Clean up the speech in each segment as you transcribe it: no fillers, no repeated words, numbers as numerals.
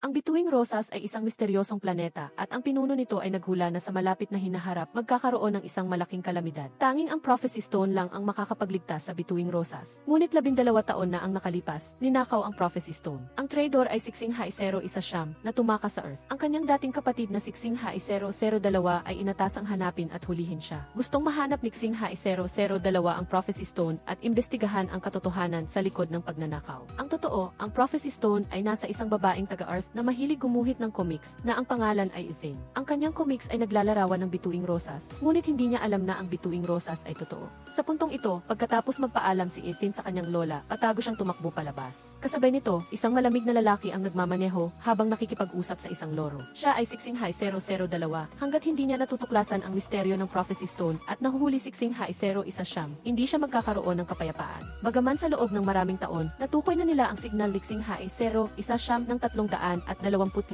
Ang Bituing Rosas ay isang misteryosong planeta at ang pinuno nito ay naghula na sa malapit na hinaharap magkakaroon ng isang malaking kalamidad. Tanging ang Prophecy Stone lang ang makakapagligtas sa Bituing Rosas. Ngunit 12 taon na ang nakalipas, ninakaw ang Prophecy Stone. Ang traitor ay Siksing Haisero Isa Siyam na tumakas sa Earth. Ang kanyang dating kapatid na Siksing Haisero 02 ay inatasang hanapin at hulihin siya. Gustong mahanap ni Siksing Haisero 02 ang Prophecy Stone at imbestigahan ang katotohanan sa likod ng pagnanakaw. Ang totoo, ang Prophecy Stone ay nasa isang babaeng taga-Earth na mahilig gumuhit ng comics na ang pangalan ay Ethan. Ang kanyang comics ay naglalarawan ng Bituing Rosas, ngunit hindi niya alam na ang Bituing Rosas ay totoo. Sa puntong ito, pagkatapos magpaalam si Ethan sa kanyang lola, patago siyang tumakbo palabas. Kasabay nito, isang malamig na lalaki ang nagmamaneho habang nakikipag-usap sa isang loro. Siya ay Siksing Hai 002 hanggat hindi niya natutuklasan ang misteryo ng Prophecy Stone at nahuhuli Siksing Hai 01 Siyam, hindi siya magkakaroon ng kapayapaan. Bagaman sa loob ng maraming taon, natukoy na nila ang signal Siksing Hai 01 Siyam ng 325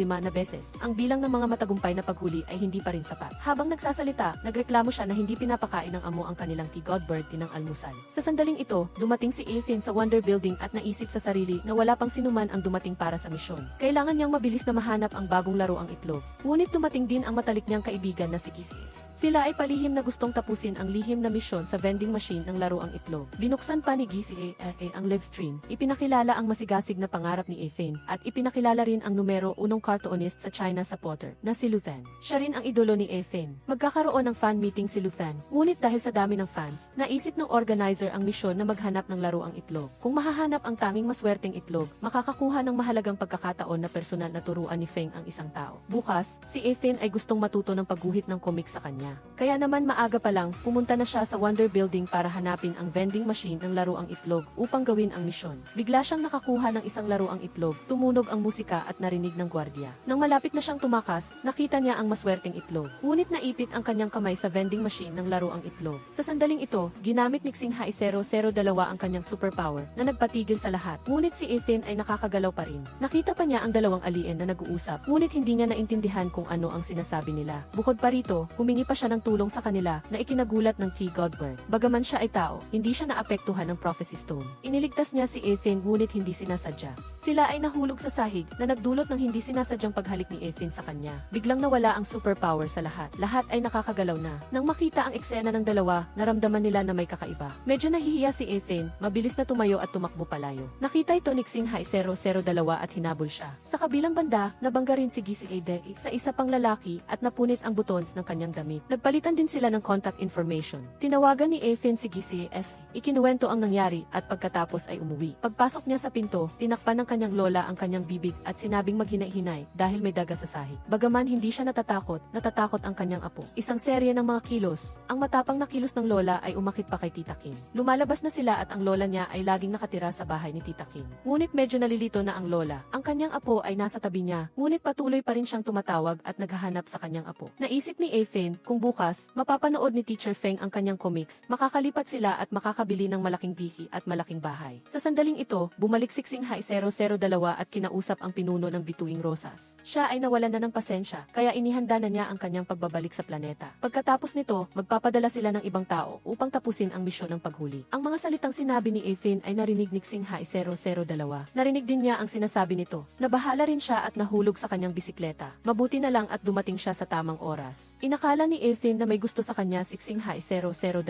na beses, ang bilang ng mga matagumpay na paghuli ay hindi pa rin sapat. Habang nagsasalita, nagreklamo siya na hindi pinapakain ng amo ang kanilang T-Godbird ng almusal. Sa sandaling ito, dumating si Ethan sa Wonder Building at naisip sa sarili na wala pang sinuman ang dumating para sa misyon. Kailangan niyang mabilis na mahanap ang bagong laro ang itlog. Ngunit dumating din ang matalik niyang kaibigan na si Keith. Sila ay palihim na gustong tapusin ang lihim na misyon sa vending machine ng laro ang itlog. Binuksan pa ni Githy ang live stream. Ipinakilala ang masigasig na pangarap ni Ethan at ipinakilala rin ang numero 1 cartoonist sa China sa Potter na si Luthen. Siya rin ang idolo ni Ethan. Magkakaroon ng fan meeting si Luthen. Ngunit dahil sa dami ng fans, naisip ng organizer ang misyon na maghanap ng laro ang itlog. Kung mahahanap ang tanging maswerteng itlog, makakakuha ng mahalagang pagkakataon na personal na turuan ni Feng ang isang tao. Bukas, si Ethan ay gustong matuto ng pagguhit ng comics sa kanya. Kaya naman maaga pa lang, pumunta na siya sa Wonder Building para hanapin ang vending machine ng laro ang itlog upang gawin ang misyon. Bigla siyang nakakuha ng isang laro ang itlog, tumunog ang musika at narinig ng gwardya. Nang malapit na siyang tumakas, nakita niya ang maswerteng itlog. Ngunit naipit ang kanyang kamay sa vending machine ng laro ang itlog. Sa sandaling ito, ginamit ni Siksing Hai 002 ang kanyang superpower na nagpatigil sa lahat. Ngunit si Ethan ay nakakagalaw pa rin. Nakita pa niya ang dalawang alien na nag-uusap, ngunit hindi niya naintindihan kung ano ang sinasabi nila. Bukod pa rito, humingi pa siya ng tulong sa kanila na ikinagulat ng T-Godbird. Bagaman siya ay tao, hindi siya naapektuhan ng Prophecy Stone. Iniligtas niya si Ethan ngunit hindi sinasadya. Sila ay nahulog sa sahig na nagdulot ng hindi sinasadyang paghalik ni Ethan sa kanya. Biglang nawala ang superpower sa lahat. Lahat ay nakakagalaw na. Nang makita ang eksena ng dalawa, naramdaman nila na may kakaiba. Medyo nahihiya si Ethan, mabilis na tumayo at tumakbo palayo. Nakita ito ni Siksing Hai 002 at hinabol siya. Sa kabilang banda, nabangga rin si Githy sa isa pang lalaki at napunit ang buttons ng kanyang damit. Nagpalitan din sila ng contact information. Tinawagan ni Ethan si Githy, ikinuwento ang nangyari at pagkatapos ay umuwi. Pagpasok niya sa pinto, tinakpan ng kanyang lola ang kanyang bibig at sinabing maghinay-hinay dahil may daga sa sahig. Bagaman hindi siya natatakot ang kanyang apo. Isang serye ng mga kilos. Ang matapang na kilos ng lola ay umakit pa kay Tita Kim. Lumalabas na sila at ang lola niya ay laging nakatira sa bahay ni Tita Kim. Ngunit medyo nalilito na ang lola. Ang kanyang apo ay nasa tabi niya, ngunit patuloy pa rin siyang tumatawag at naghahanap sa kanyang apo. Naisip ni Ethan kung bukas, mapapanood ni Teacher Feng ang kanyang comics, makakalipat sila at makakabili ng malaking TV at malaking bahay. Sa sandaling ito, bumalik Siksing Hai 002 at kinausap ang pinuno ng Bituing Rosas. Siya ay nawalan na ng pasensya, kaya inihanda na niya ang kanyang pagbabalik sa planeta. Pagkatapos nito, magpapadala sila ng ibang tao upang tapusin ang misyon ng paghuli. Ang mga salitang sinabi ni Ethan ay narinig ni Siksing Hai 002. Narinig din niya ang sinasabi nito. Nabahala rin siya at nahulog sa kanyang bisikleta. Mabuti na lang at dumating siya sa tamang oras. Inakala ni Ethan na may gusto sa kanya Siksing Hai 002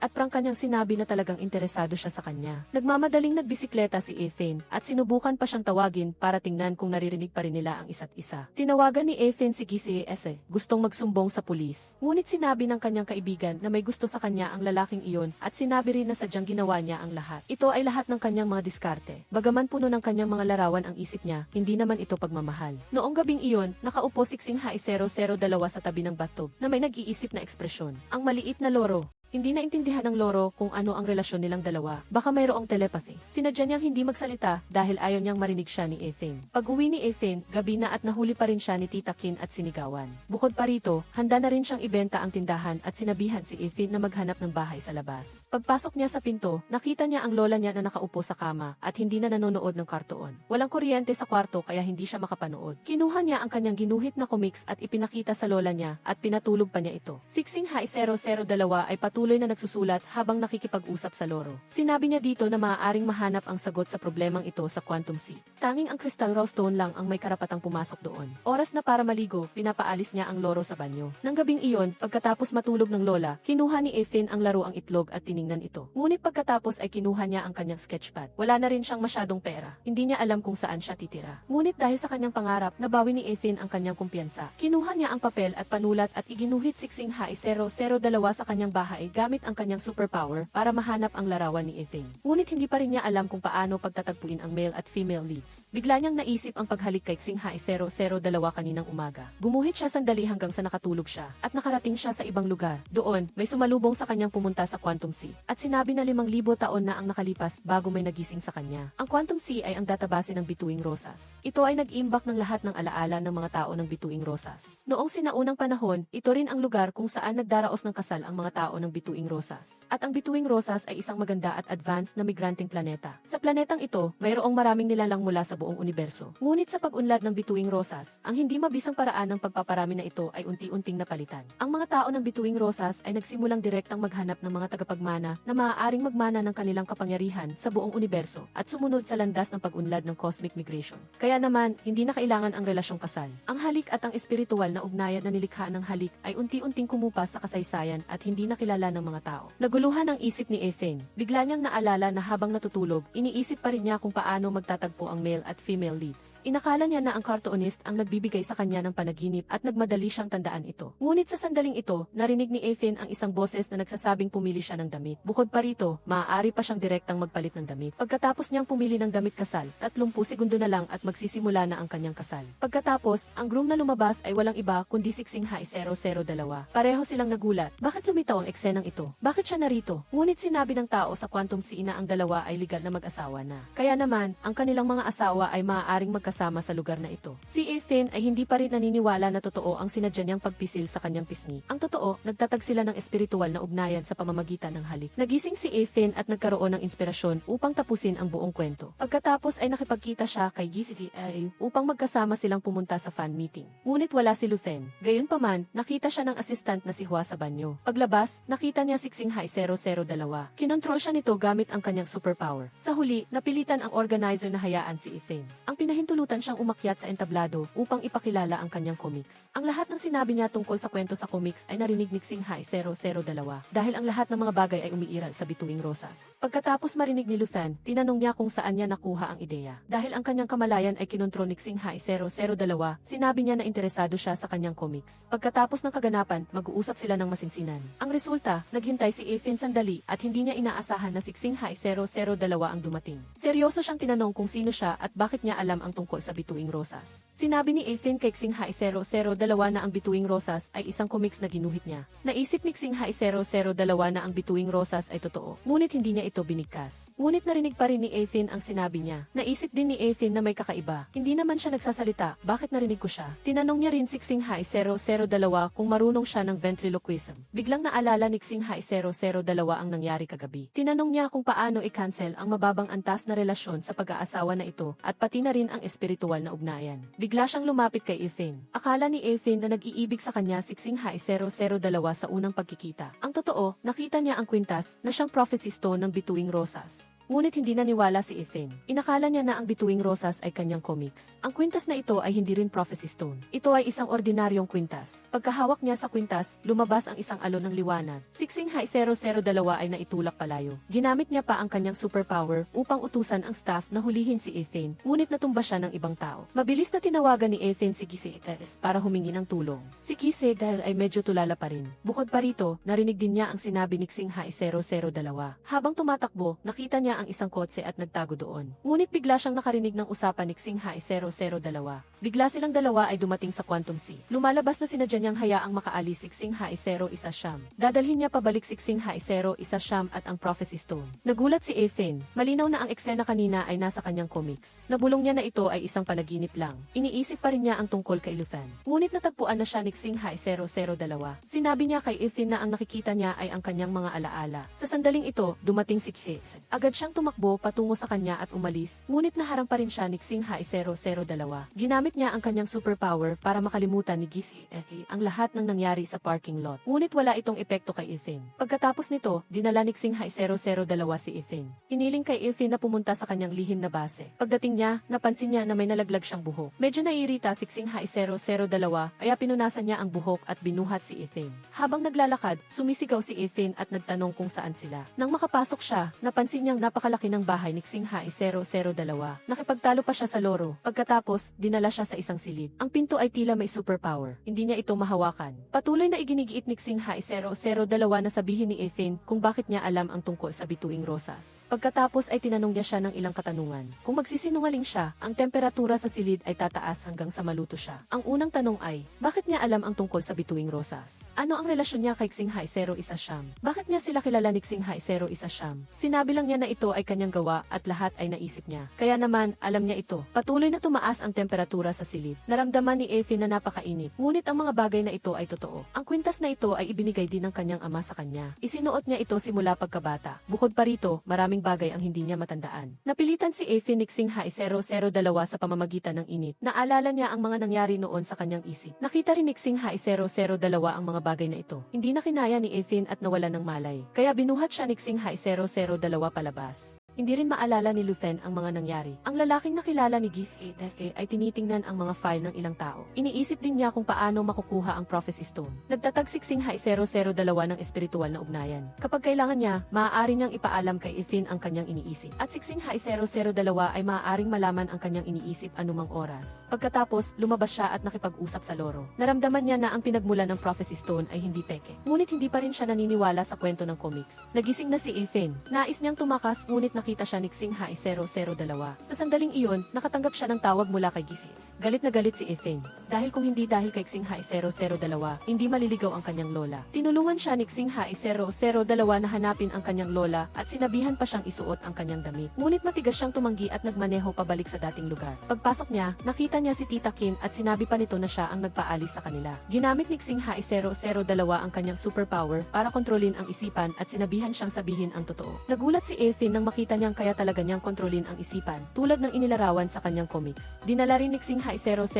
at prang kanyang sinabi na talagang interesado siya sa kanya. Nagmamadaling nagbisikleta si Ethan at sinubukan pa siyang tawagin para tingnan kung naririnig pa rin nila ang isa't isa. Tinawagan ni Ethan si Githy, gustong magsumbong sa pulis. Ngunit sinabi ng kanyang kaibigan na may gusto sa kanya ang lalaking iyon at sinabi rin na sadyang ginawa niya ang lahat. Ito ay lahat ng kanyang mga diskarte. Bagaman puno ng kanyang mga larawan ang isip niya, hindi naman ito pagmamahal. Noong gabing iyon, nakaupo Siksing Hai 002 sa tabi ng bathtub na may nag-iisip na ekspresyon. Ang maliit na loro. Hindi naintindihan ng loro kung ano ang relasyon nilang dalawa. Baka mayroong telepathy. Sinadya niyang hindi magsalita dahil ayaw niyang marinig siya ni Ethan. Pag-uwi ni Ethan, gabi na at nahuli pa rin siya ni Tita Kim at sinigawan. Bukod pa rito, handa na rin siyang ibenta ang tindahan at sinabihan si Ethan na maghanap ng bahay sa labas. Pagpasok niya sa pinto, nakita niya ang lola niya na nakaupo sa kama at hindi na nanonood ng kartoon. Walang kuryente sa kwarto kaya hindi siya makapanood. Kinuha niya ang kanyang ginuhit na comics at ipinakita sa lola niya at pinatulog pa niya ito. Siksing Hai 002 ay patuloy patuloy na nagsusulat habang nakikipag-usap sa loro. Sinabi niya dito na maaaring mahanap ang sagot sa problemang ito sa Quantum Sea. Tanging ang Crystal Raw Stone lang ang may karapatang pumasok doon. Oras na para maligo, pinapaalis niya ang loro sa banyo. Nang gabing iyon, pagkatapos matulog ng lola, kinuha ni Ethan ang laruang itlog at tiningnan ito. Ngunit pagkatapos ay kinuha niya ang kanyang sketchpad. Wala na rin siyang masyadong pera. Hindi niya alam kung saan siya titira. Ngunit dahil sa kanyang pangarap, nabawi ni Ethan ang kanyang kumpiyansa. Kinuha niya ang papel at panulat at iginuhit siksing Hai 002 sa kanyang bahay gamit ang kanyang superpower para mahanap ang larawan ni Ethan. Ngunit hindi pa rin niya alam kung paano pagtatagpuin ang male at female leads. Bigla niyang naisip ang paghalik kay Xing Hai 002 kaninang umaga. Gumuhit siya sandali hanggang sa nakatulog siya at nakarating siya sa ibang lugar. Doon, may sumalubong sa kanyang pumunta sa Quantum Sea at sinabi na 5,000 taon na ang nakalipas bago may nagising sa kanya. Ang Quantum Sea ay ang database ng Bituing Rosas. Ito ay nag-iimbak ng lahat ng alaala ng mga tao ng Bituing Rosas. Noong sinaunang panahon, ito rin ang lugar kung saan nagdaraos ng kasal ang mga tao ng Bituing Rosas. At ang Bituing Rosas ay isang maganda at advanced na migranteng planeta. Sa planetang ito, mayroong maraming nilalang mula sa buong universo. Ngunit sa pag-unlad ng Bituing Rosas, ang hindi mabisang paraan ng pagpaparami na ito ay unti-unting napalitan. Ang mga tao ng Bituing Rosas ay nagsimulang direktang maghanap ng mga tagapagmana na maaaring magmana ng kanilang kapangyarihan sa buong universo at sumunod sa landas ng pag-unlad ng cosmic migration. Kaya naman, hindi na kailangan ang relasyong kasal. Ang halik at ang espiritual na ugnayan na nilikha ng halik ay unti-unting kumupas sa kasaysayan at hindi nakilala ng mga tao. Naguluhan ang isip ni Ethan. Bigla niyang naalala na habang natutulog, iniisip pa rin niya kung paano magtatagpo ang male at female leads. Inakala niya na ang cartoonist ang nagbibigay sa kanya ng panaginip at nagmadali siyang tandaan ito. Ngunit sa sandaling ito, narinig ni Ethan ang isang boses na nagsasabing pumili siya ng damit. Bukod pa rito, maaari pa siyang direktang magpalit ng damit. Pagkatapos niyang pumili ng damit kasal, 30 segundo na lang at magsisimula na ang kanyang kasal. Pagkatapos, ang groom na lumabas ay walang iba kundi Siksing Hai 002. Pareho silang nagulat. Bakit lumitaw ang eksenang ito? Bakit siya narito? Ngunit sinabi ng tao sa Quantum Sea na ang dalawa ay legal na mag-asawa na. Kaya naman, ang kanilang mga asawa ay maaaring magkasama sa lugar na ito. Si Ethan ay hindi pa rin naniniwala na totoo ang sinadya niyang pagpisil sa kanyang pisngi. Ang totoo, nagtatag sila ng espiritual na ugnayan sa pamamagitan ng halik. Nagising si Ethan at nagkaroon ng inspirasyon upang tapusin ang buong kwento. Pagkatapos ay nakipagkita siya kay GCA upang magkasama silang pumunta sa fan meeting. Ngunit wala si Luthen. Gayunpaman, nakita siya ng assistant na si Hua sa banyo. Paglabas, nakita niya si Xing Hai 002. Kinontrol siya nito gamit ang kanyang superpower. Sa huli, napilitan ang organizer na hayaan si Ethan. Ang pinahintulutan siyang umakyat sa entablado upang ipakilala ang kanyang comics. Ang lahat ng sinabi niya tungkol sa kwento sa comics ay narinig ni Xing Hai 002 dahil ang lahat ng mga bagay ay umiiral sa Bituing Rosas. Pagkatapos marinig ni Luthen, tinanong niya kung saan niya nakuha ang ideya. Dahil ang kanyang kamalayan ay kinontrol ni Xing Hai 002, sinabi niya na interesado siya sa kanyang comics. Pagkatapos ng kaganapan, mag-uusap sila ng masinsinan. Ang resulta, naghintay si Ethan sandali at hindi niya inaasahan na si Xing Hai 002 ang dumating. Seryoso siyang tinanong kung sino siya at bakit niya alam ang tungkol sa Bituing Rosas. Sinabi ni Ethan kay Xing Hai 002 na ang Bituing Rosas ay isang comics na ginuhit niya. Naisip ni Xing Hai 002 na ang Bituing Rosas ay totoo, ngunit hindi niya ito binigkas. Ngunit narinig pa rin ni Ethan ang sinabi niya. Naisip din ni Ethan na may kakaiba. Hindi naman siya nagsasalita, bakit narinig ko siya? Tinanong niya rin si Xing Hai 002 kung marunong siya ng ventriloquism. Biglang naalala ni Xing Hai 002 ang nangyari kagabi. Tinanong niya kung paano i-cancel ang mababang antas na relasyon sa pag-aasawa na ito at pati na rin ang espiritual na ugnayan. Bigla siyang lumapit kay Ethan. Akala ni Ethan na nag-iibig sa kanya si Xing Hai 002 sa unang pagkikita. Ang totoo, nakita niya ang kwintas na siyang prophecy stone ng Bituing Rosas. Ngunit hindi naniwala si Ethan. Inakala niya na ang Bituing Rosas ay kanyang comics. Ang kwintas na ito ay hindi rin prophecy stone. Ito ay isang ordinaryong kwintas. Pagkahawak niya sa kwintas, lumabas ang isang alon ng liwanag. Si Xing Hai 002 ay naitulak palayo. Ginamit niya pa ang kanyang superpower upang utusan ang staff na hulihin si Ethan, ngunit natumba siya ng ibang tao. Mabilis na tinawagan ni Ethan si Kise para humingi ng tulong. Si Kise dahil ay medyo tulala pa rin. Bukod pa rito, narinig din niya ang sinabi ni Xing Hai 002. Habang tumatakbo, nakita niya ang isang kotse at nagtago doon. Ngunit bigla siyang nakarinig ng usapan ni Xing Hai 002. Bigla silang dalawa ay dumating sa Quantum Sea. Lumalabas na sinadya niyang hayaang makaalis si Xing Hai 0 isa siyam. Dadalhin niya pabalik si Xing Hai 0 isa siyam at ang Prophecy Stone. Nagulat si Ethan. Malinaw na ang eksena kanina ay nasa kanyang comics. Nabulong niya na ito ay isang panaginip lang. Iniisip pa rin niya ang tungkol kay Luthen. Ngunit natagpuan na siya ni Xing Hai 002. Sinabi niya kay Ethan na ang nakikita niya ay ang kanyang mga alaala. Sa sandaling ito, dumating si Kse. Agad siyang tumakbo patungo sa kanya at umalis, ngunit naharang pa rin siya ni Xingha 002. Ginamit niya ang kanyang superpower para makalimutan ni Gizhi ang lahat ng nangyari sa parking lot. Ngunit wala itong epekto kay Ethan. Pagkatapos nito, dinala ni Xingha 002 si Ethan. Hiniling kay Ethan na pumunta sa kanyang lihim na base. Pagdating niya, napansin niya na may nalaglag siyang buhok. Medyo naiirita si Xingha 002 kaya pinunasan niya ang buhok at binuhat si Ethan. Habang naglalakad, sumisigaw si Ethan at nagtanong kung saan sila. Nang makapasok siya, napansin niyang napakalaki ng bahay ni Xingha 002. Nakipagtalo pa siya sa loro. Pagkatapos, dinala siya sa isang silid. Ang pinto ay tila may superpower. Hindi niya ito mahawakan. Patuloy na iginigiit ni Xingha 002 na sabihin ni Ethan kung bakit niya alam ang tungkol sa bituing rosas. Pagkatapos ay tinanong niya siya ng ilang katanungan. Kung magsisinungaling siya, ang temperatura sa silid ay tataas hanggang sa maluto siya. Ang unang tanong ay, bakit niya alam ang tungkol sa bituing rosas? Ano ang relasyon niya kay Xingha 001? Bakit niya sila kilala ni Xingha 001? Sinabi lang niya na ito ay kanyang gawa at lahat ay naisip niya. Kaya naman, alam niya ito. Patuloy na tumaas ang temperatura sa silid. Naramdaman ni Ethan na napakainit. Ngunit ang mga bagay na ito ay totoo. Ang kwintas na ito ay ibinigay din ng kanyang ama sa kanya. Isinuot niya ito simula pagkabata. Bukod pa rito, maraming bagay ang hindi niya matandaan. Napilitan si Ethan ni Xingha 002 sa pamamagitan ng init. Naalala niya ang mga nangyari noon sa kanyang isip. Nakita rin ni Xingha 002 ang mga bagay na ito. Hindi na kinaya ni Ethan at nawala ng malay. Kaya binuhat siya ni Xingha 002 palabas. Hindi rin maalala ni Luthen ang mga nangyari. Ang lalaking nakilala ni Gizhi ay tinitingnan ang mga file ng ilang tao. Iniisip din niya kung paano makukuha ang Prophecy Stone. Nagtatag si Xingha 002 ng espiritual na ugnayan. Kapag kailangan niya, maaari niyang ipaalam kay Ethan ang kanyang iniisip. At si Xingha 002 ay maaaring malaman ang kanyang iniisip anumang oras. Pagkatapos, lumabas siya at nakipag-usap sa loro. Naramdaman niya na ang pinagmulan ng Prophecy Stone ay hindi peke. Ngunit hindi pa rin siya naniniwala sa kwento ng comics. Nagising na si Ethan. Nais niyang tumakas ngunit nakita siya ni Xingha 002. Sa sandaling iyon, nakatanggap siya ng tawag mula kay Gizhi. Galit na galit si Ethan. Dahil kung hindi dahil kay Xingha 002, hindi maliligaw ang kanyang lola. Tinulungan siya ni Xingha 002 na hanapin ang kanyang lola at sinabihan pa siyang isuot ang kanyang damit. Ngunit matigas siyang tumanggi at nagmaneho pabalik sa dating lugar. Pagpasok niya, nakita niya si Tita Kim at sinabi pa nito na siya ang nagpaalis sa kanila. Ginamit ni Xingha 002 ang kanyang superpower para kontrolin ang isipan at sinabihan siyang sabihin ang totoo. Nagulat si Ethan nang makita niyang kaya talaga niyang kontrolin ang isipan, tulad ng inilarawan sa kanyang comics. Dinala rin ni Xingha 002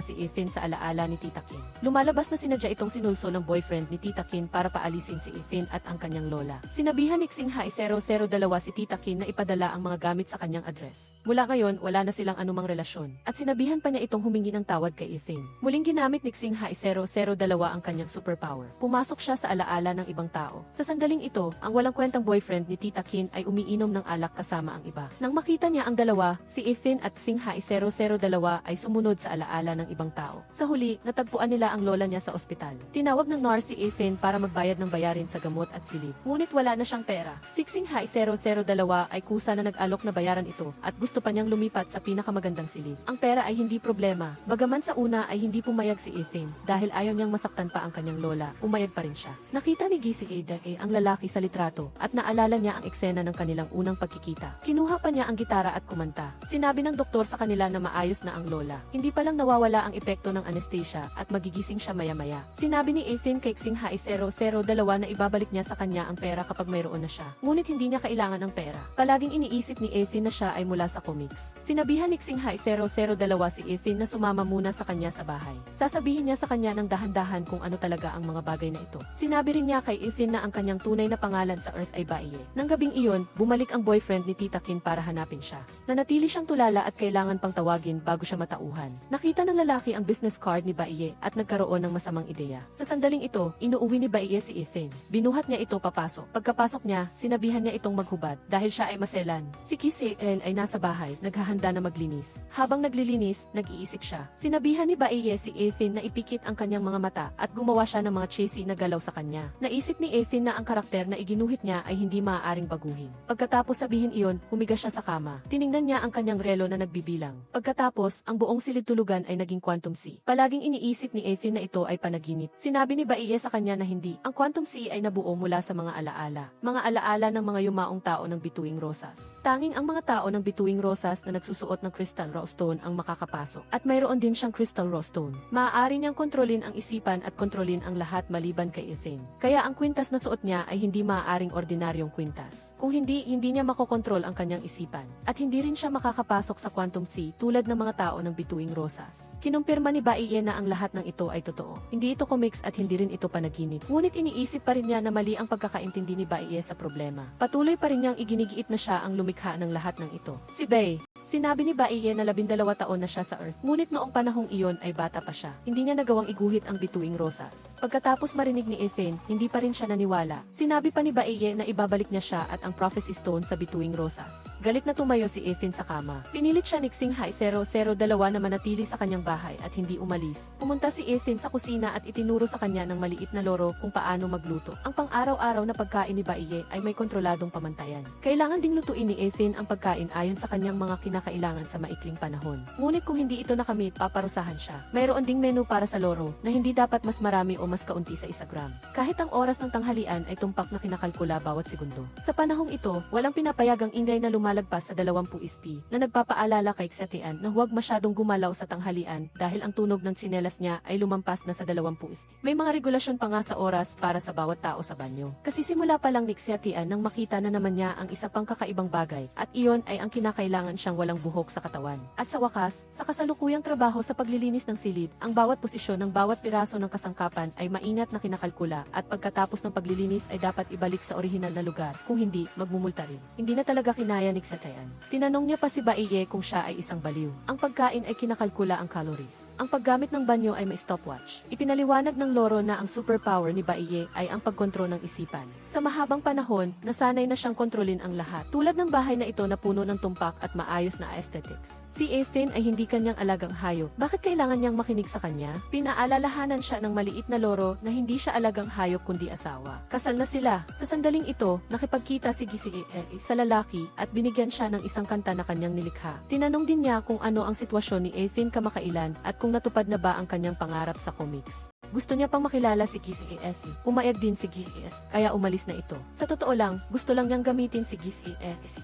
si Ethan sa alaala ni Tita Kim. Lumalabas na sinadya itong sinulso ng boyfriend ni Tita Kim para paalisin si Ethan at ang kanyang lola. Sinabihan ni Xingha 002 si Tita Kim na ipadala ang mga gamit sa kanyang address. Mula ngayon, wala na silang anumang relasyon. At sinabihan pa niya itong humingi ng tawad kay Ethan. Muling ginamit ni Xingha 002 ang kanyang superpower. Pumasok siya sa alaala ng ibang tao. Sa sandaling ito, ang walang kwentang boyfriend ni Tita Kim ay umiinom ng alak kasama ang iba. Nang makita niya ang dalawa, si Ethan at Xingha 002 ay sumunod sa alaala ng ibang tao. Sa huli, natagpuan nila ang lola niya sa ospital. Tinawag ng nurse si Ethan para magbayad ng bayarin sa gamot at silid. Ngunit wala na siyang pera. Si Xingha 002 ay kusa na nag-alok na bayaran ito at gusto pa niyang lumipat sa pinakamagandang silid. Ang pera ay hindi problema. Bagaman sa una ay hindi pumayag si Ethan dahil ayaw niyang masaktan pa ang kanyang lola, umayag pa rin siya. Nakita ni Gizhi ang lalaki sa litrato at naalala niya ang eksena ng kanilang unang pagkikita. Kinuha pa niya ang gitara at kumanta. Sinabi ng doktor sa kanila na maayos na ang lola. Hindi pa lang nawawala ang epekto ng anesthesia at magigising siya maya-maya. Sinabi ni Ethan kay Xingha 002 na ibabalik niya sa kanya ang pera kapag mayroon na siya. Ngunit hindi niya kailangan ng pera. Palaging iniisip ni Ethan na siya ay mula sa comics. Sinabihan ni Xingha 002 si Ethan na sumama muna sa kanya sa bahay. Sasabihin niya sa kanya ng dahan-dahan kung ano talaga ang mga bagay na ito. Sinabi rin niya kay Ethan na ang kanyang tunay na pangalan sa Earth ay Baiye. Nang gabing iyon, bumalik ang boyfriend ni Tita Kim para hanapin siya. Nanatili siyang tulala at kailangan pang tawagin bago siya matauhan. Nakita ng lalaki ang business card ni Baiye at nagkaroon ng masamang ideya. Sa sandaling ito, inuuwi ni Baiye si Ethan. Binuhat niya ito papasok. Pagkapasok niya, sinabihan niya itong maghubad dahil siya ay maselan. Si Kizhi ay nasa bahay, naghahanda na maglinis. Habang naglilinis, nag-iisip siya. Sinabihan ni Baiye si Ethan na ipikit ang kanyang mga mata at gumawa siya ng mga cheesy na galaw sa kanya. Naisip ni Ethan na ang karakter na iginuhit niya ay hindi maaaring baguhin. Pagkatapos sabihin iyon, humiga siya sa kama. Tiningnan niya ang kanyang relo na nagbibilang. Pagkatapos, ang buong silid tulugan ay naging quantum sea. Palaging iniisip ni Ethan na ito ay panaginip. Sinabi ni Baiye sa kanya na hindi. Ang quantum sea ay nabuo mula sa mga alaala. Mga alaala ng mga yumaong tao ng bituing rosas. Tanging ang mga tao ng bituing rosas na nagsusuot ng crystal rose stone ang makakapasok. At mayroon din siyang crystal rose stone. Maaari niyang kontrolin ang isipan at kontrolin ang lahat maliban kay Ethan. Kaya ang kwintas na suot niya ay hindi maaaring ordinaryong kwintas. Kung hindi niya makokontrol ang kanyang isipan. At hindi rin siya makakapasok sa Quantum Sea tulad ng mga tao ng Bituing Rosas. Kinumpirma ni Baiye na ang lahat ng ito ay totoo. Hindi ito comics at hindi rin ito panaginip. Ngunit iniisip pa rin niya na mali ang pagkakaintindi ni Baiye sa problema. Patuloy pa rin niyang iginigiit na siya ang lumikha ng lahat ng ito. Si Bei. Sinabi ni Baiye na 12 taon na siya sa Earth, ngunit noong panahong iyon ay bata pa siya. Hindi niya nagawang iguhit ang Bituing Rosas. Pagkatapos marinig ni Ethan, hindi pa rin siya naniwala. Sinabi pa ni Baiye na ibabalik niya siya at ang Prophecy Stone sa Bituing Rosas. Galit na tumayo si Ethan sa kama. Pinilit siya ni Xing Hai 002 na manatili sa kanyang bahay at hindi umalis. Pumunta si Ethan sa kusina at itinuro sa kanya ng maliit na loro kung paano magluto. Ang pang-araw-araw na pagkain ni Baiye ay may kontroladong pamantayan. Kailangan ding lutuin ni Ethan ang pagkain ayon sa kanyang mga kinakailangan sa maikling panahon. Ngunit kung hindi ito nakamit, paparusahan siya. Mayroon ding menu para sa loro na hindi dapat mas marami o mas kaunti sa 1 gram. Kahit ang oras ng tanghalian ay tumpak na kinakalkula bawat segundo. Sa panahong ito, walang pinapayagang ingay na lumalagpas sa 20 ispi na nagpapaalala kay Xetian na huwag masyadong gumalaw sa tanghalian dahil ang tunog ng tsinelas niya ay lumampas na sa 20 ispi. May mga regulasyon pa nga sa oras para sa bawat tao sa banyo. Kasi simula pa lang ni Xetian nang makita na naman niya ang isa pang kakaibang bagay at iyon ay ang kinakailangan siyang walang buhok sa katawan. At sa wakas, sa kasalukuyang trabaho sa paglilinis ng silid, ang bawat posisyon ng bawat piraso ng kasangkapan ay maingat na kinakalkula at pagkatapos ng paglilinis ay dapat ibalik sa orihinal na lugar, kung hindi, magmumulta rin. Hindi na talaga kinaya ni Xetayan. Tinanong niya pa si Baiye kung siya ay isang baliw. Ang pagkain ay kinakalkula ang calories. Ang paggamit ng banyo ay may stopwatch. Ipinaliwanag ng loro na ang superpower ni Baiye ay ang pagkontrol ng isipan. Sa mahabang panahon, nasanay na siyang kontrolin ang lahat. Tulad ng bahay na ito na puno ng tumpak at maayos na aesthetics. Si Ethan ay hindi kanyang alagang hayop. Bakit kailangan niyang makinig sa kanya? Pinaalalahanan siya ng maliit na loro na hindi siya alagang hayop kundi asawa. Kasal na sila. Sa sandaling ito, nakipagkita si Gisi sa lalaki at binigyan siya ng isang kanta na kanyang nilikha. Tinanong din niya kung ano ang sitwasyon ni Ethan kamakailan at kung natupad na ba ang kanyang pangarap sa comics. Gusto niya pang makilala si Gisi. Pumayag din si Gisi, kaya umalis na ito. Sa totoo lang, gusto lang niyang gamitin si Gisi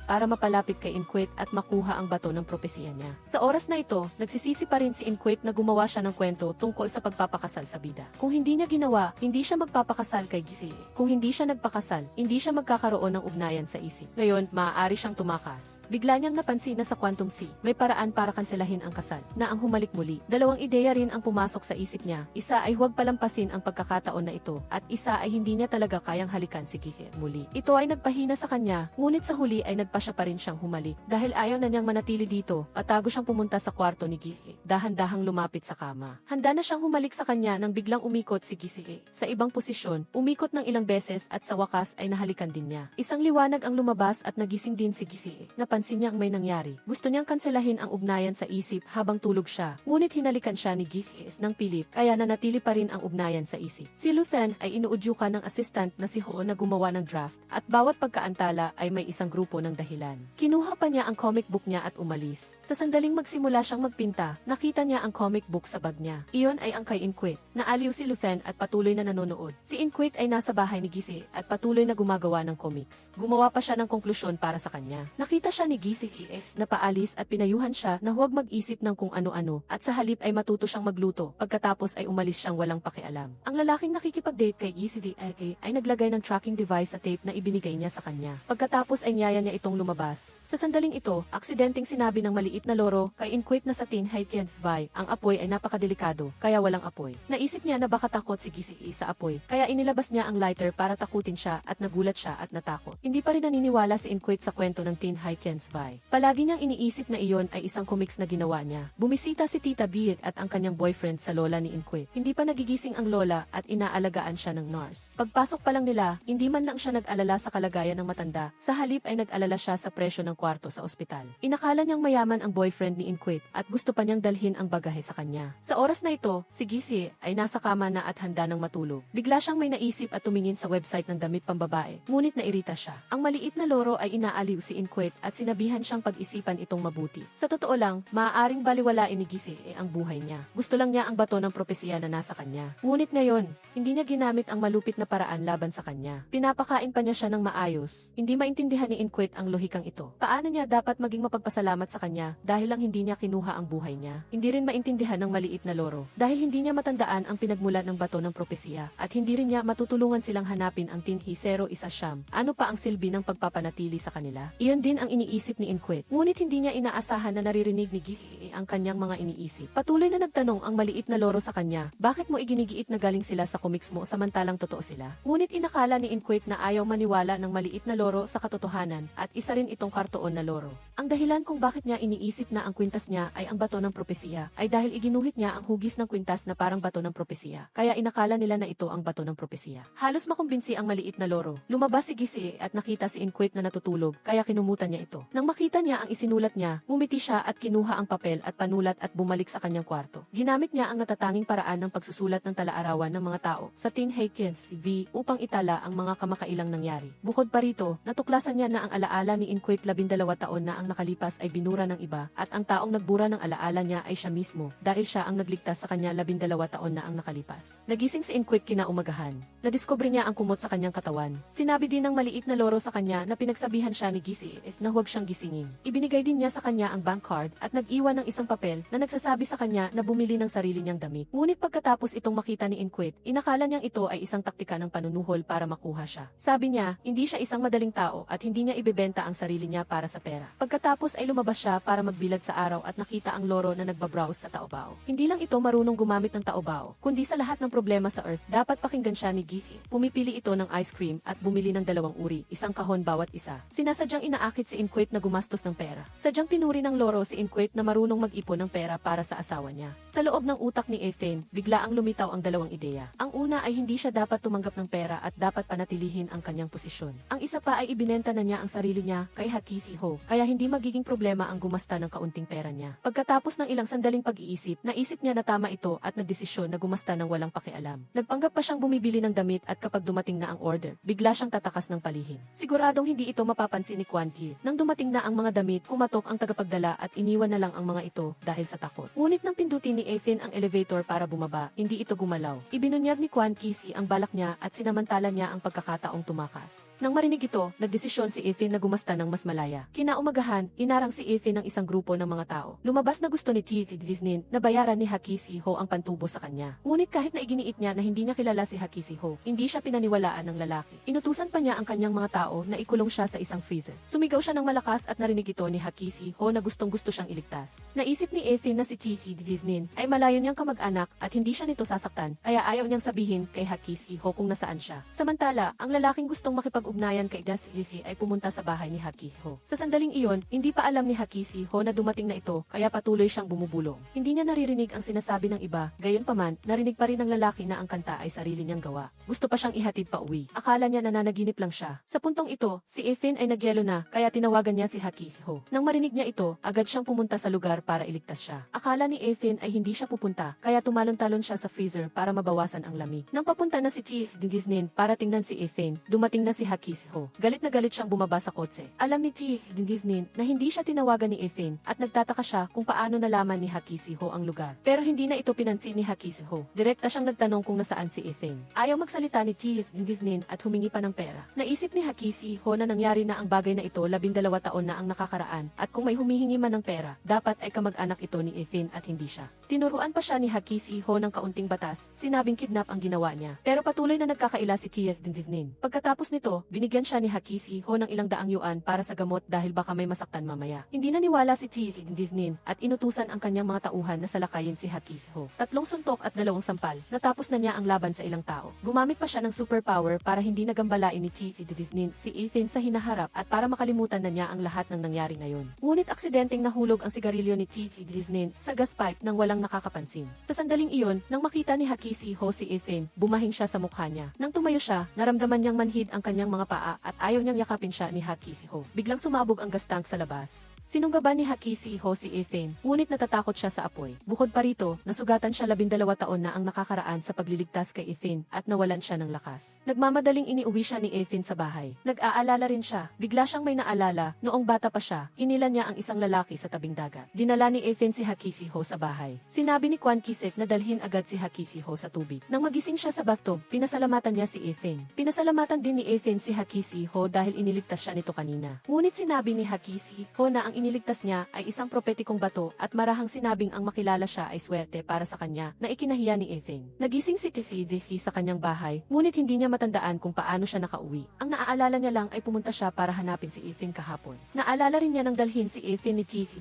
para mapalapit kay Inquit at makuha ang bato ng propesya niya. Sa oras na ito, nagsisisi pa rin si Inquit na gumawa siya ng kwento tungkol sa pagpapakasal sa bida. Kung hindi niya ginawa, hindi siya magpapakasal kay Gisi. Kung hindi siya nagpakasal, hindi siya magkakaroon ng ugnayan sa isip. Ngayon, maaari siyang tumakas. Bigla niyang napansin na sa Quantum Sea, may paraan para kanselahin ang kasal, na ang humalik muli. Dalawang ideya rin ang pumasok sa isip niya. Isa ay huwag palampasin ang pagkakataon na ito, at isa ay hindi niya talaga kayang halikan si Gisi muli. Ito ay nagpahina sa kanya, ngunit sa huli ay nagpa siya pa rin siyang humalik. Dahil ayaw na niyang manatili dito, patago siyang pumunta sa kwarto ni Gisi. Dahan-dahang lumapit sa kama. Handa na siyang humalik sa kanya nang biglang umikot si Gisi. Sa ibang posisyon, umikot ng ilang beses at sa wakas ay nahalikan din niya. Isang liwanag ang lumabas at nagising din si Gisi. Napansin niyang may nangyari. Gusto niyang kanselahin ang ugnayan sa isip habang tulog siya. Ngunit hinalikan siya ni Gisi ng pilit, kaya nanatili pa rin ang ugnayan sa isip. Si Luthen ay inuudyukan ng assistant na si Ho na gumawa ng draft, at bawat pagkaantala ay may isang grupo ng dahilan. Kinuha pa niya ang comic book niya at umalis. Sa sandaling magsimula siyang magpinta, nakita niya ang comic book sa bag niya. Iyon ay ang kay Inquit. Naaliw si Luthen at patuloy na nanonood. Si Inquit ay nasa bahay ni Gisi at patuloy na gumagawa ng comics. Gumawa pa siya ng konklusyon para sa kanya. Nakita siya ni Gisi na paalis at pinayuhan siya na huwag mag-isip ng kung ano-ano at sa halip ay matuto siyang magluto. Pagkatapos ay umalis siyang walang pakialam. Ang lalaking nakikipag-date kay Gisi ay naglagay ng tracking device sa tape na ibinigay niya sa kanya. Pagkatapos ay niyaya niya itong lumabas. Sa sandaling ito, aksidenteng sinabi ng maliit na loro kay Inquit na sa Tin Haitians Vai, ang apoy ay napakadelikado, kaya walang apoy. Naisip niya na baka takot si Gisi sa apoy, kaya inilabas niya ang lighter para takutin siya at nagulat siya at natakot. Hindi pa rin naniniwala si Inquit sa kwento ng Tin Haitians Vai. Palagi niyang iniisip na iyon ay isang comics na ginawa niya. Bumisita si Tita Biet at ang kanyang boyfriend sa lola ni Inquit. Hindi pa nagigising ang lola at inaalagaan siya ng nurse. Pagpasok pa lang nila, hindi man lang siya nag-alala sa kalagayan ng matanda, sa halip ay nag-alala siya sa presyo ng kwarto sa ospital. Inakala niyang mayaman ang boyfriend ni Inquit at gusto pa niyang dalhin ang bagahe sa kanya. Sa oras na ito, si Gisi ay nasa kama na at handa ng matulog. Bigla siyang may naisip at tumingin sa website ng damit pambabae, ngunit nairita siya. Ang maliit na loro ay inaaliw si Inquit at sinabihan siyang pag-isipan itong mabuti. Sa totoo lang, maaaring baliwalain ni Gisi ang buhay niya. Gusto lang niya ang bato ng propesya na nasa kanya. Ngunit ngayon, hindi niya ginamit ang malupit na paraan laban sa kanya. Pinapakain pa niya siya ng maayos. Hindi maintindihan ni Inquit ang lohikang ito. Paano niya dapat maging mapagpasalamat sa kanya dahil lang hindi niya kinuha ang buhay niya? Hindi rin maintindihan ng maliit na loro dahil hindi niya matandaan ang pinagmulan ng bato ng propesya at hindi rin niya matutulungan silang hanapin ang Tinhi 0 Isa Siyam. Ano pa ang silbi ng pagpapanatili manatili sa kanila. Iyon din ang iniisip ni Inquit. Ngunit hindi niya inaasahan na naririnig ni Gigi ang kanyang mga iniisip. Patuloy na nagtanong ang maliit na loro sa kanya, bakit mo iginigiit na galing sila sa comics mo samantalang totoo sila? Ngunit inakala ni Inquit na ayaw maniwala ng maliit na loro sa katotohanan at isa rin itong kartoon na loro. Ang dahilan kung bakit niya iniisip na ang kwintas niya ay ang bato ng propesiya ay dahil iginuhit niya ang hugis ng kwintas na parang bato ng propesiya. Kaya inakala nila na ito ang bato ng propesiya. Halos makumbinsi ang maliit na loro. Lumabas si Gigi at nakita si Inquit na natutulog kaya kinumutan niya ito. Nang makita niya ang isinulat niya, ngumiti siya at kinuha ang papel at panulat at bumalik sa kanyang kwarto. Ginamit niya ang natatanging paraan ng pagsusulat ng talaarawan ng mga tao sa Tin Haykins V upang itala ang mga kamakailang nangyari. Bukod pa rito, natuklasan niya na ang alaala ni Inquit 12 taon na ang nakalipas ay binura ng iba at ang taong nagbura ng alaala niya ay siya mismo dahil siya ang nagligtas sa kanya 12 taon na ang nakalipas. Nagising si Inquit kinaumagahan. Nadiskubre niya ang kumot sa kanyang katawan. Sinabi din ng maliit na loro sa kanya na pinagsabihan siya ni Gigi na huwag siyang gisingin. Ibinigay din niya sa kanya ang bank card at nag-iwan ng isang papel na nagsasabi sa kanya na bumili ng sarili niyang damit. Ngunit pagkatapos itong makita ni Inquit, inakala niyang ito ay isang taktika ng panunuhol para makuha siya. Sabi niya, hindi siya isang madaling tao at hindi niya ibebenta ang sarili niya para sa pera. Pagkatapos ay lumabas siya para magbilad sa araw at nakita ang loro na nagbabrowse sa taobao. Hindi lang ito marunong gumamit ng taobao, kundi sa lahat ng problema sa Earth, dapat pakinggan siya ni Gigi. Pumipili ito ng ice cream at bumili ng 2 uri, isang kahon bawat isa. Sinasadyang inaakit si Inquit na gumastos ng pera. Sadyang pinuri ng loro si Inquit na marunong mag-ipon ng pera para sa asawa niya. Sa loob ng utak ni Ethan, bigla ang lumitaw ang dalawang ideya. Ang una ay hindi siya dapat tumanggap ng pera at dapat panatilihin ang kanyang posisyon. Ang isa pa ay ibinenta na niya ang sarili niya kay Hakithi Ho, kaya hindi magiging problema ang gumasta ng kaunting pera niya. Pagkatapos ng ilang sandaling pag-iisip, naisip niya na tama ito at nagdesisyon na gumasta ng walang pakialam. Nagpanggap pa siyang bumibili ng damit at kapag dumating na ang order, bigla siyang tatakas ng palihim. Siguradong hindi ito mapapansin ni Quan Ki. Nang dumating na ang mga damit, kumatok ang tagapagdala at iniwan na lang ang mga ito dahil sa takot. Ngunit nang pindutin ni Ethan ang elevator para bumaba, hindi ito gumalaw. Ibinunyag ni Quan Ki ang balak niya at sinamantala niya ang pagkakataong tumakas. Nang marinig ito, nagdesisyon si Ethan na gumasta ng mas malaya. Kinaumagahan, inarang si Ethan ng isang grupo ng mga tao. Lumabas na gusto ni Disney na bayaran ni Hakithi Ho ang pantubo sa kanya. Ngunit kahit na iginiit niya na hindi niya kilala si Hakithi Ho, hindi siya pinaniwalaan ng lalaki. Inutusan pa niya ang kanyang mga tao na ikulong siya sa isang freezer. Sumigaw siya ng malakas at narinig ito ni Hakithi Ho na gustong-gusto siyang iligtas. Naisip ni Ethan na si Disney ay malayo niyang kamag-anak at hindi siya nito sasaktan, kaya ayaw niyang sabihin kay Hakithi Ho kung nasaan siya. Samantala, ang lalaking gustong makipag-ugnayan kay Disney ay pumunta sa bahay ni Hakithi Ho. Sa sandaling iyon, hindi pa alam ni Hakithi Ho na dumating na ito, kaya patuloy siyang bumubulong. Hindi niya naririnig ang sinasabi ng iba, gayunpaman, narinig pa rin ng lalaki na ang kanta ay sarili niyang gawa. Gusto pa siyang ihatid pa uwi. Akala niya nananaginip lang siya. Sa puntong ito, si Ethan ay nagyelo na, kaya tinawagan niya si Hakithi Ho. Nang marinig niya ito, agad siyang pumunta sa lugar para iligtas siya. Akala ni Ethan ay hindi siya pupunta, kaya tumalon-talon siya sa freezer para mabawasan ang lamig. Nang papunta na si Disney para tingnan si Ethan, dumating na si Hakithi Ho. Galit na galit siyang bumaba sa kotse. Alam ni Disney na hindi siya tinawagan ni Ethan at nagtataka siya kung paano nalaman ni Hakithi Ho ang lugar. Pero hindi na ito pinansin ni Hakithi Ho. Direkta siyang nagtanong kung nasaan si Ethan. Ayaw magsalita ni Disney at humingi pa ng pera. Naisip ni Hakithi Ho na nangyari na ang bagay na ito 12 taon na ang nakakaraan at kung may humihingi man ng pera, dapat ay kamag-anak ito ni Ethan at hindi siya. Tinuruan pa siya ni Hakithi Ho ng kaunting batas, sinabing kidnap ang ginawa niya. Pero patuloy na nagkakaila si Disney. Pagkatapos nito, binigyan siya ni Hakithi Ho ng ilang daang yuan para sa gamot dahil baka may masaktan mamaya. Hindi naniwala si Disney at inutusan ang kanyang mga tauhan na salakayin si Hakithi Ho. 3 suntok at 2 sampal, natapos na niya ang laban sa ilang tao. Gumamit pa siya ng superpower para hindi nagambalain ni Disney si Ethan sa hinaharap at para makalimutan na niya ang lahat ng nangyari ngayon. Ngunit aksidenteng nahulog ang sigarilyo ni Disney sa gas pipe nang walang nakakapansin. Sa sandaling iyon, nang makita ni Hakithi Ho si Ethan, bumahing siya sa mukha niya. Nang tumayo siya, naramdaman niyang manhid ang kanyang mga paa at ayaw niyang yakapin siya ni Hakithi Ho. Biglang sumabog ang gas tank sa labas. Sinunggaban ni Hakithi Ho si Ethan, ngunit natatakot siya sa apoy. Bukod pa rito, nasugatan siya 12 taon na ang nakakaraan sa pagliligtas kay Ethan at nawalan siya ng lakas. Nagmamadaling iniuwi siya ni Ethan sa bahay. Nag-aalala rin siya. Bigla siyang may naalala, noong bata pa siya, inilan niya ang isang lalaki sa tabing dagat. Dinala ni Ethan si Hakithi Ho sa bahay. Sinabi ni Quan Ki na dalhin agad si Hakithi Ho sa tubig. Nang magising siya sa bathtub, pinasalamatan niya si Ethan. Pinasalamatan din ni Ethan si Hakithi Ho dahil iniligtas siya nito kanina. Ngunit sinabi ni Hakithi Ho na ang ang iniligtas niya ay isang propetikong bato at marahang sinabing ang makilala siya ay swerte para sa kanya na ikinahiya ni Ethan. Nagising si Tiffy sa kanyang bahay, ngunit hindi niya matandaan kung paano siya nakauwi. Ang naaalala niya lang ay pumunta siya para hanapin si Ethan kahapon. Naalala rin niya nang dalhin si Ethan ni Tiffy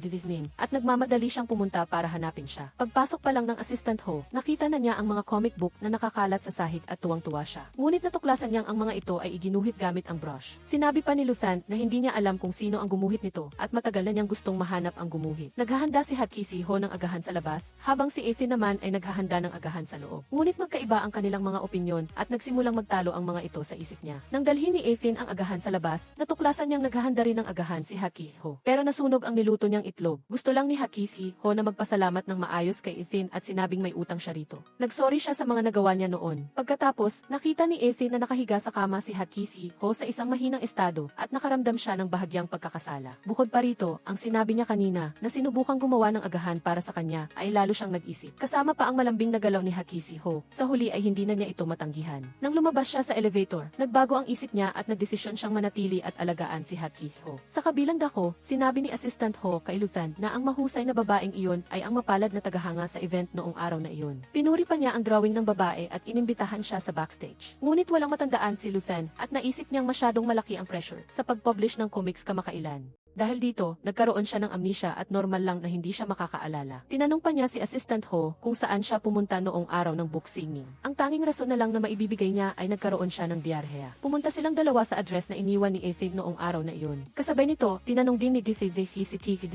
at nagmamadali siyang pumunta para hanapin siya. Pagpasok pa lang ng assistant Ho, nakita na niya ang mga comic book na nakakalat sa sahig at tuwang-tuwa siya. Ngunit natuklasan niyang ang mga ito ay iginuhit gamit ang brush. Sinabi pa ni Luthan na hindi niya alam kung sino ang gumuhit nito at matagal na niyang gustong mahanap ang gumuhit. Naghahanda si Hakisi Ho ng agahan sa labas, habang si Ethan naman ay naghahanda ng agahan sa loob. Ngunit magkaiba ang kanilang mga opinyon at nagsimulang magtalo ang mga ito sa isip niya. Nang dalhin ni Ethan ang agahan sa labas, natuklasan niyang naghahanda rin ng agahan si Hakisi Ho. Pero nasunog ang niluto niyang itlog. Gusto lang ni Hakisi Ho na magpasalamat ng maayos kay Ethan at sinabing may utang siya rito. Nagsorry siya sa mga nagawa niya noon. Pagkatapos, nakita ni Ethan na nakahiga sa kama si Hakisi Ho sa isang mahinang estado at nakaramdam siya ng bahagyang pagkakasala. Bukod pa rito, ang sinabi niya kanina na sinubukang gumawa ng agahan para sa kanya ay lalo siyang nag-isip. Kasama pa ang malambing na galaw ni Hakisi Ho. Sa huli ay hindi na niya ito matanggihan. Nang lumabas siya sa elevator, nagbago ang isip niya at nagdesisyon siyang manatili at alagaan si Hakisi Ho. Sa kabilang dako, sinabi ni Assistant Ho kay Luthan na ang mahusay na babaeng iyon ay ang mapalad na tagahanga sa event noong araw na iyon. Pinuri pa niya ang drawing ng babae at inimbitahan siya sa backstage. Ngunit walang matandaan si Luthan at naisip niyang masyadong malaki ang pressure sa pag-publish ng comics kamakailan. Dahil dito, nagkaroon siya ng amnesia at normal lang na hindi siya makakaalala. Tinanong pa niya si Assistant Ho kung saan siya pumunta noong araw ng book signing. Ang tanging rason na lang na maibibigay niya ay nagkaroon siya ng diarrhea. Pumunta silang dalawa sa address na iniwan ni Ethan noong araw na iyon. Kasabay nito, tinanong din ni Tiffy si Tiffy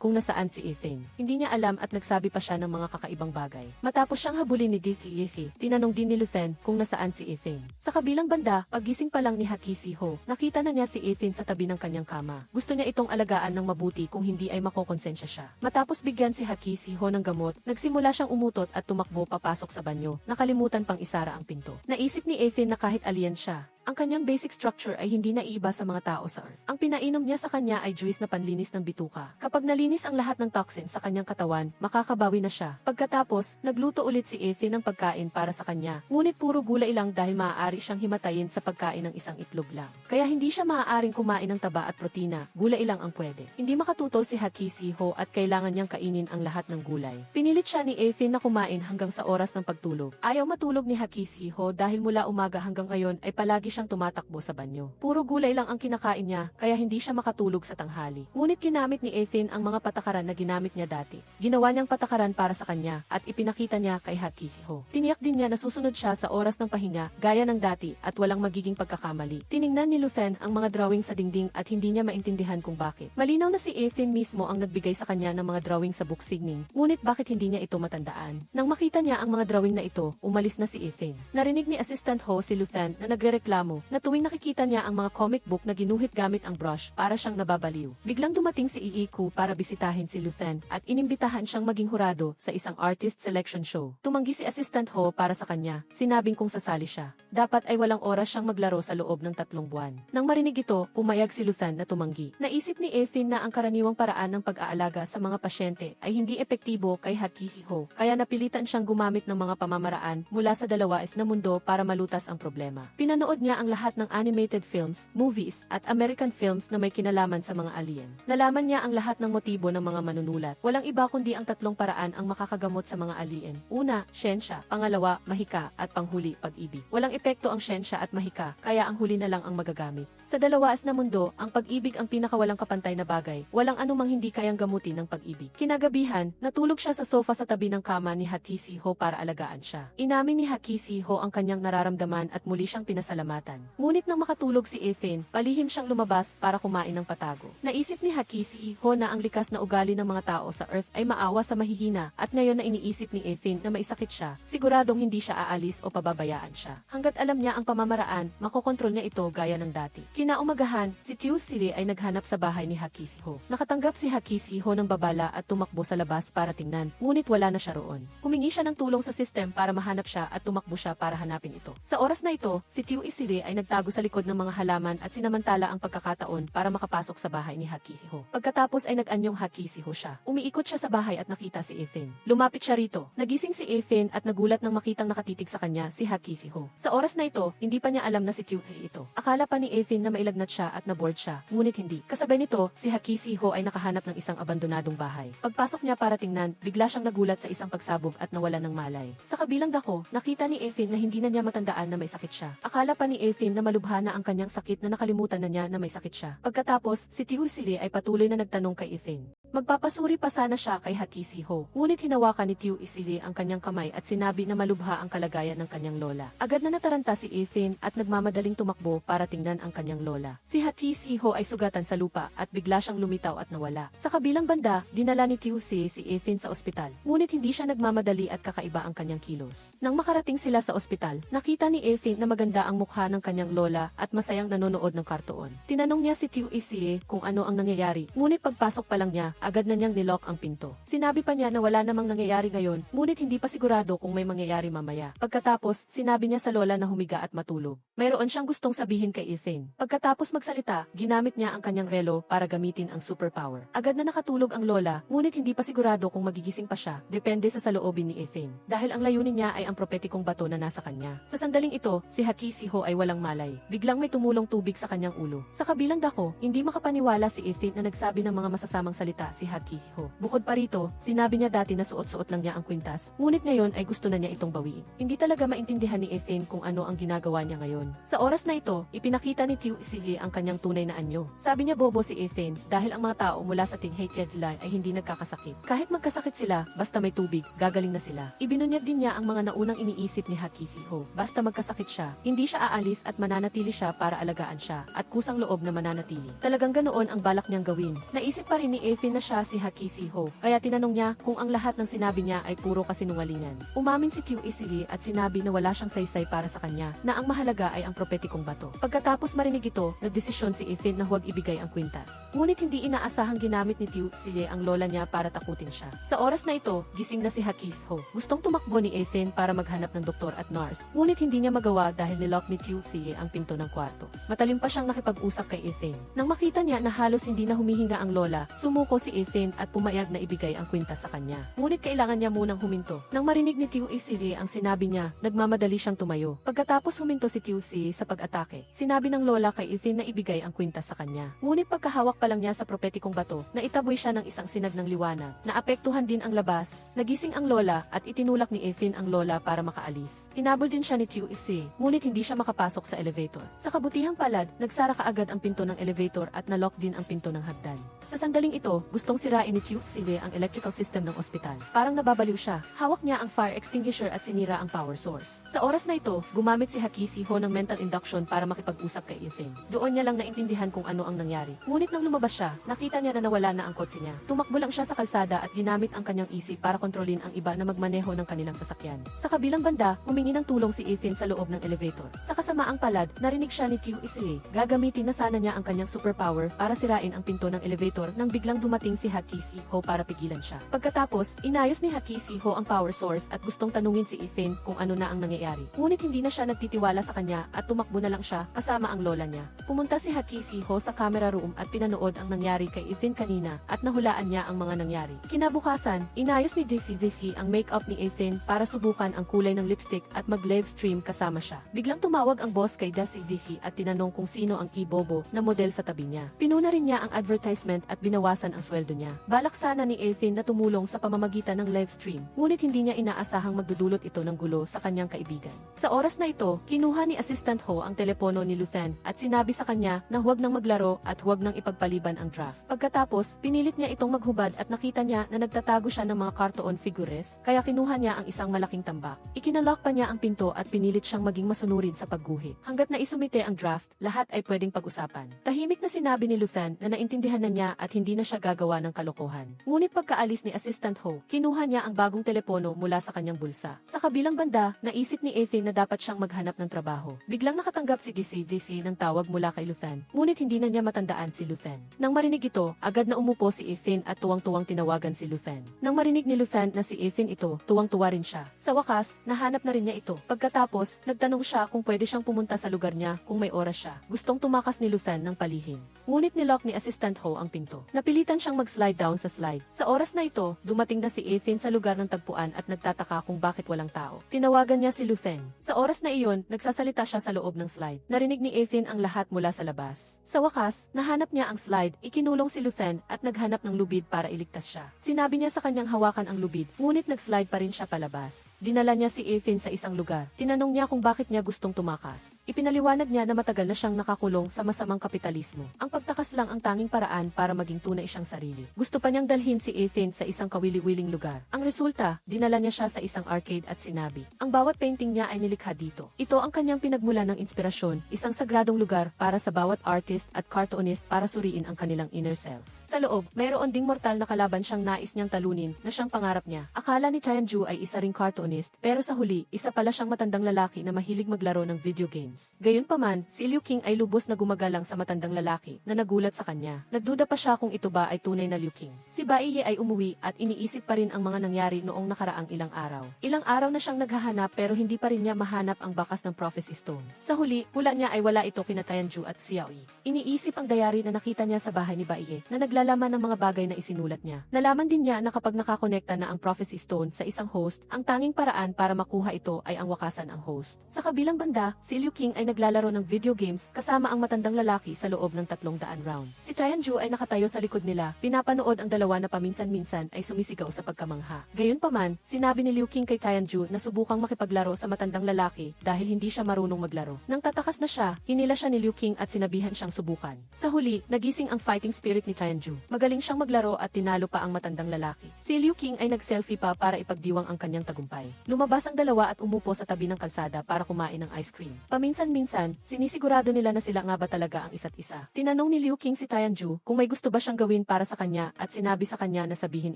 kung nasaan si Ethan. Hindi niya alam at nagsabi pa siya ng mga kakaibang bagay. Matapos siyang habulin ni Tiffy, tinanong din ni Luthan kung nasaan si Ethan. Sa kabilang banda, paggising pa lang ni Hakisi Ho, nakita na niya si Ethan sa tabi ng kanyang kama. Gusto niya itong alagaan ng mabuti kung hindi ay makokonsensya siya. Matapos bigyan si Hakisi Ho ng gamot, nagsimula siyang umutot at tumakbo papasok sa banyo. Nakalimutan pang isara ang pinto. Naisip ni Ethan na kahit alien siya, ang kanyang basic structure ay hindi naiiba sa mga tao sa Earth. Ang pinainom niya sa kanya ay juice na panlinis ng bituka. Kapag nalinis ang lahat ng toxin sa kanyang katawan, makakabawi na siya. Pagkatapos, nagluto ulit si Ethan ng pagkain para sa kanya. Ngunit puro gulay lang dahil maaari siyang himatayin sa pagkain ng isang itlog lang. Kaya hindi siya maaaring kumain ng taba at protina, gulay lang ang pwede. Hindi makatutol si Hakisi Ho at kailangan niyang kainin ang lahat ng gulay. Pinilit siya ni Ethan na kumain hanggang sa oras ng pagtulog. Ayaw matulog ni Hakisi Ho dahil mula umaga hanggang ngayon ay palagi siyang tumatakbo sa banyo. Puro gulay lang ang kinakain niya, kaya hindi siya makatulog sa tanghali. Ngunit ginamit ni Ethan ang mga patakaran na ginamit niya dati. Ginawa niyang patakaran para sa kanya at ipinakita niya kay Hakisi Ho. Tiniyak din niya na susunod siya sa oras ng pahinga, gaya ng dati at walang magiging pagkakamali. Tiningnan ni Luthan ang mga drawing sa dingding at hindi niya maintindihan kung bakit. Malinaw na si Ethan mismo ang nagbigay sa kanya ng mga drawing sa book signing, ngunit bakit hindi niya ito matandaan? Nang makita niya ang mga drawing na ito, umalis na si Ethan. Narinig ni Assistant Ho si Luthan na nagrereklamo na tuwing nakikita niya ang mga comic book na ginuhit gamit ang brush, para siyang nababaliw. Biglang dumating si Iiku para bisitahin si Luthan at inimbitahan siyang maging hurado sa isang artist selection show. Tumanggi si Assistant Ho para sa kanya, sinabing kung sasali siya. Dapat ay walang oras siyang maglaro sa loob ng 3 buwan. Nang marinig ito, pumayag si Luthan na tumanggi. Naisip ni Ethan na ang karaniwang paraan ng pag-aalaga sa mga pasyente ay hindi epektibo kay Hakisi Ho, kaya napilitan siyang gumamit ng mga pamamaraan mula sa dalawais na mundo para malutas ang problema. Pinanood niya ang lahat ng animated films, movies, at American films na may kinalaman sa mga alien. Nalaman niya ang lahat ng motibo ng mga manunulat. Walang iba kundi ang 3 paraan ang makakagamot sa mga alien. Una, siyensya. Pangalawa, mahika. At panghuli, pag-ibig. Walang epekto ang siyensya at mahika, kaya ang huli na lang ang magagamit. Sa dalawaas na mundo, ang pag-ibig ang pinakawalang kapantay na bagay. Walang anumang hindi kayang gamutin ng pag-ibig. Kinagabihan, natulog siya sa sofa sa tabi ng kama ni Hakisi Ho para alagaan siya. Inamin ni Hakisi Ho ang kanyang nararamdaman at muli siyang pinasalamatan. Ngunit nang makatulog si Ethan, palihim siyang lumabas para kumain ng patago. Naisip ni Hakisi Ho na ang likas na ugali ng mga tao sa Earth ay maawa sa mahihina at ngayon na iniisip ni Ethan na maisakit siya, siguradong hindi siya aalis o pababayaan siya. Hanggat alam niya ang pamamaraan, makokontrol niya ito gaya ng dati. Kinaumagahan, si Tiu Siri ay naghanap sa bahay ni Hakisi Ho. Nakatanggap si Hakisi Ho ng babala at tumakbo sa labas para tingnan, ngunit wala na siya roon. Humingi siya ng tulong sa system para mahanap siya at tumakbo siya para hanapin ito. Sa oras na ito, si Tiu Siri Sili ay nagtago sa likod ng mga halaman at sinamantala ang pagkakataon para makapasok sa bahay ni Hakiho. Pagkatapos ay nag-anyong Hakiho siya. Umiikot siya sa bahay at nakita si Ethan. Lumapit siya rito. Nagising si Ethan at nagulat nang makitang nakatitig sa kanya si Hakiho. Sa oras na ito, hindi pa niya alam na si Tyuhee ito. Akala pa ni Ethan na mailagnat siya at na-bored siya, ngunit hindi. Kasabay nito, si Hakiho ay nakahanap ng isang abandonadong bahay. Pagpasok niya para tingnan, bigla siyang nagulat sa isang pagsabog at nawalan ng malay. Sa kabilang dako, nakita ni Ethan na hindi na niya matandaan na may sakit siya. Akala pa ni Ethan na malubha na ang kanyang sakit na nakalimutan na niya na may sakit siya. Pagkatapos, si Tyuhee ay patuloy na nagtanong kay Ethan. Magpapasuri pa sana siya kay Hakiho, ngunit hinawakan ni Tyuhee ang kanyang kamay at sinabi na malubha ang kalagayan ng kanyang lola. Agad na nataranta si Ethan at nagmamadaling tumakbo para tingnan ang kanyang lola. Si Hakiho ay sugatan sa lupa at bigla siyang lumitaw at nawala. Sa kabilang banda, dinala ni Tyuhee si Ethan sa ospital, ngunit hindi siya nagmamadali at kakaiba ang kanyang kilos. Nang makarating sila sa ospital, nakita ni Ethan na maganda ang mukha ng kanyang lola at masayang nanonood ng kartoon. Tinanong niya si Tyuhee kung ano ang nangyayari, ngunit pagpasok pa lang niya, agad na niyang nilock ang pinto. Sinabi pa niya na wala namang nangyayari ngayon, ngunit hindi pa sigurado kung may mangyayari mamaya. Pagkatapos, sinabi niya sa lola na humiga at matulog. Mayroon siyang gustong sabihin kay Ethan. Pagkatapos magsalita, ginamit niya ang kanyang relo para gamitin ang superpower. Agad na nakatulog ang lola, ngunit hindi pa sigurado kung magigising pa siya, depende sa saloobin ni Ethan. Dahil ang layunin niya ay ang propetikong bato na nasa kanya. Sa sandaling ito, si Hakiho ay walang malay. Biglang may tumulong tubig sa kanyang ulo. Sa kabilang dako, hindi makapaniwala si Ethan na nagsabi ng mga masasamang salita si Hakiho. Bukod pa rito, sinabi niya dati na suot-suot lang niya ang kwintas, ngunit ngayon ay gusto na niya itong bawiin. Hindi talaga maintindihan ni Ethan kung ano ang ginagawa niya ngayon. Sa oras na ito, ipinakita ni Tyuhee ang kanyang tunay na anyo. Sabi niya bobo si Ethan dahil ang mga tao mula sa Tinghated Line ay hindi nagkakasakit. Kahit magkasakit sila, basta may tubig, gagaling na sila. Ibinunyag din niya ang mga naunang iniisip ni Hakiho. Basta magkasakit siya, hindi siya aalis at mananatili siya para alagaan siya at kusang loob na mananatili. Talagang ganoon ang balak niyang gawin. Naisip pa rin ni Ethan na siya si Hakiho, kaya tinanong niya kung ang lahat ng sinabi niya ay puro kasinungalingan. Umamin si Tyuhee at sinabi na wala siyang saysay para sa kanya, na ang mahalaga ay ang propetikong bato. Pagkatapos marinig ito, nagdesisyon si Ethan na huwag ibigay ang kwintas. Ngunit hindi inaasahang ginamit ni Tyuhee ang lola niya para takutin siya. Sa oras na ito, gising na si Hakiho. Gustong tumakbo ni Ethan para maghanap ng doktor at nurse, ngunit hindi niya magawa dahil nilock ni Tyuhee ang pinto ng kwarto. Matalim pa siyang nakipag-usap kay Ethan. Nang makita niya na halos hindi na humihinga ang lola, sumuko si Ethan at pumayag na ibigay ang kwintas sa kanya. Ngunit kailangan niya munang huminto. Nang marinig ni Tyuhee ang sinabi niya, nagmamadali siyang tumayo. Pagkatapos huminto si Tyuhee sa pag-atake, sinabi ng lola kay Ethan na ibigay ang kwintas sa kanya. Ngunit pagkahawak pa lang niya sa propetikong bato, naitaboy siya ng isang sinag ng liwanag. Naapektuhan din ang labas. Nagising ang lola at itinulak ni Ethan ang lola para makaalis. Hinabol din siya ni Tyuhee, ngunit hindi siya makapasok sa elevator. Sa kabutihang palad, nagsara kaagad ang pinto ng elevator at nalock din ang pinto ng hagdan. Sa sandaling ito, gustong sirain ni Tyuhee ang electrical system ng ospital. Parang nababaliw siya. Hawak niya ang fire extinguisher at sinira ang power source. Sa oras na ito, gumamit si Hakiho ng mental induction para makipag-usap kay Ethan. Doon niya lang naintindihan kung ano ang nangyari. Ngunit nang lumabas siya, nakita niya na nawala na ang kotse niya. Tumakbo lang siya sa kalsada at ginamit ang kanyang isip para kontrolin ang iba na magmaneho ng kanilang sasakyan. Sa kabilang banda, humingi ng tulong si Ethan sa loob ng elevator. Sa kasamaang palad, narinig siya ni Tyuhee. Gagamitin na sana niya ang kanyang superpower para sirain ang pinto ng elevator nang biglang dumating si Hakiho para pigilan siya. Pagkatapos, inayos ni Hakiho ang power source at gustong tanungin si Ethan kung ano na ang nangyayari. Ngunit hindi na siya nagtitiwala sa kanya at tumakbo na lang siya kasama ang lola niya. Pumunta si Hakiho sa camera room at pinanood ang nangyari kay Ethan kanina at nahulaan niya ang mga nangyari. Kinabukasan, inayos ni Tyuhee ang makeup ni Ethan para subukan ang kulay ng lipstick at mag-live stream kasama siya. Biglang tumawag ang boss kay Tyuhee at tinanong kung sino ang ibobo na model sa tabi niya. Pinuna rin niya ang advertisement at binawasan ang sweldo niya. Balak sana ni Ethan na tumulong sa pamamagitan ng live stream, ngunit hindi niya inaasahang magdudulot ito ng gulo sa kanyang kaibigan. Sa oras na ito, kinuha ni Assistant Ho ang telepono ni Luthen at sinabi sa kanya na huwag nang maglaro at huwag nang ipagpaliban ang draft. Pagkatapos, pinilit niya itong maghubad at nakita niya na nagtatago siya ng mga kartoon figures, kaya kinuha niya ang isang malaking tambak. Ikinalock pa niya ang pinto at pinilit siyang maging masunurin sa pagguhit. Hanggat na isumite ang draft, lahat ay pwedeng pag-usapan. Tahimik na sinabi ni Luthen na naintindihan na niya at hindi na siya gagawa ng kalokohan. Ngunit pagkaalis ni Assistant Ho, kinuha niya ang bagong telepono mula sa kanyang bulsa. Sa kabilang banda, naisip ni Ethan na dapat siyang maghanap ng trabaho. Biglang nakatanggap si DC ng tawag mula kay Luthen, ngunit hindi na niya matandaan si Luthen. Nang marinig ito, agad na umupo si Ethan at tuwang-tuwang tinawagan si Luthen. Nang marinig ni Luthen na si Ethan ito, tuwang-tuwa rin siya. Sa wakas, nahanap na rin niya ito. Pagkatapos, nagtanong siya kung pwede siyang siyang pumunta sa lugar niya kung may oras siya. Gustong tumakas ni Luthen ng palihim. Ngunit nilock ni Assistant Ho ang pinto. Napilitan siyang mag-slide down sa slide. Sa oras na ito, dumating na si Ethan sa lugar ng tagpuan at nagtataka kung bakit walang tao. Tinawagan niya si Luthen. Sa oras na iyon, nagsasalita siya sa loob ng slide. Narinig ni Ethan ang lahat mula sa labas. Sa wakas, nahanap niya ang slide, ikinulong si Luthen at naghanap ng lubid para iligtas siya. Sinabi niya sa kanyang hawakan ang lubid, ngunit nag-slide pa rin siya palabas. Dinala niya si Ethan sa isang lugar. Tinanong niya kung bakit niya gustong tumakas. Ipinaliwanag niya na matagal na siyang nakakulong sa masamang kapitalismo. Ang pagtakas lang ang tanging paraan para maging tunay siyang sarili. Gusto pa niyang dalhin si Ethan sa isang kawili-wiling lugar. Ang resulta, dinala niya siya sa isang arcade at sinabi, ang bawat painting niya ay nilikha dito. Ito ang kanyang pinagmula ng inspirasyon, isang sagradong lugar para sa bawat artist at cartoonist para suriin ang kanilang inner self. Sa loob, mayroon ding mortal na kalaban siyang nais niyang talunin na siyang pangarap niya. Akala ni Tianju ay isa ring cartoonist, pero sa huli, isa pala siyang matandang lalaki na mahilig maglaro ng video games. Gayunpaman, si Liu King ay lubos na gumagalang sa matandang lalaki na nagulat sa kanya. Nagduda pa siya kung ito ba ay tunay na Liu King. Si Baiye ay umuwi at iniisip pa rin ang mga nangyari noong nakaraang ilang araw. Ilang araw na siyang naghahanap pero hindi pa rin niya mahanap ang bakas ng Prophecy Stone. Sa huli, hula niya ay wala ito kina Tianju at Xiaoyi. Iniisip ang diary na nakita niya sa bahay ni Baiye na naglalaman ng mga bagay na isinulat niya. Nalaman din niya na kapag nakakonekta na ang Prophecy Stone sa isang host, ang tanging paraan para makuha ito ay ang wakasan ang host. Sa kabilang banda, si Liu King ay naglalaro ng video games kasama ang matandang lalaki sa loob ng 300 round. Si Tianju ay nakatayo sa likod nila, pinapanood ang dalawa na paminsan-minsan ay sumisigaw sa pagkamangha. Gayunpaman, sinabi ni Liu King kay Tianju na subukang makipaglaro sa matandang lalaki dahil hindi siya marunong maglaro. Nang tatakas na siya, hinila siya ni Liu King at sinabihan siyang subukan. Sa huli, nagising ang fighting spirit ni Tianju. Magaling siyang maglaro at tinalo pa ang matandang lalaki. Si Liu King ay nag-selfie pa para ipagdiwang ang kanyang tagumpay. Lumabas ang dalawa at umupo sa tabi ng kalsada para kumain ng ice cream. Paminsan-minsan, sinisigurado nila na sila nga ba talaga ang isa't isa. Tinanong ni Liu King si Tianju kung may gusto ba siyang gawin para sa kanya at sinabi sa kanya na sabihin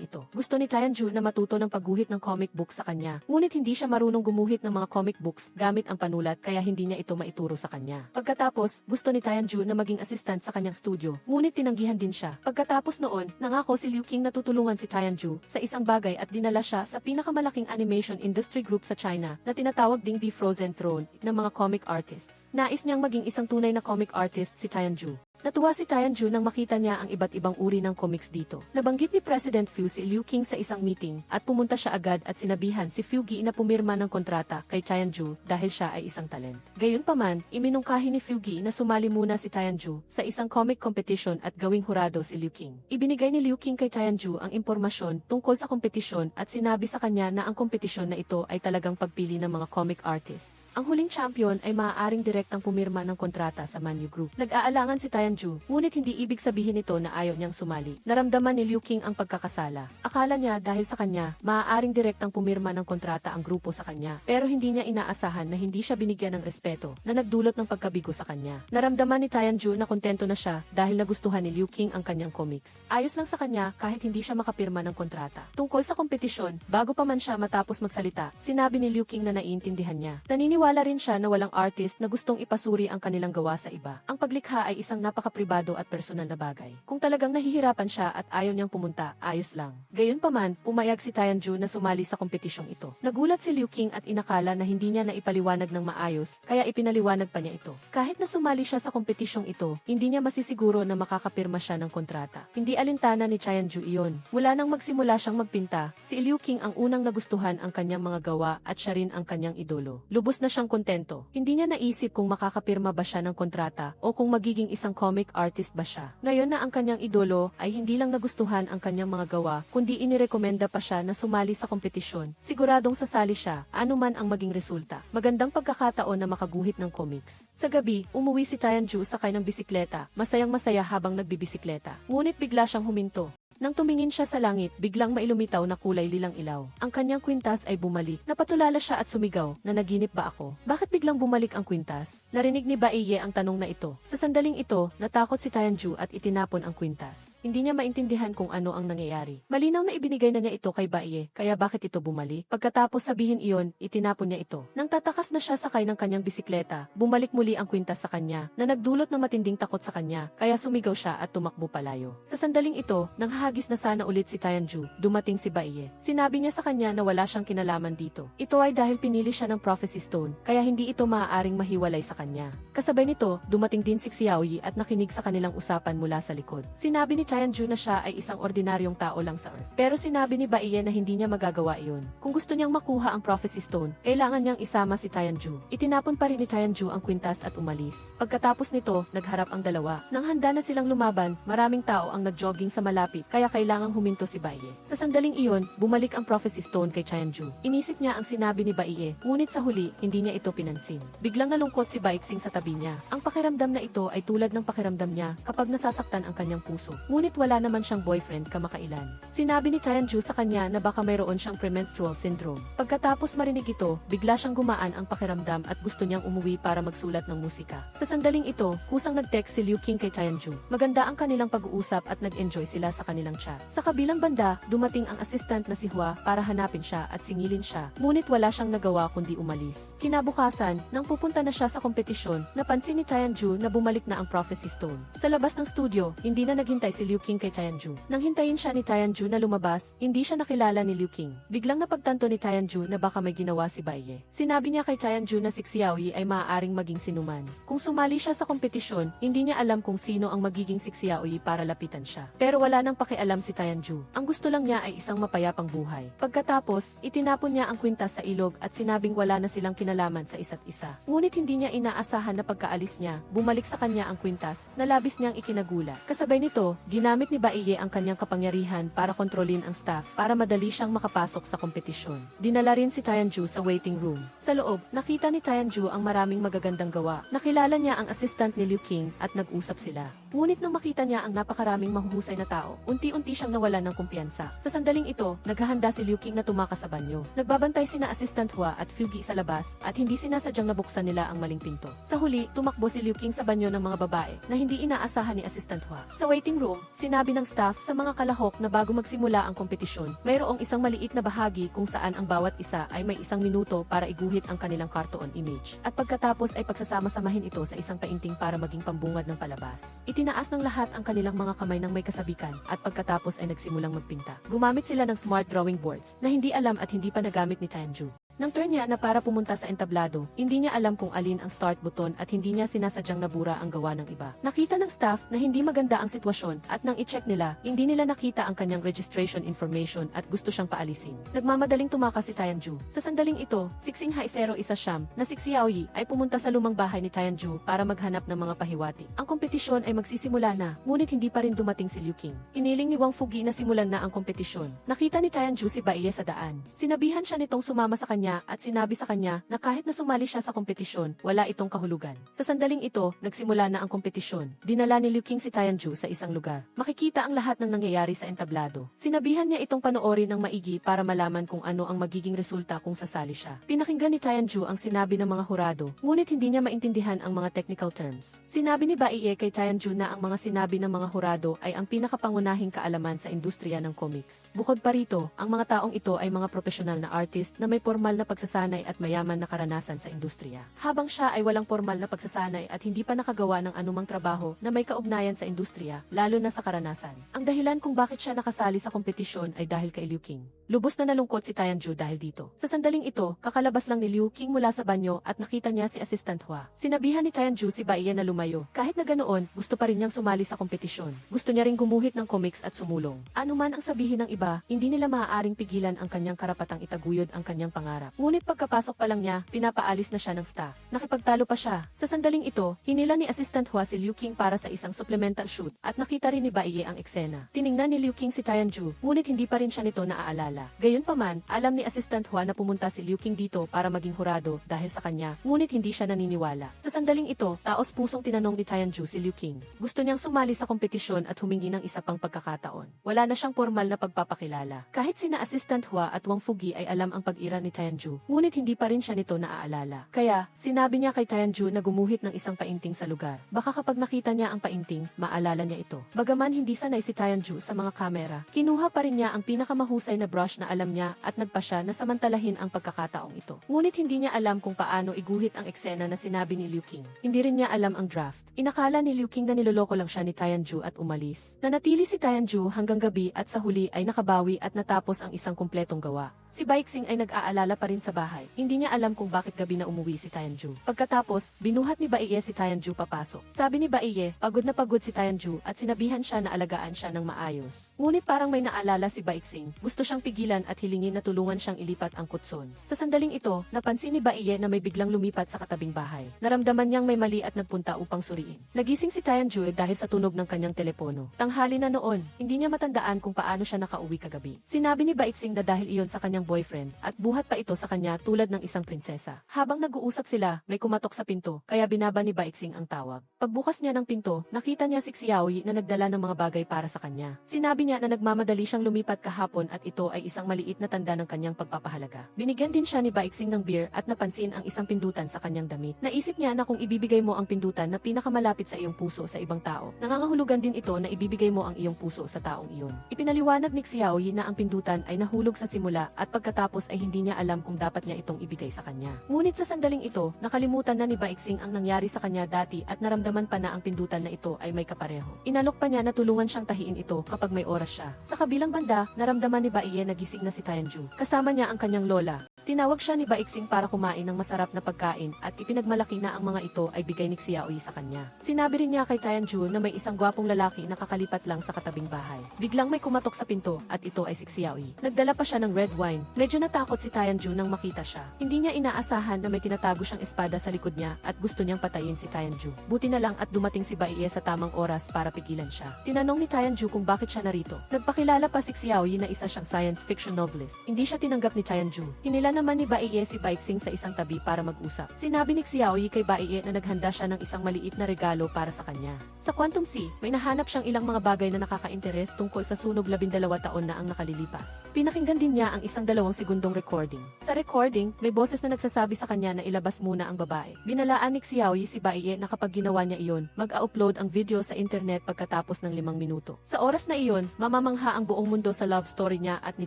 ito. Gusto ni Tianju na matuto ng pagguhit ng comic book sa kanya. Ngunit hindi siya marunong gumuhit ng mga comic books gamit ang panulat kaya hindi niya ito maituro sa kanya. Pagkatapos, gusto ni Tianju na maging assistant sa kanyang studio. Ngunit tinanggihan din siya. Pagkatapos noon, nangako si Liu King na tutulungan si Tianju sa isang bagay at dinala siya sa pinakamalaking animation industry group sa China na tinatawag ding The Frozen Throne ng mga comic artists. Nais niyang maging isang tunay na comic artist si Tianju. Natuwa si Tianju nang makita niya ang iba't ibang uri ng comics dito. Nabanggit ni President Fu si Liu King sa isang meeting at pumunta siya agad at sinabihan si Fugi na pumirma ng kontrata kay Tianju dahil siya ay isang talent. Gayunpaman, iminungkahi ni Fugi na sumali muna si Tianju sa isang comic competition at gawing hurado si Liu King. Ibinigay ni Liu King kay Tianju ang impormasyon tungkol sa kompetisyon at sinabi sa kanya na ang kompetisyon na ito ay talagang pagpili ng mga comic artists. Ang huling champion ay maaaring direktang pumirma ng kontrata sa Man U Group. Nag-aalangan si Tianju, ngunit hindi ibig sabihin nito na ayaw niyang sumali. Naramdaman ni Liu King ang pagkakasala. Akala niya dahil sa kanya, maaaring direktang pumirma ng kontrata ang grupo sa kanya. Pero hindi niya inaasahan na hindi siya binigyan ng respeto na nagdulot ng pagkabigo sa kanya. Naramdaman ni Tianju na kontento na siya dahil nagustuhan ni Liu King ang kanyang comics. Ayos lang sa kanya kahit hindi siya makapirma ng kontrata. Tungkol sa kompetisyon, bago pa man siya matapos magsalita, sinabi ni Liu King na naiintindihan niya. Naniniwala rin siya na walang artist na gustong ipasuri ang kanilang gawa sa iba. Ang paglikha ay isang napakapribado at personal na bagay. Kung talagang nahihirapan siya at ayaw niyang pumunta, ayos lang. Gayunpaman, pumayag si Tianju na sumali sa kompetisyong ito. Nagulat si Liu King at inakala na hindi niya naipaliwanag ng maayos, kaya ipinaliwanag pa niya ito. Kahit na sumali siya sa kompetisyong ito, hindi niya masisiguro na makakapirma siya ng kontrata. Hindi alintana ni Tianju iyon. Mula nang magsimula siyang magpinta, si Liu King ang unang nagustuhan ang kanyang mga gawa at siya rin ang kanyang idolo. Lubos na siyang kontento. Hindi niya naisip kung makakapirma ba siya ng kontrata o kung magiging isang comic artist ba siya. Ngayon na ang kanyang idolo ay hindi lang nagustuhan ang kanyang mga gawa, kundi inirekomenda pa siya na sumali sa kompetisyon. Siguradong sasali siya, anuman ang maging resulta. Magandang pagkakataon na makaguhit ng comics. Sa gabi, umuwi si Tianju sakay ng bisikleta, masayang-masaya habang nagbibisikleta. Ngunit bigla siyang huminto. Nang tumingin siya sa langit, biglang mailumitaw na kulay lilang-ilaw. Ang kanyang kwintas ay bumalik. Napatulala siya at sumigaw, nanaginip ba ako? Bakit biglang bumalik ang kwintas? Narinig ni Baiye ang tanong na ito. Sa sandaling ito, natakot si Tianju at itinapon ang kwintas. Hindi niya maintindihan kung ano ang nangyayari. Malinaw na ibinigay na niya ito kay Baiye, kaya bakit ito bumalik? Pagkatapos sabihin iyon, itinapon niya ito. Nang tatakas na siya sakay ng kanyang bisikleta, bumalik muli ang kwintas sa kanya, na nagdulot ng matinding takot sa kanya, kaya sumigaw siya at tumakbo palayo. Sa sandaling ito, nang hinagis na sana ulit si Tianju, dumating si Baiye. Sinabi niya sa kanya na wala siyang kinalaman dito. Ito ay dahil pinili siya ng Prophecy Stone, kaya hindi ito maaaring mahiwalay sa kanya. Kasabay nito, dumating din si Xiaoyi at nakinig sa kanilang usapan mula sa likod. Sinabi ni Tianju na siya ay isang ordinaryong tao lang sa Earth. Pero sinabi ni Baiye na hindi niya magagawa iyon. Kung gusto niyang makuha ang Prophecy Stone, kailangan niyang isama si Tianju. Itinapon pa rin ni Tianju ang kwintas at umalis. Pagkatapos nito, nagharap ang dalawa. Nang handa na silang lumaban, maraming tao ang nagjogging sa malapit, kaya kailangang huminto si Baiye. Sa sandaling iyon, bumalik ang Prophecy Stone kay Tianju. Inisip niya ang sinabi ni Baiye, ngunit sa huli, hindi niya ito pinansin. Biglang nalungkot si Baixing sa tabi niya. Ang pakiramdam na ito ay tulad ng pakiramdam niya kapag nasasaktan ang kanyang puso. Ngunit wala naman siyang boyfriend kamakailan. Sinabi ni Tianju sa kanya na baka mayroon siyang premenstrual syndrome. Pagkatapos marinig ito, bigla siyang gumaan ang pakiramdam at gusto niyang umuwi para magsulat ng musika. Sa sandaling ito, kusang nag-text si Liu Qing kay Tianju. Maganda ang kanilang pag-uusap at nag-enjoy sila sa kanilang chat. Sa kabilang banda, dumating ang assistant na si Hua para hanapin siya at singilin siya. Ngunit wala siyang nagawa kundi umalis. Kinabukasan, nang pupunta na siya sa kompetisyon, napansin ni Tianju na bumalik na ang Prophecy Stone. Sa labas ng studio, hindi na naghintay si Liu Qing kay Tianju. Nang hintayin siya ni Tianju na lumabas, hindi siya nakilala ni Liu Qing. Biglang napagtanto ni Tianju na baka may ginawa si Baiye. Sinabi niya kay Tianju na si Xiaoyi ay maaaring maging sinuman. Kung sumali siya sa kompetisyon, hindi niya alam kung sino ang magiging si Xiaoyi para lapitan siya. Pero wala nang pakialam si Tianju. Ang gusto lang niya ay isang mapayapang buhay. Pagkatapos, itinapon niya ang kwintas sa ilog at sinabing wala na silang kinalaman sa isa't isa. Ngunit hindi niya inaasahan na pagkaalis niya, bumalik sa kanya ang kwintas na labis niyang ikinagula. Kasabay nito, ginamit ni Baiye ang kanyang kapangyarihan para kontrolin ang staff para madali siyang makapasok sa kompetisyon. Dinala rin si Tianju sa waiting room. Sa loob, nakita ni Tianju ang maraming magagandang gawa. Nakilala niya ang assistant ni Liu Qing at nag-usap sila. Ngunit nang makita niya ang napakaraming mahuhusay na tao, unti-unti siyang nawalan ng kumpiyansa. Sa sandaling ito, naghahanda si Liu Qing na tumakas sa banyo. Nagbabantay sina Assistant Hua at Fugi sa labas at hindi sinasadyang nabuksan nila ang maling pinto. Sa huli, tumakbo si Liu Qing sa banyo ng mga babae na hindi inaasahan ni Assistant Hua. Sa waiting room, sinabi ng staff sa mga kalahok na bago magsimula ang kompetisyon, mayroong isang maliit na bahagi kung saan ang bawat isa ay may 1 minuto para iguhit ang kanilang cartoon image. At pagkatapos ay pagsasama-samahin ito sa isang painting para maging pambungad ng palabas. Itinaas ng lahat ang kanilang mga kamay ng may kasabikan at pagkatapos ay nagsimulang magpinta. Gumamit sila ng smart drawing boards na hindi alam at hindi pa nagamit ni Tianju. Nang turn niya na para pumunta sa entablado, hindi niya alam kung alin ang start button at hindi niya sinasadyang nabura ang gawa ng iba. Nakita ng staff na hindi maganda ang sitwasyon at nang i-check nila, hindi nila nakita ang kanyang registration information at gusto siyang paalisin. Nagmamadaling tumakas si Tianju. Sa sandaling ito, Sixing Haisero isa siyam na si Xiaoyi ay pumunta sa lumang bahay ni Tianju para maghanap ng mga pahiwati. Ang kompetisyon ay magsisimula na, ngunit hindi pa rin dumating si Liu Qing. Iniling ni Wang Fugi na simulan na ang kompetisyon. Nakita ni Tianju si Baiye sa daan. Sinabihan siya nitong sumama sa kanya at sinabi sa kanya na kahit na sumali siya sa kompetisyon, wala itong kahulugan. Sa sandaling ito, nagsimula na ang kompetisyon. Dinala ni Liu Qing si Tianju sa isang lugar. Makikita ang lahat ng nangyayari sa entablado. Sinabihan niya itong panoorin ng maigi para malaman kung ano ang magiging resulta kung sasali siya. Pinakinggan ni Tianju ang sinabi ng mga hurado, ngunit hindi niya maintindihan ang mga technical terms. Sinabi ni Baiye kay Tianju na ang mga sinabi ng mga hurado ay ang pinakapangunahing kaalaman sa industriya ng comics. Bukod pa rito, ang mga taong ito ay mga profesional na artist na may formal na pagsasanay at mayaman na karanasan sa industriya. Habang siya ay walang formal na pagsasanay at hindi pa nakagawa ng anumang trabaho na may kaugnayan sa industriya, lalo na sa karanasan. Ang dahilan kung bakit siya nakasali sa kompetisyon ay dahil kay Liu Qing. Lubos na nalungkot si Tianju dahil dito. Sa sandaling ito, kakalabas lang ni Liu Qing mula sa banyo at nakita niya si Assistant Hua. Sinabihan ni Tianju si Baiye na lumayo. Kahit na ganoon, gusto pa rin niyang sumali sa kompetisyon. Gusto niya ring gumuhit ng comics at sumulong. Ano man ang sabihin ng iba, hindi nila maaaring pigilan ang kanyang karapatang itaguyod ang kanyang pangarap. Ngunit pagkapasok pa lang niya, pinapaalis na siya ng staff. Nakipagtalo pa siya. Sa sandaling ito, hinila ni Assistant Hua si Liu Qing para sa isang supplemental shoot at nakita rin ni Baiye ang eksena. Tiningnan ni Liu Qing si Tianju, ngunit hindi pa rin siya nito naaalala. Gayunpaman, alam ni Assistant Hua na pumunta si Liu Qing dito para maging hurado dahil sa kanya, ngunit hindi siya naniniwala. Sa sandaling ito, taos pusong tinanong ni Tianju si Liu Qing. Gusto niyang sumali sa kompetisyon at humingi ng isa pang pagkakataon. Wala na siyang formal na pagpapakilala. Kahit sina Assistant Hua at Wang Fugi ay alam ang pag-ira ni Tianju Tianju, ngunit hindi pa rin siya nito naaalala. Kaya, sinabi niya kay Tianju na gumuhit ng isang painting sa lugar. Baka kapag nakita niya ang painting, maalala niya ito. Bagaman hindi sanay si Tianju sa mga kamera, kinuha pa rin niya ang pinakamahusay na brush na alam niya at nagpa siya na samantalahin ang pagkakataong ito. Ngunit hindi niya alam kung paano iguhit ang eksena na sinabi ni Liu King. Hindi rin niya alam ang draft. Inakala ni Liu King na niloloko lang siya ni Tianju at umalis. Nanatili si Tianju hanggang gabi at sa huli ay nakabawi at natapos ang isang kumpletong gawa. Si Baixing ay nag-aalala pa rin sa bahay. Hindi niya alam kung bakit gabi na umuwi si Tianju. Pagkatapos, binuhat ni Baiye si Tianju papasok. Sabi ni Baiye, pagod na pagod si Tianju at sinabihan siya na alagaan siya ng maayos. Ngunit parang may naalala si Baixing. Gusto siyang pigilan at hilingin na tulungan siyang ilipat ang kutson. Sa sandaling ito, napansin ni Baiye na may biglang lumipat sa katabing bahay. Naramdaman niyang may mali at nagpunta upang suriin. Nagising si Tianju dahil sa tunog ng kanyang telepono. Tanghali na noon, hindi niya matandaan kung paano siya nakauwi kagabi. Sinabi ni Baixing na dahil iyon sa kanyang boyfriend at buhat pa ito sa kanya tulad ng isang prinsesa. Habang nag-uusap sila, may kumatok sa pinto, kaya binaba ni Baixing ang tawag. Pagbukas niya ng pinto, nakita niya si Xiaoyi na nagdala ng mga bagay para sa kanya. Sinabi niya na nagmamadali siyang lumipat kahapon at ito ay isang maliit na tanda ng kanyang pagpapahalaga. Binigyan din siya ni Baixing ng beer at napansin ang isang pindutan sa kanyang damit. Naisip niya na kung ibibigay mo ang pindutan na pinakamalapit sa iyong puso sa ibang tao, nangangahulugan din ito na ibibigay mo ang iyong puso sa taong iyon. Ipinaliwanag ni Xiaoyi na ang pindutan ay nahulog sa simula at pagkatapos ay hindi niya alam kung dapat niya itong ibigay sa kanya. Ngunit sa sandaling ito, nakalimutan na ni Baixing ang nangyari sa kanya dati at naramdaman pa na ang pindutan na ito ay may kapareho. Inalok pa niya na tulungan siyang tahiin ito kapag may oras siya. Sa kabilang banda, naramdaman ni Baiye na gising na si Tianju. Kasama niya ang kanyang lola. Tinawag siya ni Baixing para kumain ng masarap na pagkain at ipinagmalaki na ang mga ito ay bigay ni Xiaoyi sa kanya. Sinabi rin niya kay Tianju na may isang gwapong lalaki na kakalipat lang sa katabing bahay. Biglang may kumatok sa pinto at ito ay si Xiaoyi. Nagdala pa siya ng red wine. Medyo natakot si Tianju nang makita siya. Hindi niya inaasahan na may tinatago siyang espada sa likod niya at gusto niyang patayin si Tianju. Buti na lang at dumating si Baiye sa tamang oras para pigilan siya. Tinanong ni Tianju kung bakit siya narito. Nagpakilala pa si Xiaoyi na isa siyang science fiction novelist. Hindi siya tinanggap ni Tianju. Hinila naman ni Baiye si Baixing sa isang tabi para mag-usap. Sinabi ni Xiaoyi kay Baiye na naghanda siya ng isang maliit na regalo para sa kanya. Sa Quantum Sea, may nahanap siyang ilang mga bagay na nakaka-interes tungkol sa sunog 12 taon na ang nakalilipas. Pinakinggan din niya ang isang 2 segundong recording. Sa recording, may boses na nagsasabi sa kanya na ilabas muna ang babae. Binalaan ni Xiaoyi si Baiye na kapag ginawa niya iyon, mag-upload ang video sa internet pagkatapos ng 5 minuto. Sa oras na iyon, mamamangha ang buong mundo sa love story niya at ni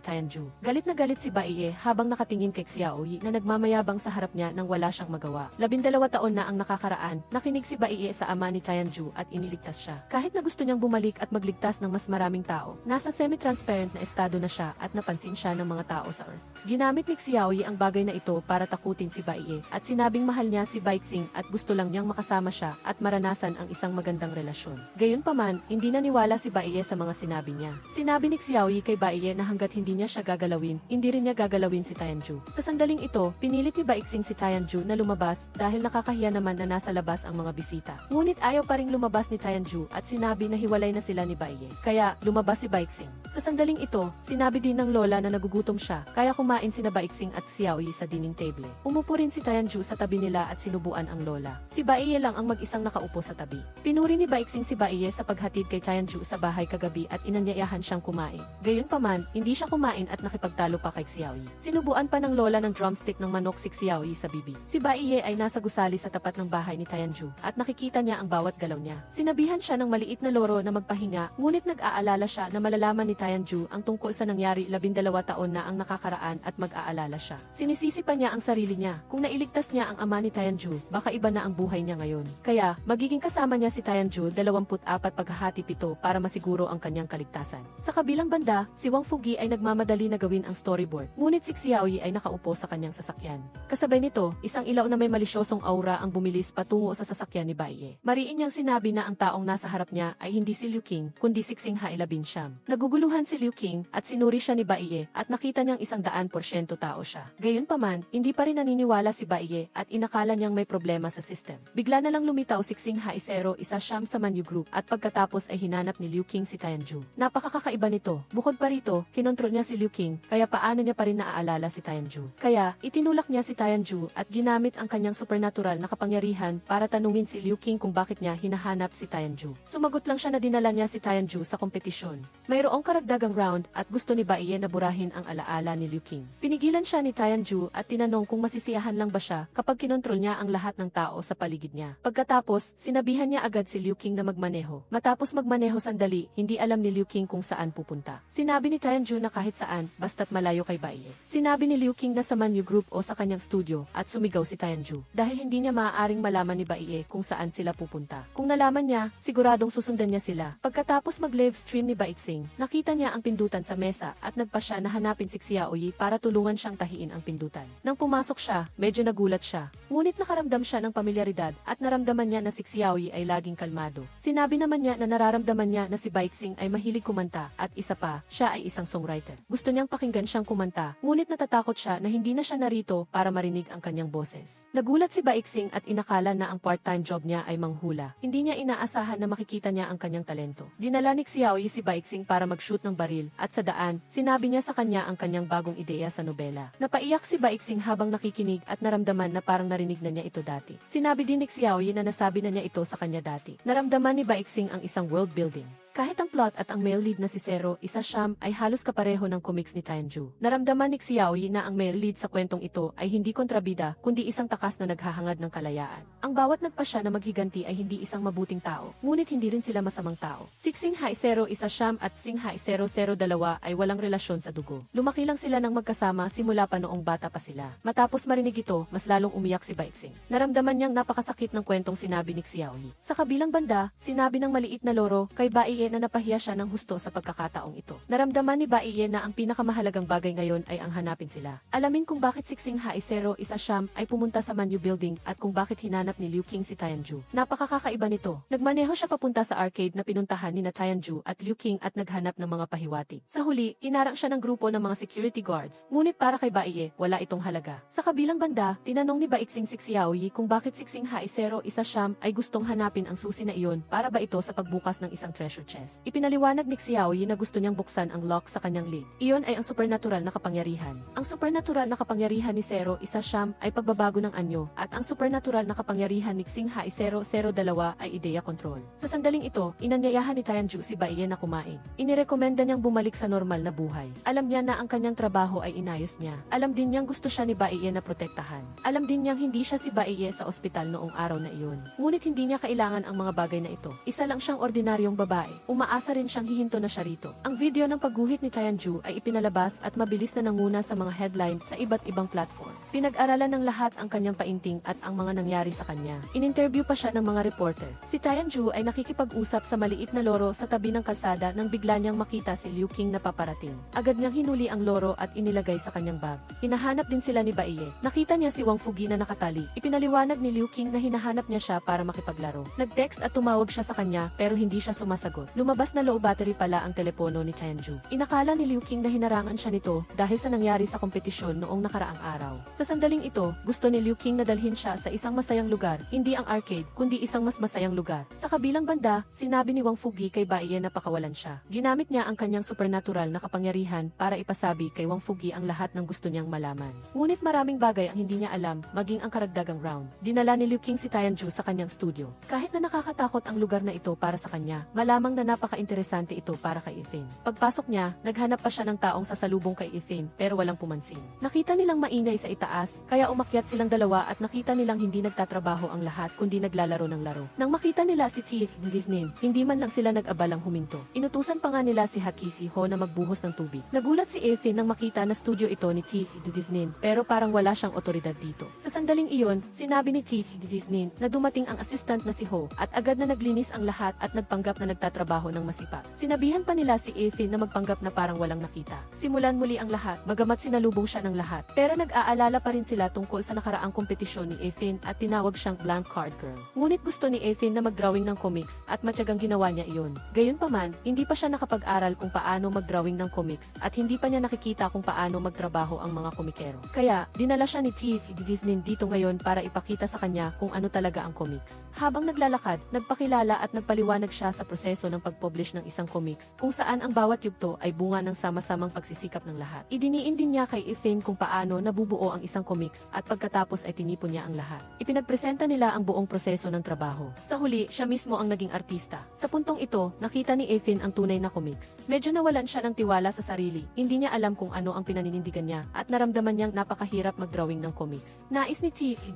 Tianju. Galit na galit si Baiye habang nakatingin kay Xiaoyi na nagmamayabang sa harap niya nang wala siyang magawa. 12 taon na ang nakakaraan, nakinig si Baiye sa ama ni Tianju at iniligtas siya. Kahit na gusto niyang bumalik at magligtas ng mas maraming tao, nasa semi-transparent na estado na siya at napansin siya ng mga tao sa Earth. Ginamit ni Xiaoyi ang bagay na ito para takutin si Baiye at sinabing mahal niya si Baixing at gusto lang niyang makasama siya at maranasan ang isang magandang relasyon. Gayunpaman, hindi naniwala si Baiye sa mga sinabi niya. Sinabi ni Xiaoyi kay Baiye na hanggat hindi niya siya gagalawin, hindi rin niya gagalawin si Tianju. Sa sandaling ito, pinilit ni Baixing si Tianju na lumabas dahil nakakahiya naman na nasa labas ang mga bisita. Ngunit ayaw pa ring lumabas ni Tianju at sinabi na hiwalay na sila ni Baiye. Kaya, lumabas si Baixing. Sa sandaling ito, sinabi din ng lola na nagugutom siya, kaya kumain sina Baixing at Xiaoyi sa dining table. Umupo rin si Tianju sa tabi nila at sinubuan ang lola. Si Baiye lang ang mag-isang nakaupo sa tabi. Pinuri ni Baixing si Baiye sa paghatid kay Tianju sa bahay kagabi at inanyayahan siyang kumain. Gayunpaman, hindi siya kumain at nakipagtalo pa kay Xiaoyi. Sinubuan pa ng lola ng drumstick ng manok si Xiaoyi sa bibi. Si Baiye ay nasa gusali sa tapat ng bahay ni Tianju at nakikita niya ang bawat galaw niya. Sinabihan siya ng maliit na loro na magpahinga, ngunit nag-aalala siya na malalaman ni Tianju ang tungkol sa nangyari 12 taon na ang nakakaraan at mag-aalala siya. Sinisisi pa niya ang sarili niya. Kung nailigtas niya ang ama ni Tianju, baka iba na ang buhay niya ngayon. Kaya, magiging kasama niya si Tianju 24 paghahati pito para masiguro ang kanyang kaligtasan. Sa kabilang banda, si Wang Fugi ay nagmamadali na gawin ang storyboard, ngunit si Xiaoyi ay nakaupo sa kanyang sasakyan. Kasabay nito, isang ilaw na may malisyosong aura ang bumilis patungo sa sasakyan ni Baiye. Mariin niyang sinabi na ang taong nasa harap niya ay hindi si Liu King, kundi si Xingha Ilabinsyam. Naguguluhan si Liu King at sinuri siya ni Baiye at nakita niyang 100% tao siya. Gayunpaman, hindi pa rin naniniwala si Baiye at inakala niyang may problema sa system. Bigla na lang lumitaw si Xingha Isero, isa siyam sa Manyu Group at pagkatapos ay hinanap ni Liu King si Tianju. Napakakakaiba nito. Bukod pa rito, kinontrol niya si Liu King, kaya paano niya pa rin naaalala si Tianju. Tianju. Kaya, itinulak niya si Tianju at ginamit ang kanyang supernatural na kapangyarihan para tanungin si Liu Qing kung bakit niya hinahanap si Tianju. Sumagot lang siya na dinala niya si Tianju sa kompetisyon. Mayroong karagdagang round at gusto ni Bai Ye na burahin ang alaala ni Liu Qing. Pinigilan siya ni Tianju at tinanong kung masisiyahan lang ba siya kapag kinontrol niya ang lahat ng tao sa paligid niya. Pagkatapos, sinabihan niya agad si Liu Qing na magmaneho. Matapos magmaneho sandali, hindi alam ni Liu Qing kung saan pupunta. Sinabi ni Tianju na kahit saan, basta't malayo kay Bai Ye. Sinabi ni Liu Qing na sa Manyu Group o sa kanyang studio at sumigaw si Tianju dahil hindi niya maaaring malaman ni Bai Ye kung saan sila pupunta. Kung nalaman niya, siguradong susundan niya sila. Pagkatapos mag-live stream ni Baiqing, nakita niya ang pindutan sa mesa at nagpa siya na hanapin si Xiaoyi para tulungan siyang tahiin ang pindutan. Nang pumasok siya, medyo nagulat siya. Ngunit nakaramdam siya ng pamilyaridad at naramdaman niya na si Xiaoyi ay laging kalmado. Sinabi naman niya na nararamdaman niya na si Baiqing ay mahilig kumanta at isa pa, siya ay isang songwriter. Gusto niyang pakinggan siyang kumanta, ngunit natatakot siya na hindi na siya narito para marinig ang kanyang boses. Nagulat si Baiqing at inakala na ang part-time job niya ay manghula. Hindi niya inaasahan na makikita niya ang kanyang talento. Dinala ni Xiaoyi si Baiqing para mag-shoot ng baril at sa daan, sinabi niya sa kanya ang kanyang bagong ideya sa nobela. Napaiyak si Baiqing habang nakikinig at naramdaman na parang narinig na niya ito dati. Sinabi din ni Xiaoyi na nasabi na niya ito sa kanya dati. Naramdaman ni Baiqing ang isang world building. Kahit ang plot at ang male lead na si Zero Isa Siyam ay halos kapareho ng comics ni Tianju. Naramdaman ni Xiaoyi na ang male lead sa kwentong ito ay hindi kontrabida kundi isang takas na naghahangad ng kalayaan. Ang bawat nagpasya na maghiganti ay hindi isang mabuting tao, ngunit hindi rin sila masamang tao. Si Xinghai Zero Isa Siyam at Xinghai 002 ay walang relasyon sa dugo. Lumaki lang sila ng magkasama simula pa noong bata pa sila. Matapos marinig ito, mas lalong umiyak si Baiqing. Naramdaman niyang napakasakit ng kwentong sinabi ni Xiaoyi. Sa kabilang banda, sinabi ng maliit na loro kay Bai Ye na napahiya siya ng husto sa pagkakataong ito. Naramdaman ni Bai Ye na ang pinakamahalagang bagay ngayon ay ang hanapin sila. Alamin kung bakit si Xinghai 0 Isa Siyam ay pumunta sa Manyu Building at kung bakit hinanap ni Liu Qing si Tianju. Napakakakaiba nito. Nagmaneho siya papunta sa arcade na pinuntahan ni na Tianju at Liu Qing at naghanap ng mga pahiwati. Sa huli, inarang siya ng grupo ng mga security guards. Ngunit para kay Bai Ye, wala itong halaga. Sa kabilang banda, tinanong ni Baiqing si Xiaoyi kung bakit si Xinghai 0 Isa Siyam ay gustong hanapin ang susi na iyon para ba ito sa pagbukas ng isang treasure chest. Ipinaliwanag ni Xiaoyi na gusto niyang buksan ang lock sa kanyang leg. Iyon ay ang supernatural na kapangyarihan. Ang supernatural na kapangyarihan ni Zero Isa Siyam ay pagbabago ng anyo at ang supernatural na kapangyarihan ni Xinghai 002 ay ideya control. Sa sandaling ito, inanyayahan ni Tianju si Bai Ye na kumain. Inirekomenda niyang bumalik sa normal na buhay. Alam niya na ang kanyang trabaho ay inayos niya. Alam din niyang gusto siya ni Bai Ye na protektahan. Alam din niyang hindi siya si Bai Ye sa ospital noong araw na iyon. Ngunit hindi niya kailangan ang mga bagay na ito. Isa lang siyang ordinaryong babae. Umaasa rin siyang hihinto na siya rito. Ang video ng pagguhit ni Tianju ay ipinalabas at mabilis na nanguna sa mga headline sa iba't ibang platform. Pinag-aralan ng lahat ang kanyang painting at ang mga nangyari sa kanya. In-interview pa siya ng mga reporter. Si Tianju ay nakikipag-usap sa maliit na loro sa tabi ng kalsada nang bigla niyang makita si Liu Qing na paparating. Agad niyang hinuli ang loro at inilagay sa kanyang bag. Hinahanap din sila ni Bai Ye. Nakita niya si Wang Fugi na nakatali. Ipinaliwanag ni Liu Qing na hinahanap niya siya para makipaglaro. Nag-text at tumawag siya sa kanya pero hindi siya sumasagot. Lumabas na low battery pala ang telepono ni Tianju. Inakala ni Liu Qing na hinarangan siya nito dahil sa nangyari sa kompetisyon noong nakaraang araw. Sa sandaling ito, gusto ni Liu Qing na dalhin siya sa isang masayang lugar, hindi ang arcade, kundi isang mas masayang lugar. Sa kabilang banda, sinabi ni Wang Fugi kay Bai Ye na pakawalan siya. Ginamit niya ang kanyang supernatural na kapangyarihan para ipasabi kay Wang Fugi ang lahat ng gusto niyang malaman. Ngunit maraming bagay ang hindi niya alam, maging ang karagdagang round. Dinala ni Liu Qing si Tianju sa kanyang studio. Kahit na nakakatakot ang lugar na ito para sa kanya, malamang na napaka-interesante ito para kay Ethan. Pagpasok niya, naghanap pa siya ng taong sasalubong kay Ethan pero walang pumansin. Nakita nilang maingay sa itaas, kaya umakyat silang dalawa at nakita nilang hindi nagtatrabaho ang lahat kundi naglalaro ng laro. Nang makita nila si T. Divnin, hindi man lang sila nag-abalang huminto. Inutusan pa nga nila si Hakifi Ho na magbuhos ng tubig. Nagulat si Ethan nang makita na studio ito ni T. Divnin pero parang wala siyang otoridad dito. Sa sandaling iyon, sinabi ni T. Divnin na dumating ang assistant na si Ho at agad na naglinis ang lahat at nagpanggap na nagtatrabaho ng masipag. Sinabihan pa nila si Ethan na magpanggap na parang walang nakita. Simulan muli ang lahat, bagamat sinalubong siya ng lahat. Pero nag-aalala pa rin sila tungkol sa nakaraang kompetisyon ni Ethan at tinawag siyang blank card girl. Ngunit gusto ni Ethan na mag-drawing ng comics at matyagang ginawa niya iyon. Gayunpaman, hindi pa siya nakapag-aral kung paano mag-drawing ng comics at hindi pa niya nakikita kung paano magtrabaho ang mga komikero. Kaya, dinala siya ni T. Divnin dito ngayon para ipakita sa kanya kung ano talaga ang comics. Habang naglalakad, nagpakilala at nagpaliwanag siya sa proseso ng ng pag-publish ng isang comics kung saan ang bawat yugto ay bunga ng sama-samang pagsisikap ng lahat. Idiniin din niya kay Ethan kung paano nabubuo ang isang comics at pagkatapos ay tinipon niya ang lahat. Ipinagpresenta nila ang buong proseso ng trabaho. Sa huli, siya mismo ang naging artista. Sa puntong ito, nakita ni Ethan ang tunay na comics. Medyo nawalan siya ng tiwala sa sarili. Hindi niya alam kung ano ang pinaninindigan niya at naramdaman niyang napakahirap mag-drawing ng comics. Nais ni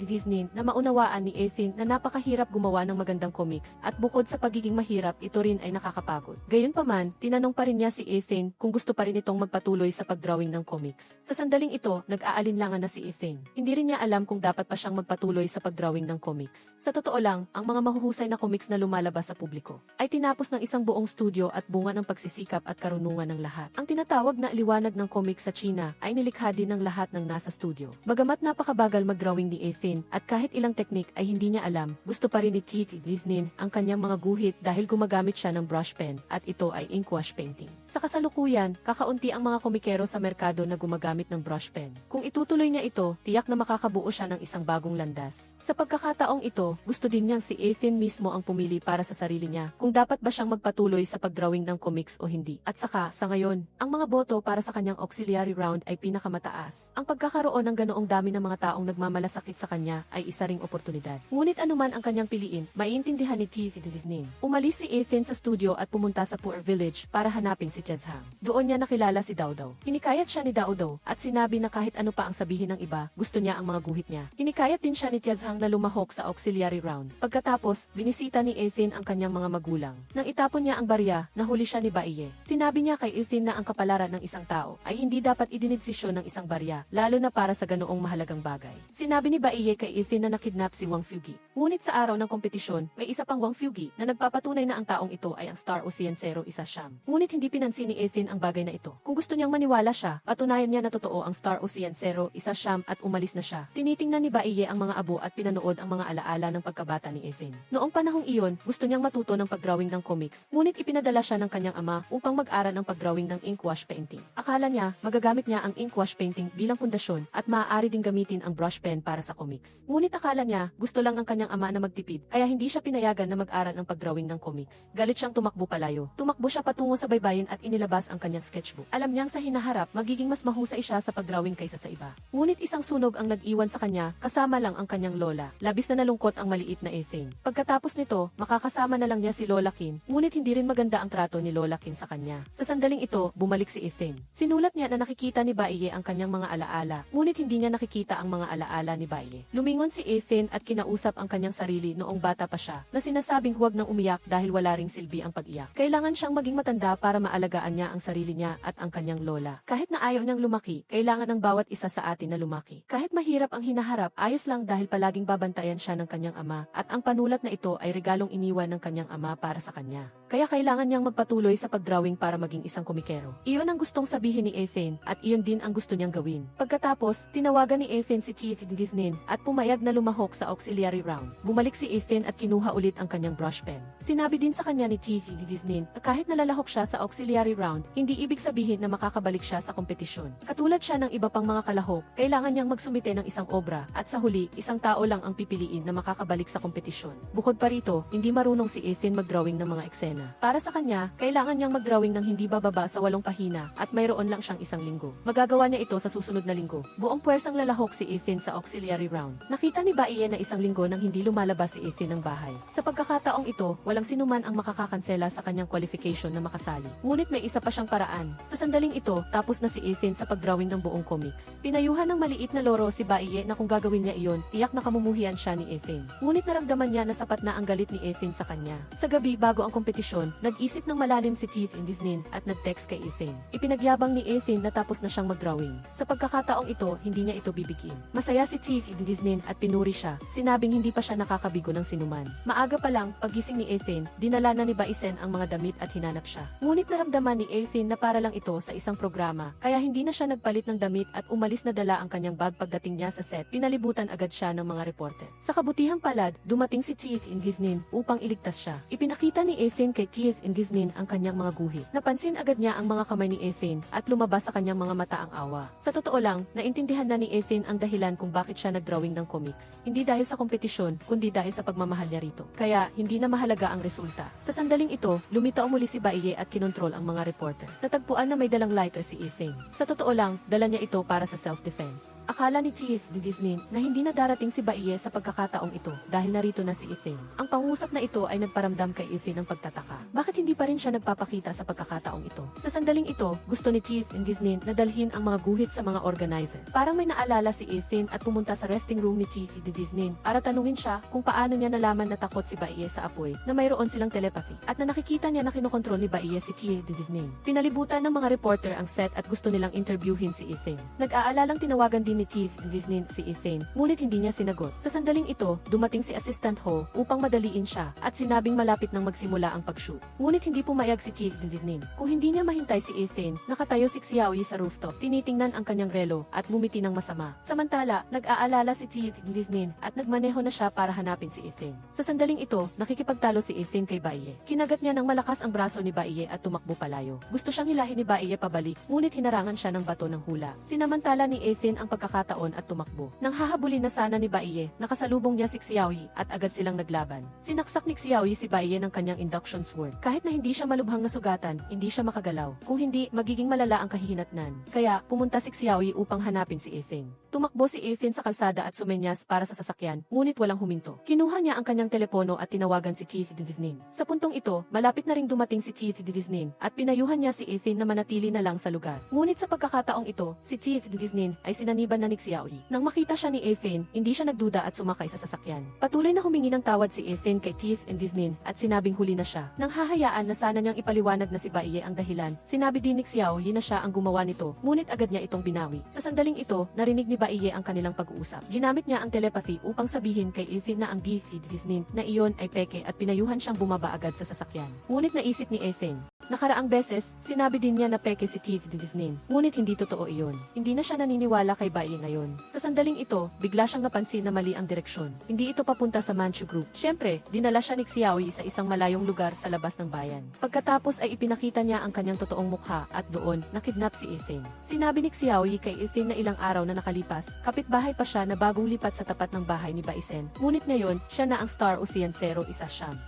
Disney na maunawaan ni Ethan na napakahirap gumawa ng magandang comics at bukod sa pagiging mahirap, ito rin ay nakakapagod. Gayunpaman, tinanong pa rin niya si Ethan kung gusto pa rin itong magpatuloy sa pagdrawing ng comics. Sa sandaling ito, nag-aalinlangan na si Ethan. Hindi rin niya alam kung dapat pa siyang magpatuloy sa pagdrawing ng comics. Sa totoo lang, ang mga mahuhusay na comics na lumalabas sa publiko ay tinapos ng isang buong studio at bunga ng pagsisikap at karunungan ng lahat. Ang tinatawag na liwanag ng comics sa China ay nilikha din ng lahat ng nasa studio. Bagamat napakabagal mag-drawing ni Ethan at kahit ilang teknik ay hindi niya alam, gusto pa rin ni Disney ang kanyang mga guhit dahil gumagamit siya ng brush pen at ito ay ink wash painting. Sa kasalukuyan, kakaunti ang mga komikero sa merkado na gumagamit ng brush pen. Kung itutuloy niya ito, tiyak na makakabuo siya ng isang bagong landas. Sa pagkakataong ito, gusto din niyang si Ethan mismo ang pumili para sa sarili niya kung dapat ba siyang magpatuloy sa pagdrawing ng comics o hindi. At saka, sa ngayon, ang mga boto para sa kanyang auxiliary round ay pinakamataas. Ang pagkakaroon ng ganoong dami ng mga taong nagmamalasakit sa kanya ay isa ring oportunidad. Ngunit anuman ang kanyang piliin, maiintindihan ni Disney. Umalis si Ethan sa studio at pumunta sa Poor Village para hanapin si Jezhang. Doon niya nakilala si Dao Dao. Hinikayat siya ni Dao Dao at sinabi na kahit ano pa ang sabihin ng iba, gusto niya ang mga guhit niya. Hinikayat din siya ni Jezhang na lumahok sa auxiliary round. Pagkatapos, binisita ni Ethan ang kanyang mga magulang. Nang itapon niya ang barya, nahuli siya ni Baiye. Sinabi niya kay Ethan na ang kapalaran ng isang tao ay hindi dapat idinidesisyon ng isang barya, lalo na para sa ganoong mahalagang bagay. Sinabi ni Baiye kay Ethan na nakidnap si Wang Fugi. Ngunit sa araw ng kompetisyon, may isa pang Wang Fugi na nagpapatunay na ang taong ito ay ang Star Ocean Zero Isa Siyam. Ngunit hindi pinansin ni Ethan ang bagay na ito. Kung gusto niyang maniwala siya, patunayan niya na totoo ang Star Ocean Zero Isa Siyam at umalis na siya. Tinitingnan ni Baiye ang mga abo at pinanood ang mga alaala ng pagkabata ni Ethan. Noong panahong iyon, gusto niyang matuto ng pagdrawing ng comics, ngunit ipinadala siya ng kanyang ama upang mag-aral ng pagdrawing ng ink wash painting. Akala niya, magagamit niya ang ink wash painting bilang pundasyon at maaari ding gamitin ang brush pen para sa comics. Ngunit akala niya, gusto lang ng kanyang ama na magtipid, kaya hindi siya pinayagan na mag-aral ng pagdrawing ng comics. Galit siyang tumakbo palayo. Tumakbo siya patungo sa baybayin at inilabas ang kanyang sketchbook. Alam niyang sa hinaharap, magiging mas mahusay siya sa pagdrawing kaysa sa iba. Ngunit isang sunog ang nag-iwan sa kanya, kasama lang ang kanyang lola. Labis na nalungkot ang maliit na Ethan. Pagkatapos nito, makakasama na lang niya si Lola Kin, ngunit hindi rin maganda ang trato ni Lola Kin sa kanya. Sa sandaling ito, bumalik si Ethan. Sinulat niya na nakikita ni Baiye ang kanyang mga alaala, ngunit hindi niya nakikita ang mga alaala ni Baiye. Lumingon si Ethan at kinausap ang kanyang sarili noong bata pa siya, na sinasabing huwag nang umiyak dahil wala ring silbi ang pag-iyak. Kailangan siyang maging matanda para maalagaan niya ang sarili niya at ang kanyang lola. Kahit na ayaw niyang lumaki, kailangan ng bawat isa sa atin na lumaki. Kahit mahirap ang hinaharap, ayos lang dahil palaging babantayan siya ng kanyang ama, at ang panulat na ito ay regalong iniwan ng kanyang ama para sa kanya. Kaya kailangan niyang magpatuloy sa pagdrawing para maging isang komikero. Iyon ang gustong sabihin ni Ethan, at iyon din ang gusto niyang gawin. Pagkatapos, tinawagan ni Ethan si Disney at pumayag na lumahok sa auxiliary round. Bumalik si Ethan at kinuha ulit ang kanyang brush pen. Sinabi din sa kanya ni Disney na kahit nalalahok siya sa auxiliary round, hindi ibig sabihin na makakabalik siya sa kompetisyon. Katulad siya ng iba pang mga kalahok, kailangan niyang magsumite ng isang obra, at sa huli, isang tao lang ang pipiliin na makakabalik sa kompetisyon. Bukod pa rito, hindi marunong si Ethan mag-drawing ng mga eksena. Para sa kanya, kailangan niyang mag-drawing ng hindi bababa sa 8 pahina, at mayroon lang siyang 1 linggo. Magagawa niya ito sa susunod na linggo. Buong puwersang lalahok si Ethan sa auxiliary round. Nakita ni Baiye na 1 linggo nang hindi lumalabas si Ethan ng bahay. Sa pagkakataong ito, walang sinuman ang makakakansela sa kanyang qualification na makasali. Ngunit may isa pa siyang paraan. Sa sandaling ito, tapos na si Ethan sa pagdrawing ng buong comics. Pinayuhan ng maliit na loro si Baiye na kung gagawin niya iyon, tiyak na kamumuhian siya ni Ethan. Ngunit naramdaman niya na sapat na ang galit ni Ethan sa kanya. Sa gabi bago ang kompetisyon, nag-isip ng malalim si Disney at nag-text kay Ethan. Ipinagyabang ni Ethan na tapos na siyang mag-drawing. Sa pagkakataong ito, hindi niya ito bibigyan. Masaya si Disney at pinuri siya, sinabing hindi pa siya nakakabigo ng sinuman. Maaga pa lang, pagising ni Ethan, dinala na ni Baisen ang mga damit at hinanap siya. Ngunit naramdaman ni Ethan na para lang ito sa isang programa, kaya hindi na siya nagpalit ng damit at umalis na dala ang kanyang bag pagdating niya sa set. Pinalibutan agad siya ng mga reporter. Sa kabutihang palad, dumating si Disney upang iligtas siya. Ipinakita ni Ethan kay Tiff and Gizmin ang kanyang mga guhit. Napansin agad niya ang mga kamay ni Efin at lumabas sa kanyang mga mata ang awa. Sa totoo lang, naintindihan na ni Efin ang dahilan kung bakit siya nagdrawing ng comics. Hindi dahil sa kompetisyon, kundi dahil sa pagmamahal niya rito. Kaya, hindi na mahalaga ang resulta. Sa sandaling ito, lumitaw muli si Baiye at kinontrol ang mga reporter. Natagpuan na may dalang lighter si Efin. Sa totoo lang, dala niya ito para sa self-defense. Akala ni Tiff and Gizmin na hindi na darating si Baiye sa pagkakataong ito dahil narito na si Efin. Ang pangusap na ito ay nagparamdam kay Efin ng pagtataka. Bakit hindi pa rin siya nagpapakita sa pagkakataong ito? Sa sandaling ito, gusto ni Tiff and Gizmin na dalhin ang mga guhit sa mga organizer. Parang may naalala si Efin at pumunta sa resting room ni Tiff and Gizmin para tanungin siya kung paano niya nalaman na takot si Baiye sa apoy, na mayroon silang telepathy, at na nakikita niya na kinokontrol ni Baiye si Tiff and Gizmin. Pinalibutan ng mga reporter ang set at gusto nilang interviewin si Efin. Nag-aalalang tinawagan din ni Tiff and Gizmin si Efin, ngunit hindi niya sinagot. Sa sandaling ito, dumating si Assistant Ho upang madaliin siya at sinabing malapit nang magsimula ang pag-shoot. Ngunit hindi pumayag si Tiff and Gizmin. Kung hindi niya mahintay si Efin, nakatayo si Xiaoyi sa rooftop, tinitingnan ang kanyang relo at ngumiti ng masama. Samantala, nag-aalala si Tiff and Gizmin at nagmaneho na siya para hanapin si Efin. Sa sandaling ito, nakikipagtalo si Efin kay Baiye. Kinagat niya ng malakas ang braso ni Baiye at tumakbo palayo. Gusto siyang hilahin ni Baiye pabalik, ngunit hinarangan siya ng bato ng hula. Sinamantala ni Efin ang pagkakataon at tumakbo. Nang hahabulin na sana ni Baiye, nakasalubong niya si Xiaoyi at agad silang naglaban. Sinaksak ni Xiaoyi si Baiye ng kanyang induction sword. Kahit na hindi siya malubhang na sugatan, hindi siya makagalaw. Kung hindi, magiging malala ang kahihinatnan. Kaya, pumunta si Xiaoyi upang hanapin si Efin. Tumakbo si Efin sa kalsada at sumenyas para sa sasakyan, ngunit walang huminto. Kinuha niya ang kanyang telepono at tinawagan si Tiff and Gizmin. Sa puntong ito, malapit na ring dumating si Tiff and Gizmin at pinayuhan niya si Efin na manatili na lang sa lugar. Ngunit sa pagkakataong ito, si Tiff and Gizmin ay sinaniban na ni Xiaoyi. Nang makita siya ni Efin, hindi siya nagduda at sumakay sa sasakyan. Patuloy na humingi ng tawad si Efin kay Tiff and Gizmin at sinabing huli na siya. Nang hahayaan na sana niyang ipaliwanag na si Baiye ang dahilan, sinabi din ni Xiaoyi na siya ang gumawa nito, ngunit agad niya itong binawi. Sa sandaling ito, narinig ni Baiye ang kanilang pag-uusap. Ginamit niya ang telepathy upang sabihin kay Efin na ang Tiff and Gizmin na iyon ay peke at pinayuhan siyang bumaba agad sa sasakyan. Ngunit naisip ni Efin. Nakaraang beses, sinabi din niya na peke si Tiff and Gizmin, ngunit hindi totoo iyon. Hindi na siya naniniwala kay Baiye ngayon. Sa sandaling ito, bigla siyang napansin na mali ang direksyon. Hindi ito papunta sa Manchu Group. Siyempre, dinala siya ni Xiaoyi sa isang malayong lugar sa labas ng bayan. Pagkatapos ay ipinakita niya ang kanyang totoong mukha at doon, nakidnap si Efin. Sinabi ni Xiaoyi kay Efin na ilang araw na nakalipas, kapitbahay pa siya na bagong lipat sa tapat ng bahay ni Baisen. Ngunit ngayon, siya na ang Star Ocean 01.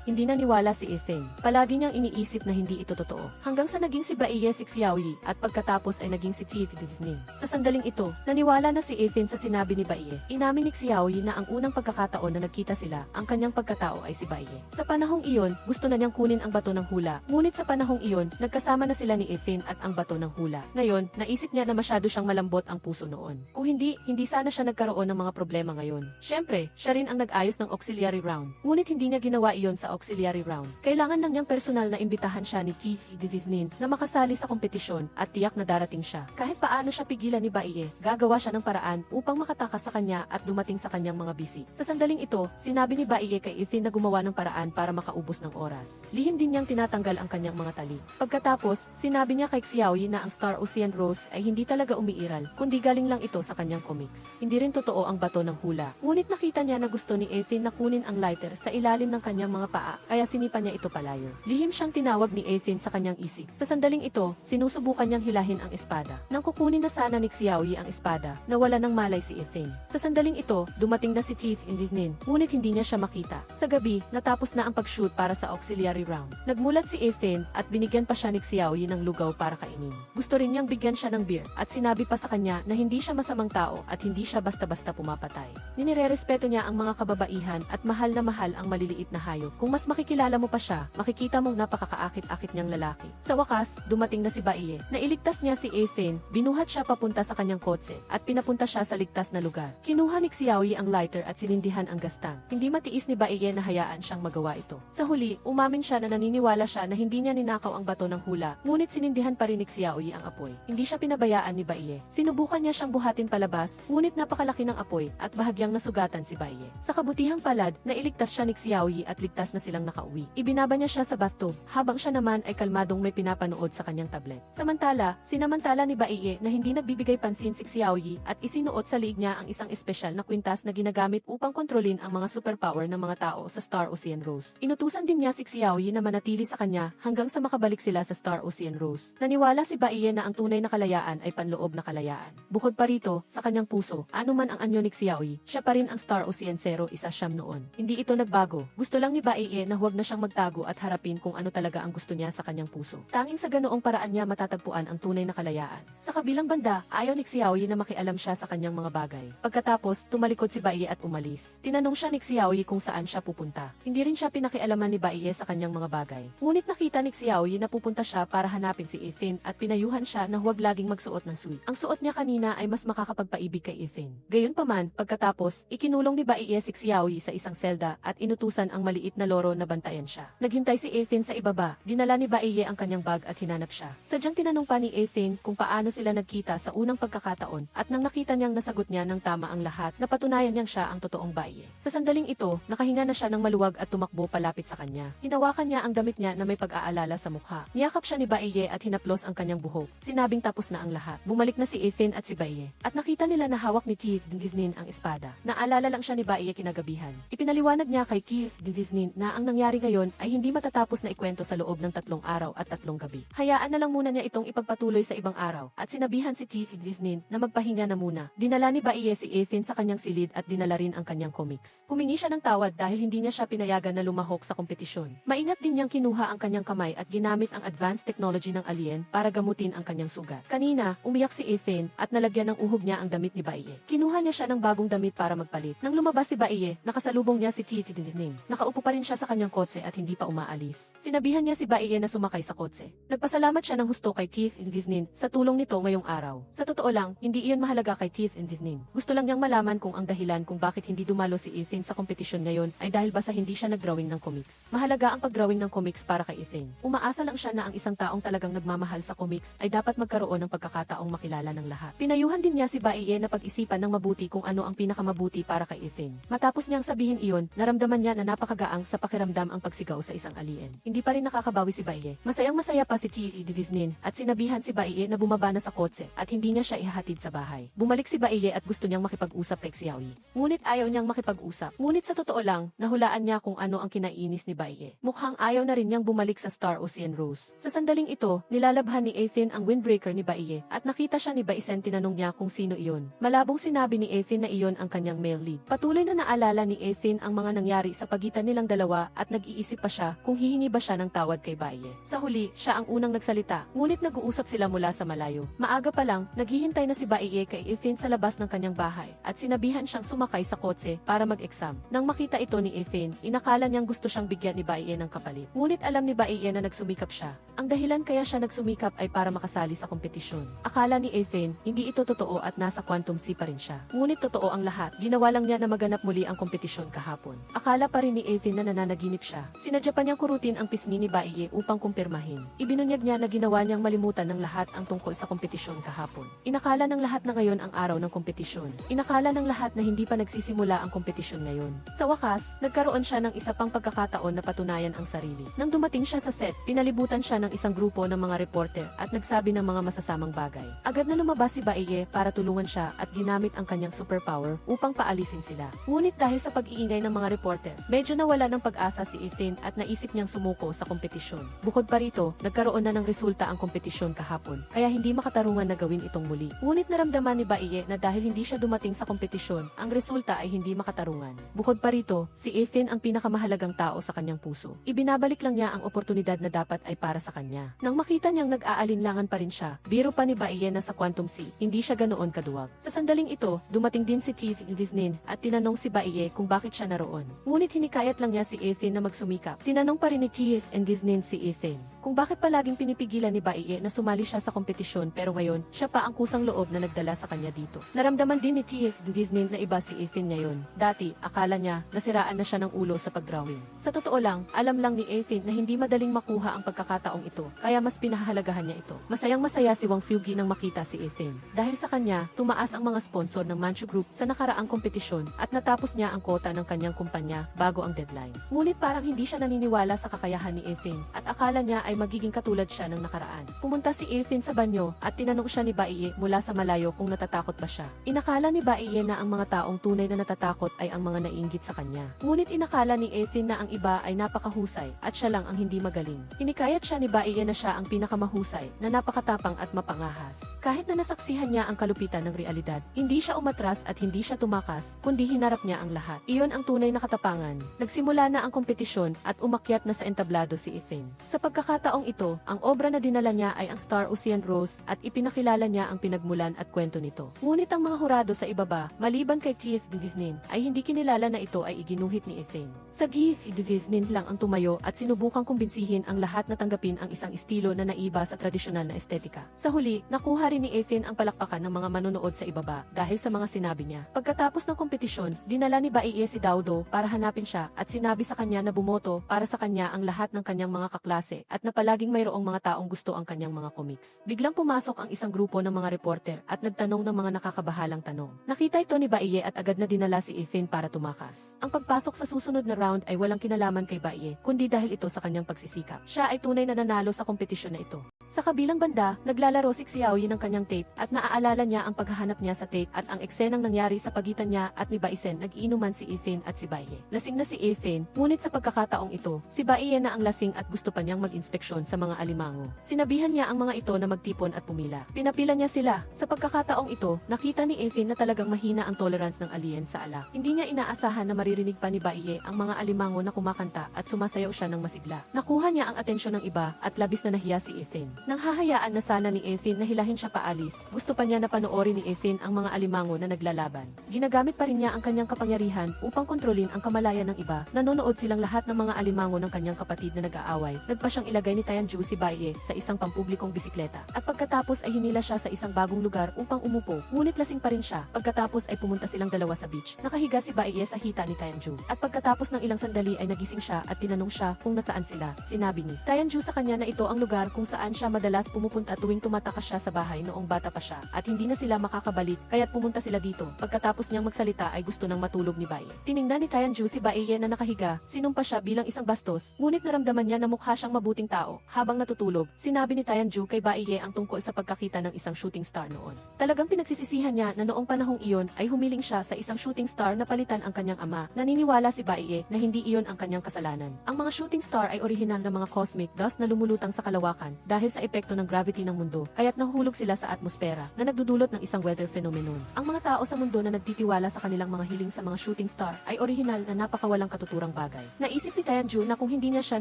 Hindi naniwala si Efin. Palagi niyang iniisip na hindi ito totoo. Hanggang sa naging si Baiye si Xiaoyi at pagkatapos ay naging si Tiff and Gizmin. Sa sandaling ito, naniwala na si Efin sa sinabi ni Baiye. Inamin ni Xiaoyi na ang unang pagkakataon na nagkita sila, ang kanyang pagkatao ay si Baiye. Sa panahong iyon, gusto na niyang kunin ang bato ng hula. Ngunit sa panahong iyon, nagkasama na sila ni Efin at ang bato ng hula. Ngayon, naisip niya na masyado siyang malambot ang puso noon. Kung hindi sana siya nagkaroon ng mga problema ngayon. Siyempre, siya rin ang nag-ayos ng auxiliary round. Ngunit hindi niya ginawa iyon sa auxiliary round. Kailangan lang niyang personal na imbitahan siya ni Tiff and Gizmin na makasali sa kompetisyon at tiyak na darating siya. Kahit paano siya pigilan ni Baiye, gagawa siya ng paraan upang makatakas sa kanya at dumating sa kanyang mga bisi. Sa sandaling ito, sinabi ni Baiye kay Efin na gumawa ng paraan para makaubos ng oras. Lihim din niyang tinatanggal ang kanyang mga tali. Pagkatapos, sinabi niya kay Xiaoyi na ang Star Ocean Rose ay hindi talaga umiiral, kundi galing lang ito sa kanyang comics. Hindi rin totoo ang bato ng hula. Ngunit nakita niya na gusto ni Efin na kunin ang lighter sa ilalim ng kanyang mga paa, kaya sinipa niya ito palayo. Lihim siyang tinawag ni Efin sa kanyang isip. Sa sandaling ito, sinusubukan niyang hilahin ang espada. Nang kukunin na sana ni Xiaoyi ang espada, nawala ng malay si Efin. Sa sandaling ito, dumating na si Tiff and Gizmin, ngunit hindi niya siya makita. Sa gabi, natapos na ang pag-shoot para sa auxiliary round. Nagmulat si Efin at binigyan pa siya ni Xiaoyi ng lugaw para kainin. Gusto rin niyang bigyan siya ng beer at sinabi pa sa kanya na hindi siya masamang tao at hindi siya basta-basta pumapatay. Ninirerespeto niya ang mga kababaihan at mahal na mahal ang maliliit na hayop. Kung mas makikilala mo pa siya, makikita mong napakakaakit-akit niyang lalaki. Sa wakas, dumating na si Baiye. Nailigtas niya si Efin, binuhat siya papunta sa kanyang kotse at pinapunta siya sa ligtas na lugar. Kinuha ni Xiaoyi ang lighter at sinindihan ang gastang. Hindi matiis ni Baiye na hayaan siyang magawa ito. Sa huli, umamin siya na naniniwala siya na hindi niya ninakaw ang bato ng hula, ngunit sinindihan pa rin ni Xiaoyi ang apoy. Hindi siya pinabayaan ni Baiye. Sinubukan niya siyang buhatin palabas, ngunit napakalaki ng apoy at bahagyang nasugatan si Baiye. Sa kabutihang palad, nailigtas siya ni Xiaoyi at ligtas na silang nakauwi. Ibinaba niya siya sa bathtub, habang siya naman ay kalmadong may pinapanood sa kanyang tablet. Sinamantala ni Baiye na hindi nagbibigay pansin si Xiaoyi at isinuot sa liig niya ang isang espesyal na kwintas na ginagamit upang kontrolin ang mga superpower ng mga tao sa Star Ocean Rose. Inutusan din niya si Xiaoyi na manatili sa kanya hanggang sa makabalik sila sa Star Ocean Rose. Naniwala si Baiye na ang tunay na kalayaan ay panloob na kalayaan. Bukod pa rito, sa kanyang puso, anuman ang anyo ni Xiaoyi, siya pa rin ang Star Ocean Zero isa siyam noon. Hindi ito nagbago. Gusto lang ni Baiye na huwag na siyang magtago at harapin kung ano talaga ang gusto niya sa kanyang puso. Tanging sa ganoong paraan niya matatagpuan ang tunay na kalayaan. Sa kabilang banda, ayaw ni Xiaoyi na makialam siya sa kanyang mga bagay. Pagkatapos, tumalikod si Baiye at umalis. Tinanong siya ni Xiaoyi kung saan siya pupunta. Hindi rin siya pinakialaman ni Baiye sa kanyang mga bagay. Ngunit nakita ni Xiaoyi na pupunta siya para hanapin si Ethan at pinayuhan siya na huwag laging magsuot ng suit. Ang suot niya kanina ay mas makakapagpaibig kay Ethan. Gayunpaman, pagkatapos, ikinulong ni Baiye si Xiaoyi sa isang selda at inutusan ang maliit na loro na bantayan siya. Naghintay si Ethan sa ibaba. Dinala ni Baiye ang kanyang bag at hinanap siya. Sadyang tinanong pa ni Ethan kung paano sila nagkita sa unang pagkakataon at nang nakita niyang nasagot niya ng tama ang lahat, napatunayan niyang siya ang totoong Baiye. Sa sandaling ito, nakahinga na siya ng maluwag at tumakbo palapit sa kanya. Hinawakan niya ang damit niya na may pag-aalala sa mukha. Niyakap siya ni Baiye at hinaplos ang kanyang buhok. Sinabing tapos na ang lahat. Bumalik na si Ethan at si Baiye. At nakita nila na hawak ni Tiff Divnin ang espada. Naalala lang siya ni Baiye kinagabihan. Ipinaliwanag niya kay Tiff Divnin na ang nangyari ngayon ay hindi matatapos na ikwento sa loob ng 3 araw at 3 gabi. Hayaan na lang muna niya itong ipagpatuloy sa ibang araw at sinabihan si Tiff Divnin na magpahinga na muna. Dinala ni Baiye si Ethan sa kanyang silid at dinala rin ang kanyang comics. Humingi siya ng tawad dahil hindi niya siya pinayagan na lumahok sa kompetisyon. Maingat din niyang kinuha ang kanyang kamay at ginamit ang advanced technology ng alien para gamutin ang kanyang sugat. Kanina, umiyak si Ethan at nalagyan ng uhog niya ang damit ni Baiye. Kinuha niya siya ng bagong damit para magpalit. Nang lumabas si Baiye, nakasalubong niya si Tiff Divnin. Nakaupo pa rin siya sa kanyang kotse at hindi pa umaalis. Sinabihan niya si Baiye na sumakay sa kotse. Nagpasalamat siya ng husto kay Tiff Divnin sa tulong nito ngayong araw. Sa totoo lang, hindi iyon mahalaga kay Tiff Divnin. Gusto lang niyang malaman kung ang dahilan kung bakit hindi dumalo si Ethan sa kompetisyon ngayon ay dahil ba sa hindi siya nagdrawing ng comics. Mahalaga ang pagdrawing ng comics para kay Ethan. Umaasa lang siya na ang isang taong talagang nagmamahal sa comics ay dapat magkaroon ng pagkakataong makilala ng lahat. Pinayuhan din niya si Baiye na pag-isipan ng mabuti kung ano ang pinakamabuti para kay Ethan. Matapos niyang sabihin iyon, naramdaman niya na napakagaang sa pakiramdam ang pagsigaw sa isang alien. Hindi pa rin nakakabawi si Baiye. Masayang-masaya pa si Tiff Divnin at sinabihan si Baiye na bumaba na sa kotse at hindi niya siya ihahatid sa bahay. Bumalik si Baiye at gusto niyang makipag-usap kay Xiaoyi. Ngunit ayaw niyang makipag-usap. Ngunit sa totoo lang, nahulaan niya kung ano ang kinainis ni Baiye. Mukhang ayaw na rin niyang bumalik sa Star Ocean Rose. Sa sandaling ito, nilalabhan ni Ethan ang windbreaker ni Baiye at nakita siya ni Baisen. Tinanong niya kung sino iyon. Malabong sinabi ni Ethan na iyon ang kanyang male lead. Patuloy na naalala ni Ethan ang mga nangyari sa pagitan nilang dalawa at nag-iisip pa siya kung hihingi ba siya ng tawad kay Baiye. Sa huli, siya ang unang nagsalita, ngunit nag-uusap sila mula sa malayo. Maaga pa lang, naghihintay na si Baiye kay Ethan sa labas ng kanyang bahay at sinabihan siyang sumakay sa kotse para mag-exam. Nang makita ito ni Ethan, inakala niyang gusto siyang bigyan ni Baiye ng kapalit. Ngunit alam ni Baiye na nagsumikap siya. Ang dahilan kaya siya nagsumikap ay para makasali sa kompetisyon. Akala ni Ethan, hindi ito totoo at nasa Quantum Sea pa rin siya. Ngunit totoo ang lahat, ginawa lang niya na maganap muli ang kompetisyon kahapon. Akala pa rin ni Ethan na nananaginip siya. Sinadya pa niyang kurutin ang pisngi ni Baiye upang kumpirmahin. Ibinunyag niya na ginawa niyang malimutan ng lahat ang tungkol sa kompetisyon kahapon. Inakala ng lahat na ngayon ang araw ng kompetisyon. Inakala ng lahat na hindi pa nagsisimula ang kompetisyon ngayon. Sa wakas, nagkaroon siya ng isa pang pagkakataon na patunayan ang sarili. Nang dumating siya sa set, pinalibutan siya ng isang grupo ng mga reporter at nagsabi ng mga masasamang bagay. Agad na lumabas si Baiye para tulungan siya at ginamit ang kanyang superpower upang paalisin sila. Ngunit dahil sa pag-iingay ng mga reporter, medyo nawala ng pag-asa si Ethan at naisip niyang sumuko sa kompetisyon. Bukod pa rito, nagkaroon na ng resulta ang kompetisyon kahapon, kaya hindi makatarungan na gawin itong muli. Ngunit naramdaman ni Baiye na dahil hindi siya dumating sa kompetisyon, ang resulta ay hindi makatarungan. Bukod pa rito, si Ethan ang pinakamahalagang tao sa kanyang puso. Ibinabalik lang niya ang oportunidad na dapat ay para sa kanya. Nang makita niyang nag-aalinlangan pa rin siya, biro pa ni Baiye na sa Quantum Sea, hindi siya ganoon kaduwag. Sa sandaling ito, dumating din si Tiff Divnin at tinanong si Baiye kung bakit siya naroon. Ngunit hinikayat lang niya si Ethan na magsumikap. Tinanong pa rin ni Tiff Divnin si Ethan kung bakit palaging pinipigilan ni Baiye na sumali siya sa kompetisyon pero ngayon, siya pa ang kusang loob na nagdala sa kanya dito. Naramdaman din ni Tiff Divnin na iba si Ethan ngayon. Dati, akala niya, nasiraan na siya ng ulo sa pagdrawing. Sa totoo lang, alam lang ni Ethan na hindi madaling makuha ang pagkakataong ito, kaya mas pinahahalagahan niya ito. Masayang-masaya si Wang Fugi nang makita si Ethan. Dahil sa kanya, tumaas ang mga sponsor ng Manchu Group sa nakaraang kompetisyon at natapos niya ang kota ng kanyang kumpanya bago ang deadline. Ngunit parang hindi siya naniniwala sa kakayahan ni Ethan at akala niya ay magiging katulad siya ng nakaraan. Pumunta si Ethan sa banyo at tinanong siya ni Baiye mula sa malayo kung natatakot ba siya. Inakala ni Baiye na ang mga taong tunay na natatakot ay ang mga naiinggit sa kanya. Ngunit inakala ni Ethan na ang iba ay napakahusay at siya lang ang hindi magaling. Hinikayat siya ni Baiye na siya ang pinakamahusay, na napakatapang at mapangahas. Kahit na nasaksihan niya ang kalupitan ng realidad, hindi siya umatras at hindi siya tumakas, kundi hinarap niya ang lahat. Iyon ang tunay na katapangan. Nagsimula na ang kompetisyon at umakyat na sa entablado si Ethan. Sa pagkakataong ito, ang obra na dinala niya ay ang Star Ocean Rose at ipinakilala niya ang pinagmulan at kwento nito. Ngunit ang mga hurado sa ibaba, maliban kay Tiff Divinin, ay hindi kinilala na ito ay iginuhit ni Ethan. Sa Tiff Divinin lang ang tumayo at sinubukang kumbinsihin ang lahat na tanggapin ang isang estilo na naiba sa tradisyonal na estetika. Sa huli, nakuha rin ni Ethan ang palakpakan ng mga manonood sa ibaba dahil sa mga sinabi niya. Pagkatapos ng kompetisyon, dinala ni Baiye si Daudo para hanapin siya at sinabi sa kanya na bumoto para sa kanya ang lahat ng kanyang mga kaklase at na palaging mayroong mga taong gusto ang kanyang mga comics. Biglang pumasok ang isang grupo ng mga reporter at nagtanong ng mga nakakabahalang tanong. Nakita ito ni Baiye at agad na dinala si Ethan para tumakas. Ang pagpasok sa susunod na round ay walang kinalaman kay Baiye, kundi dahil ito sa kanyang pagsisikap. Siya ay tunay na nanalo sa kompetisyon na ito. Sa kabilang banda, naglalaro si Xiaoyi ng kanyang tape at naaalala niya ang paghahanap niya sa tape at ang eksenang nangyari sa pagitan niya at ni Baisen. Nag-iinuman si Ethan at si Baiye. Lasing na si Ethan, ngunit sa pagkakataong ito, si Baiye na ang lasing at gusto pa niyang mag-inspeksyon sa mga alimango. Sinabihan niya ang mga ito na magtipon at pumila. Pinapila niya sila. Sa pagkakataong ito, nakita ni Ethan na talagang mahina ang tolerance ng alien sa alak. Hindi niya inaasahan na maririnig pa ni Baiye ang mga alimango na kumakanta at sumasayaw siya ng masigla. Nakuha niya ang atensyon ng iba at labis na nahiya si Ethan. Nang hahayaan na sana ni Ethan na hilahin siya paalis, gusto pa niya na panoorin ni Ethan ang mga alimango na naglalaban. Ginagamit pa rin niya ang kanyang kapangyarihan upang kontrolin ang kamalayan ng iba. Nanonood silang lahat ng mga alimango ng kanyang kapatid na nag-aaway. Nagpa siyang ilagay ni Tianju si Baiye sa isang pampublikong bisikleta. At pagkatapos ay hinila siya sa isang bagong lugar upang umupo. Ngunit lasing pa rin siya. Pagkatapos ay pumunta silang dalawa sa beach. Nakahiga si Baiye sa hita ni Tianju. At pagkatapos ng ilang sandali ay nagising siya at tinanong siya kung nasaan sila. Sinabi ni Tianju sa kanya na ito ang lugar kung saan siya madalas pumupunta tuwing tumatakas siya sa bahay noong bata pa siya at hindi na sila makakabalik kaya't pumunta sila dito. Pagkatapos niyang magsalita ay gusto nang matulog ni Baiye. Tiningnan ni Tianju si Baiye na nakahiga, sinumpa siya bilang isang bastos, ngunit naramdaman niya na mukha siyang mabuting tao. Habang natutulog, sinabi ni Tianju kay Baiye ang tungkol sa pagkakita ng isang shooting star noon. Talagang pinagsisisihan niya na noong panahong iyon ay humiling siya sa isang shooting star na palitan ang kanyang ama. Naniniwala si Baiye na hindi iyon ang kanyang kasalanan. Ang mga shooting star ay orihinal na mga cosmic dust na lumulutang sa kalawakan dahil sa epekto ng gravity ng mundo, kaya't nahulog sila sa atmosfera na nagdudulot ng isang weather phenomenon. Ang mga tao sa mundo na nagtitiwala sa kanilang mga hiling sa mga shooting star ay orihinal na napakawalang katuturang bagay. Naisip ni Tianju na kung hindi niya siya